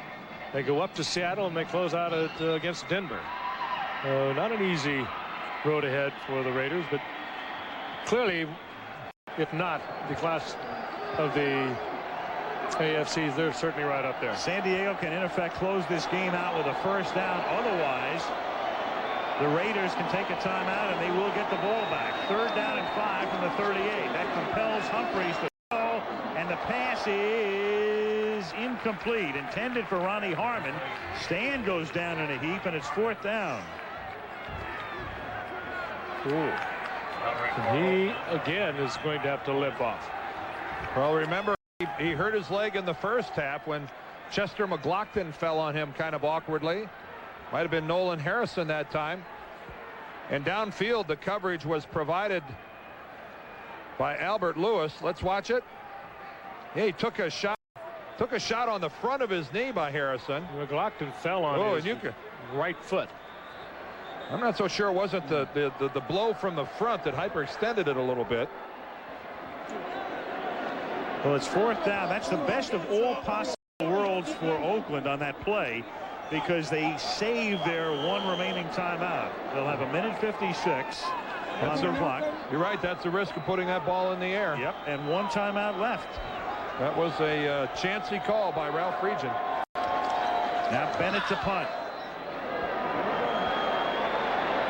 they go up to Seattle, and they close out against Denver. Not an easy road ahead for the Raiders, but clearly, if not the class of the AFCs, they're certainly right up there. San Diego can in effect close this game out with a first down. Otherwise, the Raiders can take a timeout and they will get the ball back. 3rd down and 5 from the 38. That compels Humphries to throw, and the pass is incomplete. Intended for Ronnie Harmon. Stan goes down in a heap, and it's 4th down. Ooh. He again is going to have to limp off. Well, remember, he hurt his leg in the first half when Chester McLaughlin fell on him kind of awkwardly. Might have been Nolan Harrison that time. And downfield, the coverage was provided by Albert Lewis. Let's watch it. He took a shot on the front of his knee by Harrison. McLaughlin fell on his right foot. I'm not so sure it wasn't the blow from the front that hyperextended it a little bit. Well, it's 4th down. That's the best of all possible worlds for Oakland on that play, because they saved their one remaining timeout. They'll have 1:56 on their clock. You're right. That's the risk of putting that ball in the air. Yep, and one timeout left. That was a chancy call by Ralph Friedgen. Now Bennett to punt.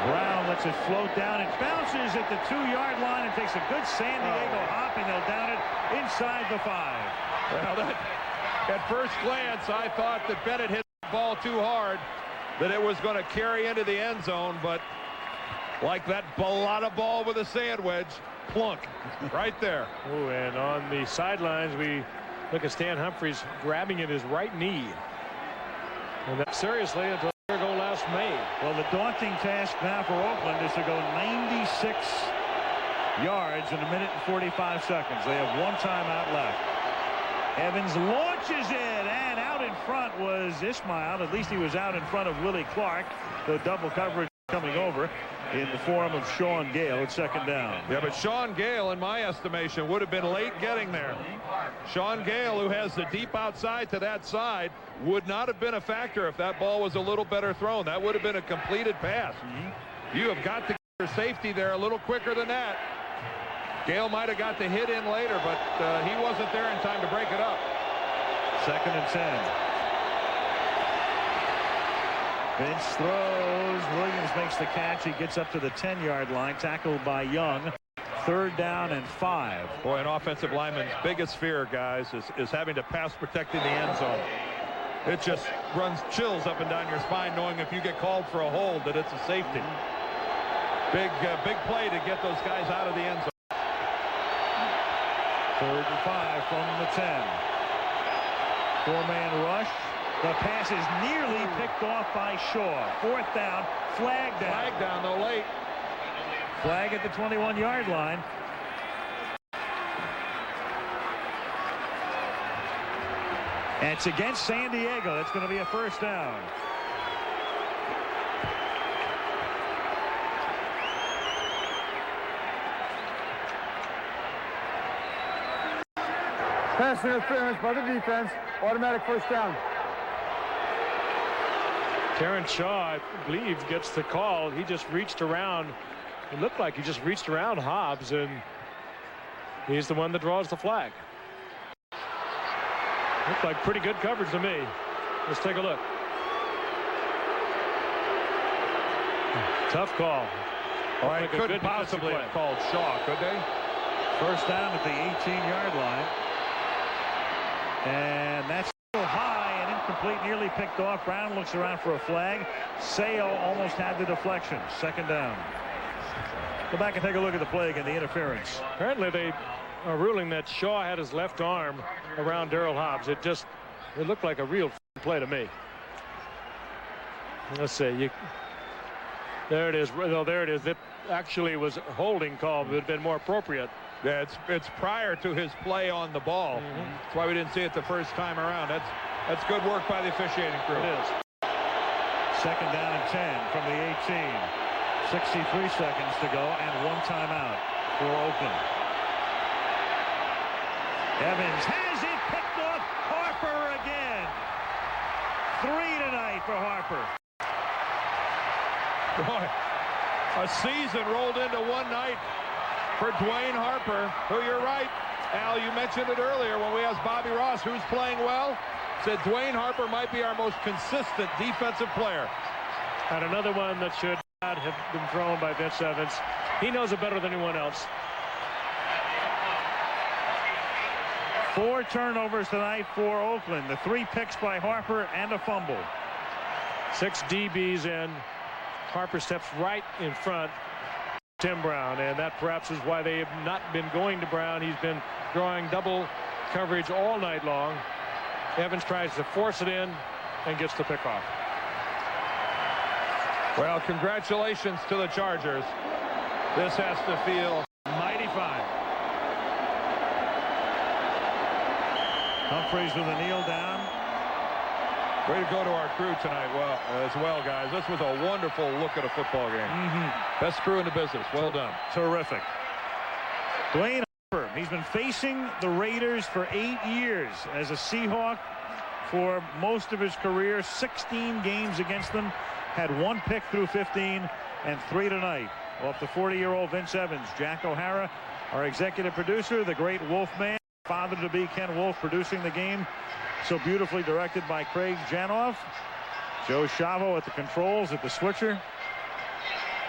Brown lets it float down. It bounces at the 2-yard line and takes a good San Diego hop, and they'll down it inside the 5. Well, at first glance, I thought that Bennett hit the ball too hard, that it was going to carry into the end zone, but like that Bellata ball with a sand wedge, plunk, right there. Oh, and on the sidelines, we look at Stan Humphries grabbing at his right knee. And that seriously until their goal last May. Well, the daunting task now for Oakland is to go 96 yards in 1:45 seconds. They have one timeout left. Evans launches it, and out in front was Ismail. At least he was out in front of Willie Clark. The double coverage coming over in the form of Sean Gale at second down. Yeah, but Sean Gale, in my estimation, would have been late getting there. Sean Gale, who has the deep outside to that side, would not have been a factor if that ball was a little better thrown. That would have been a completed pass. You have got to get your safety there a little quicker than that. Gale might have got the hit in later, but he wasn't there in time to break it up. 2nd and 10. Vince throws. Williams makes the catch. He gets up to the 10-yard line, tackled by Young. 3rd down and 5. Boy, an offensive lineman's biggest fear, guys, is having to pass protect in the end zone. It just runs chills up and down your spine knowing if you get called for a hold that it's a safety. Big play to get those guys out of the end zone. 3rd and 5 from the 10. 4-man rush. The pass is nearly picked off by Shaw. 4th down. Flag down. Flag down, though, late. Flag at the 21-yard line. And it's against San Diego. It's going to be a 1st down. Pass interference by the defense. Automatic 1st down. Terrence Shaw, I believe, gets the call. He just reached around. It looked like he just reached around Hobbs, and he's the one that draws the flag. Looked like pretty good coverage to me. Let's take a look. Tough call. All right, couldn't possibly have called Shaw, could they? 1st down at the 18-yard line. And that's still high and incomplete, nearly picked off. Brown looks around for a flag. Sale almost had the deflection. 2nd down. Go back and take a look at the play again, the interference. Apparently they are ruling that Shaw had his left arm around Darrell Hobbs. It looked like a real play to me. Let's see. There it is. Well, there it is. It actually was a holding call. It would have been more appropriate. Yeah, it's prior to his play on the ball. That's why we didn't see it the first time around. That's good work by the officiating crew. It is. 2nd down and 10 from the 18. 63 seconds to go and 1 timeout for Oakland. Evans has it picked off. Harper again. 3 tonight for Harper. Boy, a season rolled into one night for Dwayne Harper, who, you're right, Al, you mentioned it earlier when we asked Bobby Ross who's playing well. Said Dwayne Harper might be our most consistent defensive player. And another one that should not have been thrown by Vince Evans. He knows it better than anyone else. 4 turnovers tonight for Oakland. The 3 picks by Harper and a fumble. 6 DBs in. Harper steps right in front Tim Brown, and that perhaps is why they have not been going to Brown. He's been drawing double coverage all night long. Evans tries to force it in and gets the pick off. Well, congratulations to the Chargers. This has to feel mighty fine. Humphreys with a kneel down. Way to go to our crew tonight as well, guys. This was a wonderful look at a football game. Best crew in the business. Well done. Terrific. Dwayne Harper, he's been facing the Raiders for 8 years as a Seahawk for most of his career. 16 games against them. Had 1 pick through 15 and 3 tonight. Off the 40-year-old Vince Evans. Jack O'Hara, our executive producer, the great Wolfman, father-to-be Ken Wolf, producing the game. So beautifully directed by Craig Janoff. Joe Chavo at the controls at the switcher.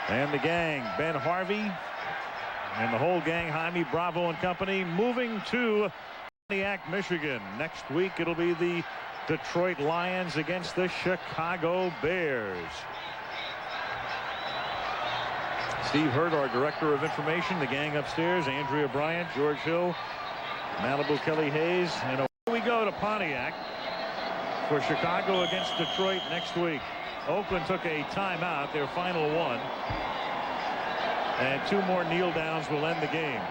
And the gang, Ben Harvey and the whole gang, Jaime Bravo and company, moving to Pontiac, Michigan. Next week it'll be the Detroit Lions against the Chicago Bears. Steve Hurt, our director of information, the gang upstairs, Andrea Bryant, George Hill, Malibu Kelly Hayes, and away we go to Pontiac for Chicago against Detroit next week. Oakland took a timeout, their final one, and 2 more kneel downs will end the game.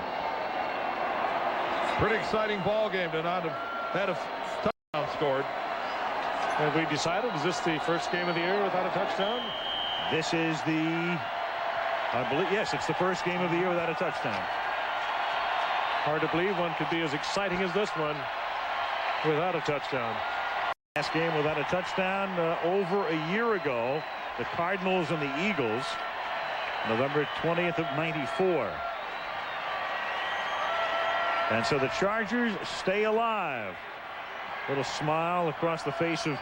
Pretty exciting ball game to not have had a touchdown scored. Have we decided, is this the first game of the year without a touchdown? This is the, I believe, yes, it's the first game of the year without a touchdown. Hard to believe one could be as exciting as this one without a touchdown. Last game without a touchdown over a year ago. The Cardinals and the Eagles, November 20th of '94. And so the Chargers stay alive. Little smile across the face of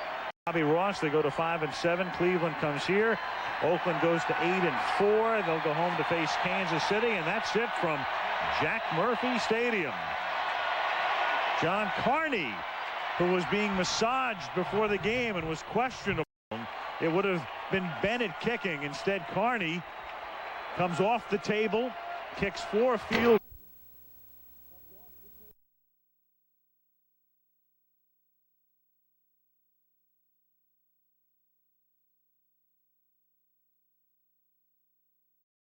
Bobby Ross. They go to 5-7. Cleveland comes here. Oakland goes to 8-4. They'll go home to face Kansas City, and that's it from Jack Murphy Stadium. John Carney, who was being massaged before the game and was questionable. It would have been Bennett kicking. Instead, Carney comes off the table, kicks 4 field